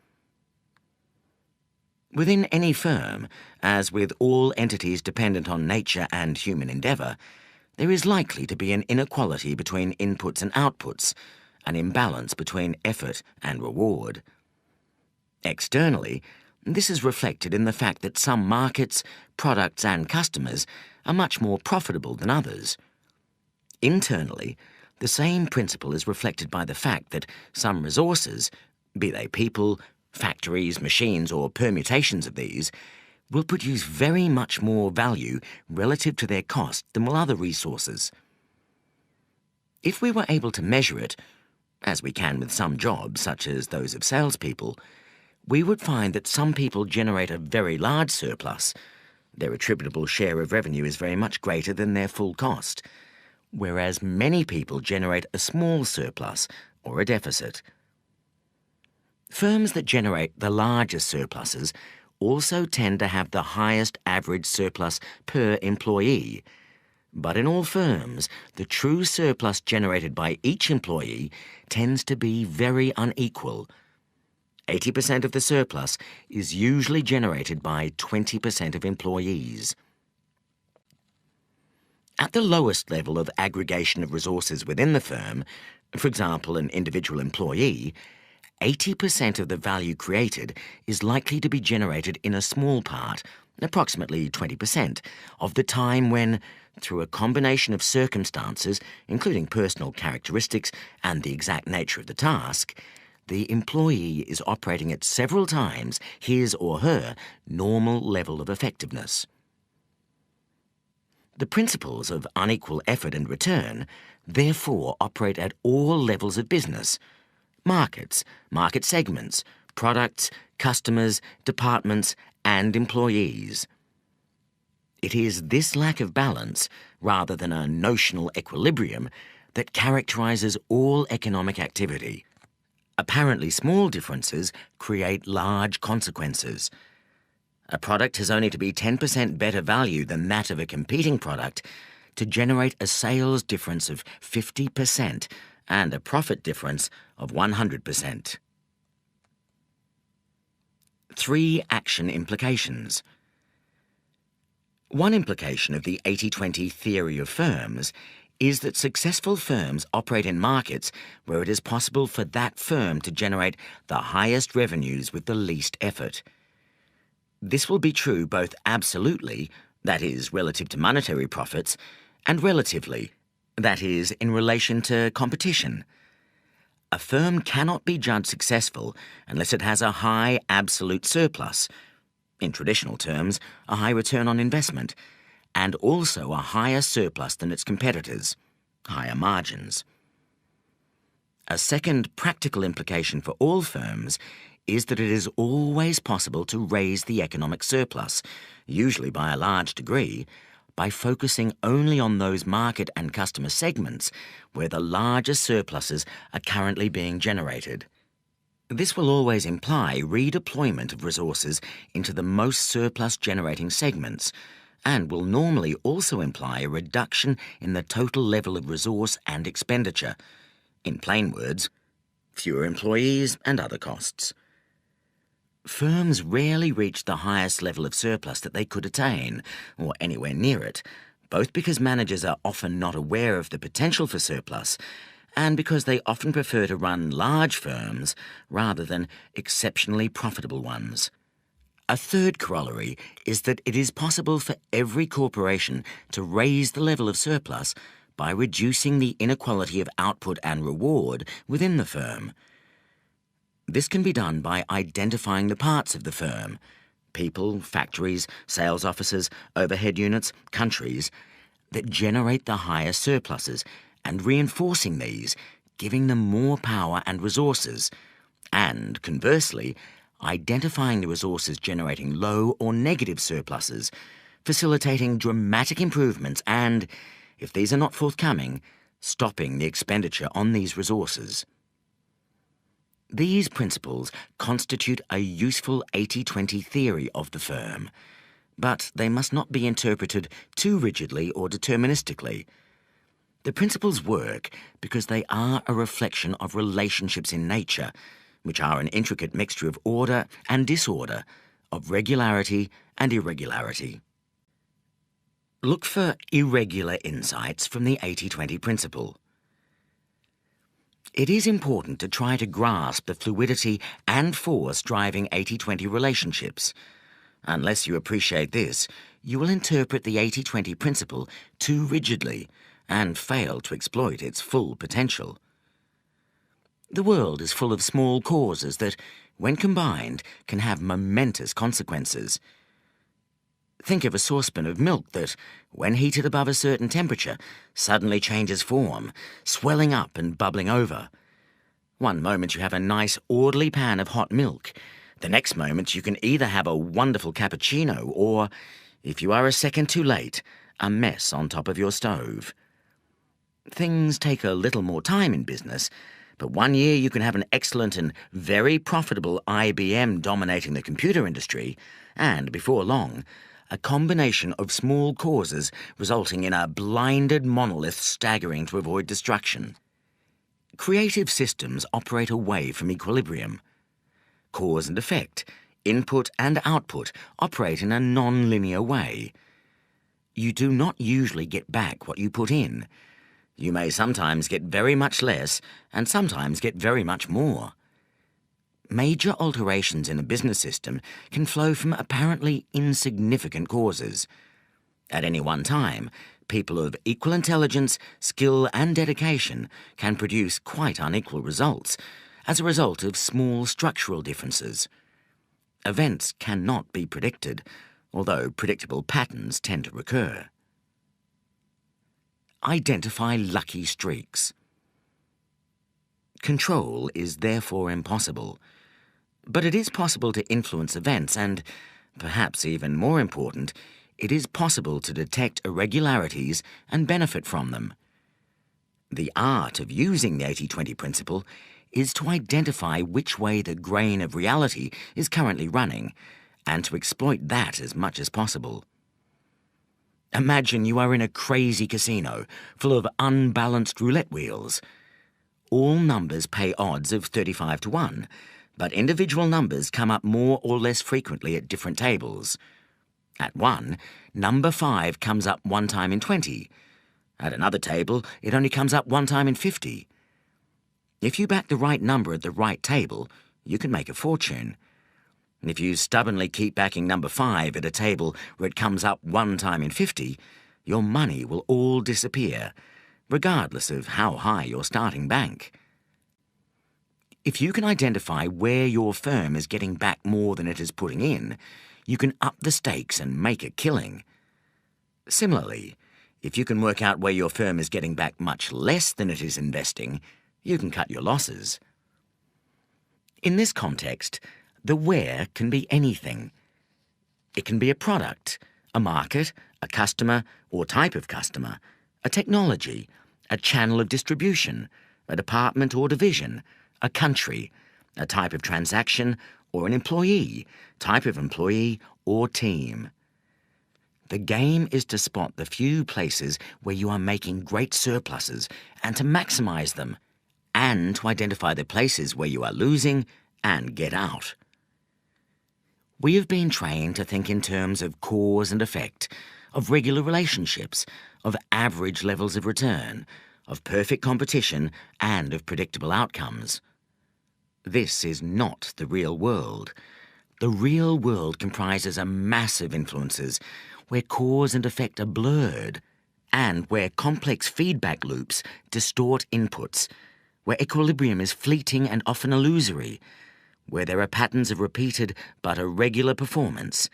Within any firm, as with all entities dependent on nature and human endeavour, there is likely to be an inequality between inputs and outputs, an imbalance between effort and reward. Externally, this is reflected in the fact that some markets, products and customers are much more profitable than others. Internally, the same principle is reflected by the fact that some resources, be they people, factories, machines or permutations of these, will produce very much more value relative to their cost than will other resources. If we were able to measure it, as we can with some jobs such as those of salespeople, we would find that some people generate a very large surplus, Their attributable share of revenue is very much greater than their full cost, whereas many people generate a small surplus or a deficit. Firms that generate the largest surpluses also tend to have the highest average surplus per employee. But in all firms, the true surplus generated by each employee tends to be very unequal. 80% of the surplus is usually generated by 20% of employees. At the lowest level of aggregation of resources within the firm, for example, an individual employee, 80% of the value created is likely to be generated in a small part, approximately 20%, of the time when, through a combination of circumstances, including personal characteristics and the exact nature of the task, the employee is operating at several times his or her normal level of effectiveness. The principles of unequal effort and return therefore operate at all levels of business: markets, market segments, products, customers, departments, and employees. It is this lack of balance, rather than a notional equilibrium, that characterizes all economic activity. Apparently small differences create large consequences. A product has only to be 10% better value than that of a competing product to generate a sales difference of 50% and a profit difference of 100%. 3 action implications. One implication of the 80-20 theory of firms is that successful firms operate in markets where it is possible for that firm to generate the highest revenues with the least effort. This will be true both absolutely, that is, relative to monetary profits, and relatively, that is, in relation to competition. A firm cannot be judged successful unless it has a high absolute surplus, in traditional terms, a high return on investment, and also a higher surplus than its competitors, higher margins. A second practical implication for all firms is that it is always possible to raise the economic surplus, usually by a large degree, by focusing only on those market and customer segments where the largest surpluses are currently being generated. This will always imply redeployment of resources into the most surplus-generating segments, and will normally also imply a reduction in the total level of resource and expenditure. In plain words, fewer employees and other costs. Firms rarely reach the highest level of surplus that they could attain, or anywhere near it, both because managers are often not aware of the potential for surplus, and because they often prefer to run large firms rather than exceptionally profitable ones. A third corollary is that it is possible for every corporation to raise the level of surplus by reducing the inequality of output and reward within the firm. This can be done by identifying the parts of the firm, people, factories, sales offices, overhead units, countries, that generate the highest surpluses, and reinforcing these, giving them more power and resources, and, conversely, identifying the resources generating low or negative surpluses, facilitating dramatic improvements and, if these are not forthcoming, stopping the expenditure on these resources. These principles constitute a useful 80-20 theory of the firm, but they must not be interpreted too rigidly or deterministically. The principles work because they are a reflection of relationships in nature, which are an intricate mixture of order and disorder, of regularity and irregularity. Look for irregular insights from the 80-20 principle. It is important to try to grasp the fluidity and force driving 80-20 relationships. Unless you appreciate this, you will interpret the 80-20 principle too rigidly and fail to exploit its full potential. The world is full of small causes that, when combined, can have momentous consequences. Think of a saucepan of milk that, when heated above a certain temperature, suddenly changes form, swelling up and bubbling over. One moment you have a nice, orderly pan of hot milk. The next moment you can either have a wonderful cappuccino or, If you are a second too late, a mess on top of your stove. Things take a little more time in business, but 1 year you can have an excellent and very profitable IBM dominating the computer industry, and before long, a combination of small causes resulting in a blinded monolith staggering to avoid destruction. Creative systems operate away from equilibrium. Cause and effect, input and output, operate in a non-linear way. You do not usually get back what you put in. You may sometimes get very much less and sometimes get very much more. Major alterations in a business system can flow from apparently insignificant causes. At any one time, people of equal intelligence, skill and dedication can produce quite unequal results as a result of small structural differences. Events cannot be predicted, although predictable patterns tend to recur. Identify lucky streaks. Control is therefore impossible, but it is possible to influence events and, perhaps even more important, it is possible to detect irregularities and benefit from them. The art of using the 80-20 principle is to identify which way the grain of reality is currently running and to exploit that as much as possible. Imagine you are in a crazy casino full of unbalanced roulette wheels. All numbers pay odds of 35 to 1, but individual numbers come up more or less frequently at different tables. At 1, number 5 comes up 1 time in 20. At another table, it only comes up 1 time in 50. If you back the right number at the right table, you can make a fortune. And if you stubbornly keep backing number 5 at a table where it comes up 1 time in 50, your money will all disappear, regardless of how high your starting bank. If you can identify where your firm is getting back more than it is putting in, you can up the stakes and make a killing. Similarly, if you can work out where your firm is getting back much less than it is investing, you can cut your losses. In this context, the where can be anything. It can be a product, a market, a customer or type of customer, a technology, a channel of distribution, a department or division, a country, a type of transaction or an employee, type of employee or team. The game is to spot the few places where you are making great surpluses and to maximize them, and to identify the places where you are losing and get out. We have been trained to think in terms of cause and effect, of regular relationships, of average levels of return, of perfect competition, and of predictable outcomes. This is not the real world. The real world comprises a massive influences where cause and effect are blurred, and where complex feedback loops distort inputs, where equilibrium is fleeting and often illusory, where there are patterns of repeated but irregular performance,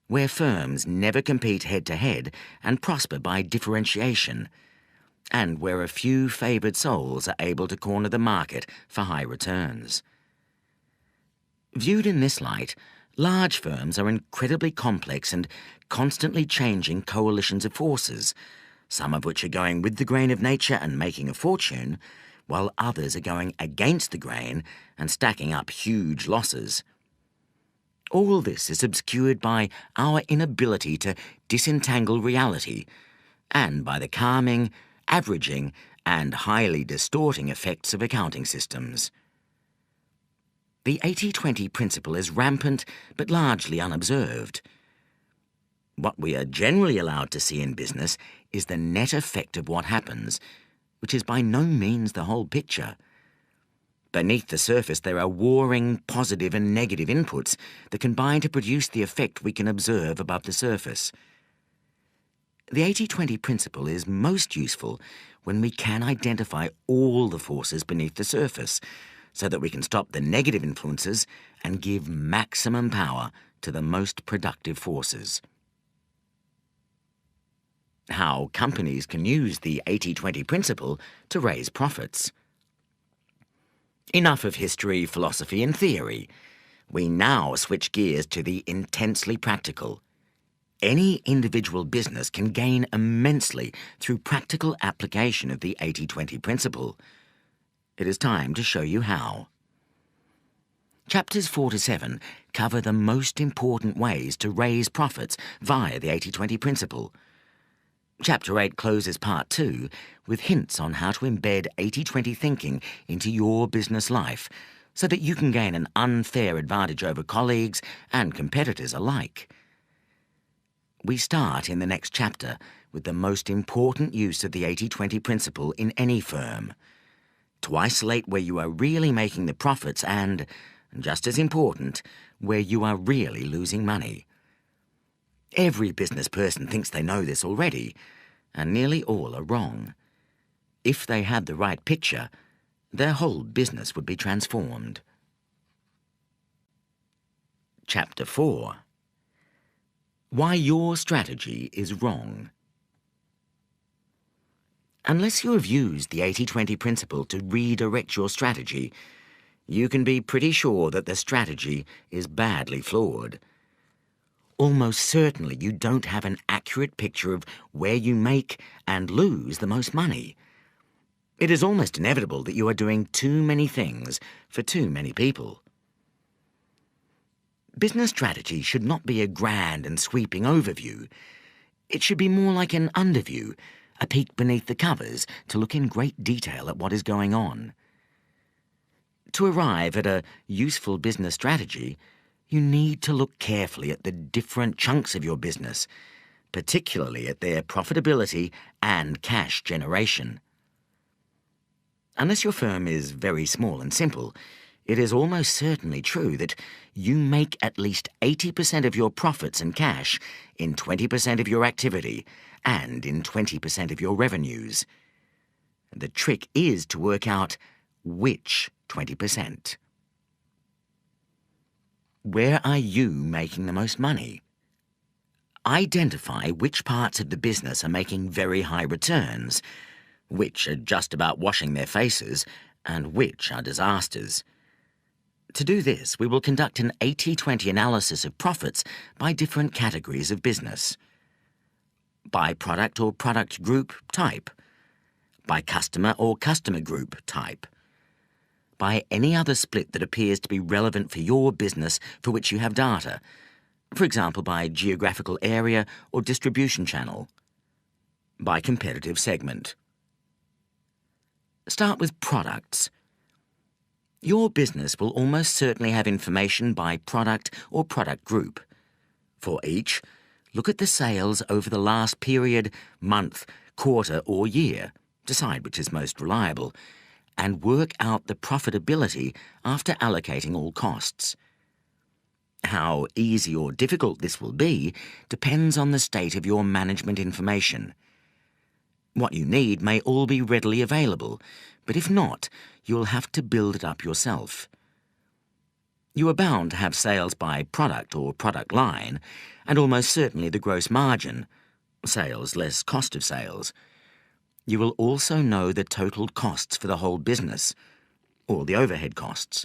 where firms never compete head-to-head and prosper by differentiation, and where a few favoured souls are able to corner the market for high returns. Viewed in this light, large firms are incredibly complex and constantly changing coalitions of forces, some of which are going with the grain of nature and making a fortune, while others are going against the grain and stacking up huge losses. All this is obscured by our inability to disentangle reality and by the calming, averaging, and highly distorting effects of accounting systems. The 80-20 principle is rampant but largely unobserved. What we are generally allowed to see in business is the net effect of what happens, which is by no means the whole picture. Beneath the surface there are warring positive and negative inputs that combine to produce the effect we can observe above the surface. The 80-20 principle is most useful when we can identify all the forces beneath the surface, so that we can stop the negative influences and give maximum power to the most productive forces. How companies can use the 80-20 principle to raise profits. Enough of history, philosophy, and theory. We now switch gears to the intensely practical. Any individual business can gain immensely through practical application of the 80-20 principle. It is time to show you how. Chapters 4 to 7 cover the most important ways to raise profits via the 80-20 principle. Chapter 8 closes Part 2 with hints on how to embed 80-20 thinking into your business life so that you can gain an unfair advantage over colleagues and competitors alike. We start in the next chapter with the most important use of the 80-20 principle in any firm, to isolate where you are really making the profits and, just as important, where you are really losing money. Every business person thinks they know this already, and nearly all are wrong. If they had the right picture, their whole business would be transformed. Chapter 4. Why your strategy is wrong. Unless you have used the 80-20 principle to redirect your strategy, you can be pretty sure that the strategy is badly flawed. Almost certainly you don't have an accurate picture of where you make and lose the most money. It is almost inevitable that you are doing too many things for too many people. Business strategy should not be a grand and sweeping overview. It should be more like an underview, a peek beneath the covers to look in great detail at what is going on. To arrive at a useful business strategy, you need to look carefully at the different chunks of your business, particularly at their profitability and cash generation. Unless your firm is very small and simple, it is almost certainly true that you make at least 80% of your profits and cash in 20% of your activity and in 20% of your revenues. The trick is to work out which 20%. Where are you making the most money? Identify which parts of the business are making very high returns, which are just about washing their faces, and which are disasters. To do this, we will conduct an 80-20 analysis of profits by different categories of business. By product or product group type. By customer or customer group type. By any other split that appears to be relevant for your business for which you have data, for example by geographical area or distribution channel. By competitive segment. Start with products. Your business will almost certainly have information by product or product group. For each, look at the sales over the last period, month, quarter or year, decide which is most reliable, and work out the profitability after allocating all costs. How easy or difficult this will be depends on the state of your management information. What you need may all be readily available, but if not, you'll have to build it up yourself. You are bound to have sales by product or product line, and almost certainly the gross margin, sales less cost of sales. You will also know the total costs for the whole business, or the overhead costs.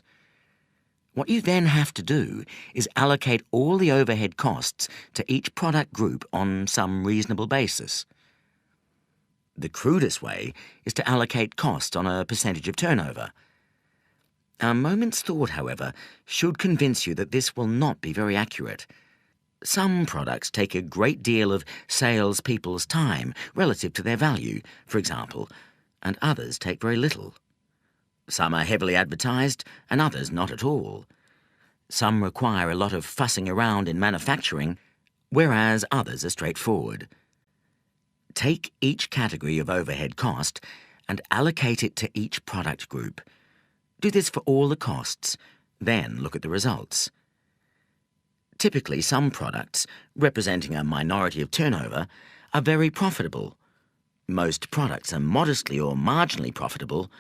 What you then have to do is allocate all the overhead costs to each product group on some reasonable basis. The crudest way is to allocate costs on a percentage of turnover. A moment's thought, however, should convince you that this will not be very accurate. Some products take a great deal of salespeople's time relative to their value, for example, and others take very little. Some are heavily advertised and others not at all. Some require a lot of fussing around in manufacturing, whereas others are straightforward. Take each category of overhead cost and allocate it to each product group. Do this for all the costs, then look at the results. Typically, some products, representing a minority of turnover, are very profitable. Most products are modestly or marginally profitable,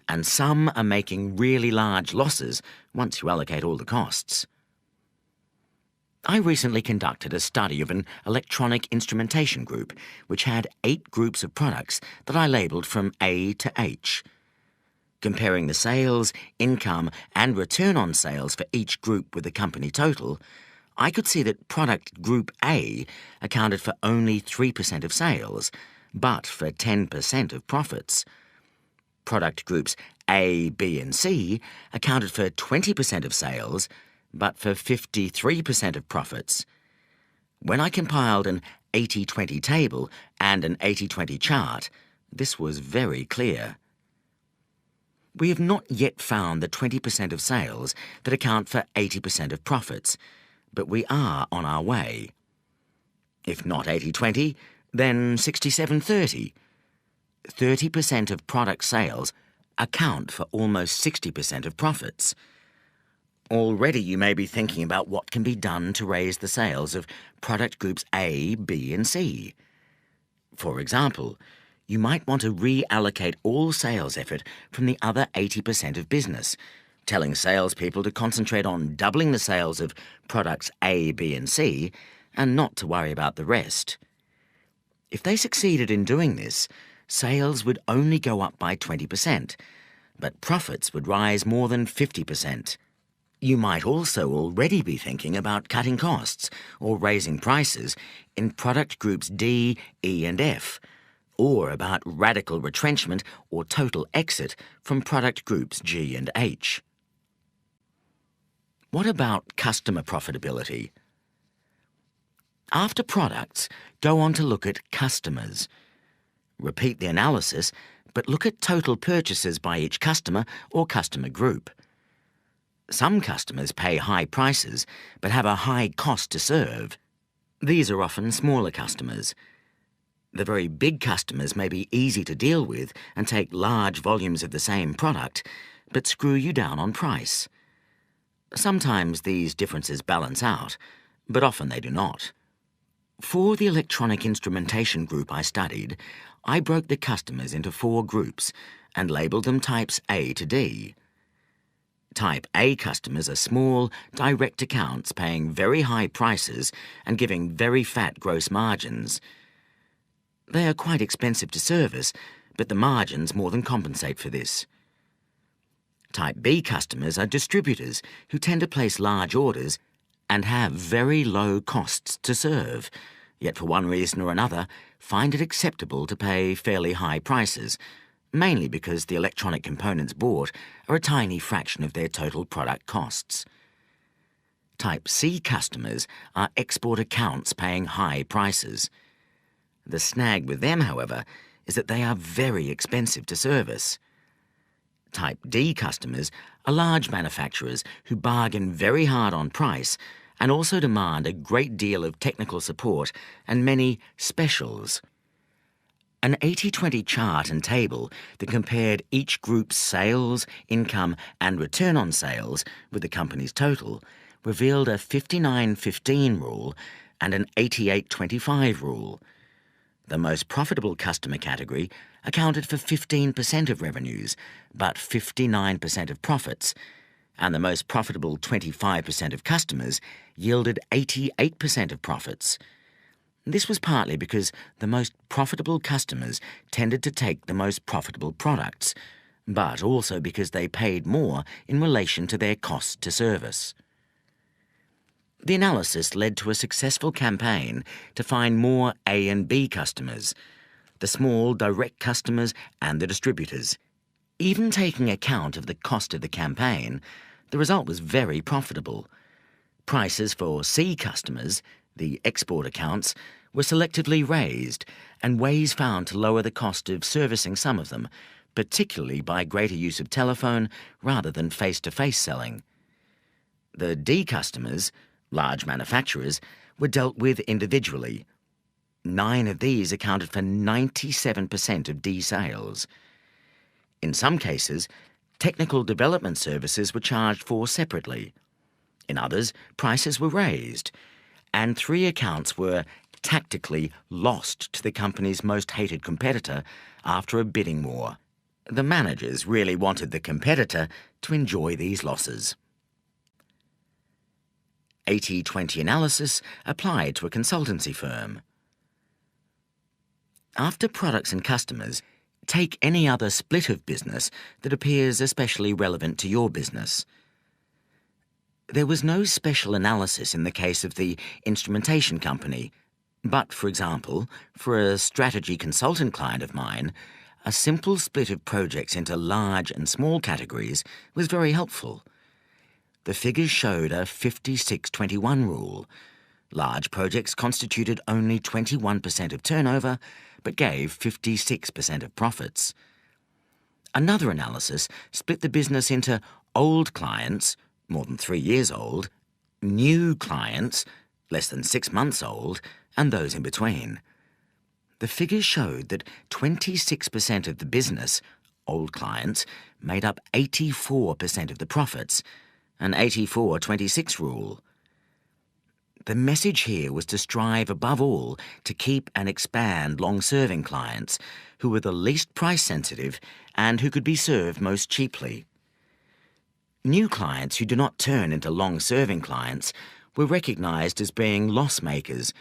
and some are making really large losses once you allocate all the costs. I recently conducted a study of an electronic instrumentation group which had 8 groups of products that I labelled from A to H. Comparing the sales, income and return on sales for each group with the company total, I could see that product group A accounted for only 3% of sales, but for 10% of profits. Product groups A, B and C accounted for 20% of sales, but for 53% of profits. When I compiled an 80-20 table and an 80-20 chart, this was very clear. We have not yet found the 20% of sales that account for 80% of profits, but we are on our way. If not 80-20, then 67-30. 30% of product sales account for almost 60% of profits. Already you may be thinking about what can be done to raise the sales of product groups A, B and C. For example, you might want to reallocate all sales effort from the other 80% of business, telling salespeople to concentrate on doubling the sales of products A, B and C and not to worry about the rest. If they succeeded in doing this, sales would only go up by 20%, but profits would rise more than 50%. You might also already be thinking about cutting costs or raising prices in product groups D, E and F, or about radical retrenchment or total exit from product groups G and H. What about customer profitability? After products, go on to look at customers. Repeat the analysis, but look at total purchases by each customer or customer group. Some customers pay high prices but have a high cost to serve. These are often smaller customers. The very big customers may be easy to deal with and take large volumes of the same product, but screw you down on price. Sometimes these differences balance out, but often they do not. For the electronic instrumentation group I studied, I broke the customers into 4 groups and labelled them types A to D. Type A customers are small, direct accounts paying very high prices and giving very fat gross margins. They are quite expensive to service, but the margins more than compensate for this. Type B customers are distributors who tend to place large orders and have very low costs to serve, yet for one reason or another find it acceptable to pay fairly high prices, mainly because the electronic components bought are a tiny fraction of their total product costs. Type C customers are export accounts paying high prices. The snag with them, however, is that they are very expensive to service. Type D customers are large manufacturers who bargain very hard on price and also demand a great deal of technical support and many specials. An 80-20 chart and table that compared each group's sales, income and return on sales with the company's total revealed a 59-15 rule and an 88-25 rule. The most profitable customer category accounted for 15% of revenues, but 59% of profits, and the most profitable 25% of customers yielded 88% of profits. This was partly because the most profitable customers tended to take the most profitable products, but also because they paid more in relation to their cost to service. The analysis led to a successful campaign to find more A and B customers, the small direct customers and the distributors. Even taking account of the cost of the campaign, the result was very profitable. Prices for C customers, the export accounts, were selectively raised and ways found to lower the cost of servicing some of them, particularly by greater use of telephone rather than face-to-face selling. The D customers, large manufacturers, were dealt with individually. 9 of these accounted for 97% of D sales. In some cases, technical development services were charged for separately. In others, prices were raised, and 3 accounts were tactically lost to the company's most hated competitor after a bidding war. The managers really wanted the competitor to enjoy these losses. 80-20 analysis applied to a consultancy firm. After products and customers, take any other split of business that appears especially relevant to your business. There was no special analysis in the case of the instrumentation company, but, for example, for a strategy consultant client of mine, a simple split of projects into large and small categories was very helpful. The figures showed a 56-21 rule. Large projects constituted only 21% of turnover, but gave 56% of profits. Another analysis split the business into old clients, more than 3 years old, new clients, less than 6 months old, and those in between. The figures showed that 26% of the business, old clients, made up 84% of the profits, an 84-26 rule. The message here was to strive above all to keep and expand long-serving clients who were the least price-sensitive and who could be served most cheaply. New clients who do not turn into long-serving clients were recognised as being loss-makers,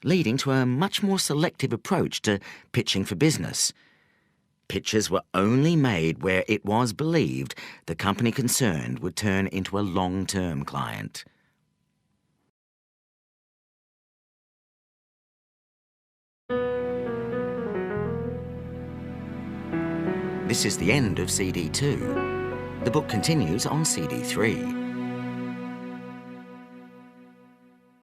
leading to a much more selective approach to pitching for business. Pitches were only made where it was believed the company concerned would turn into a long-term client. This is the end of CD 2. The book continues on CD 3.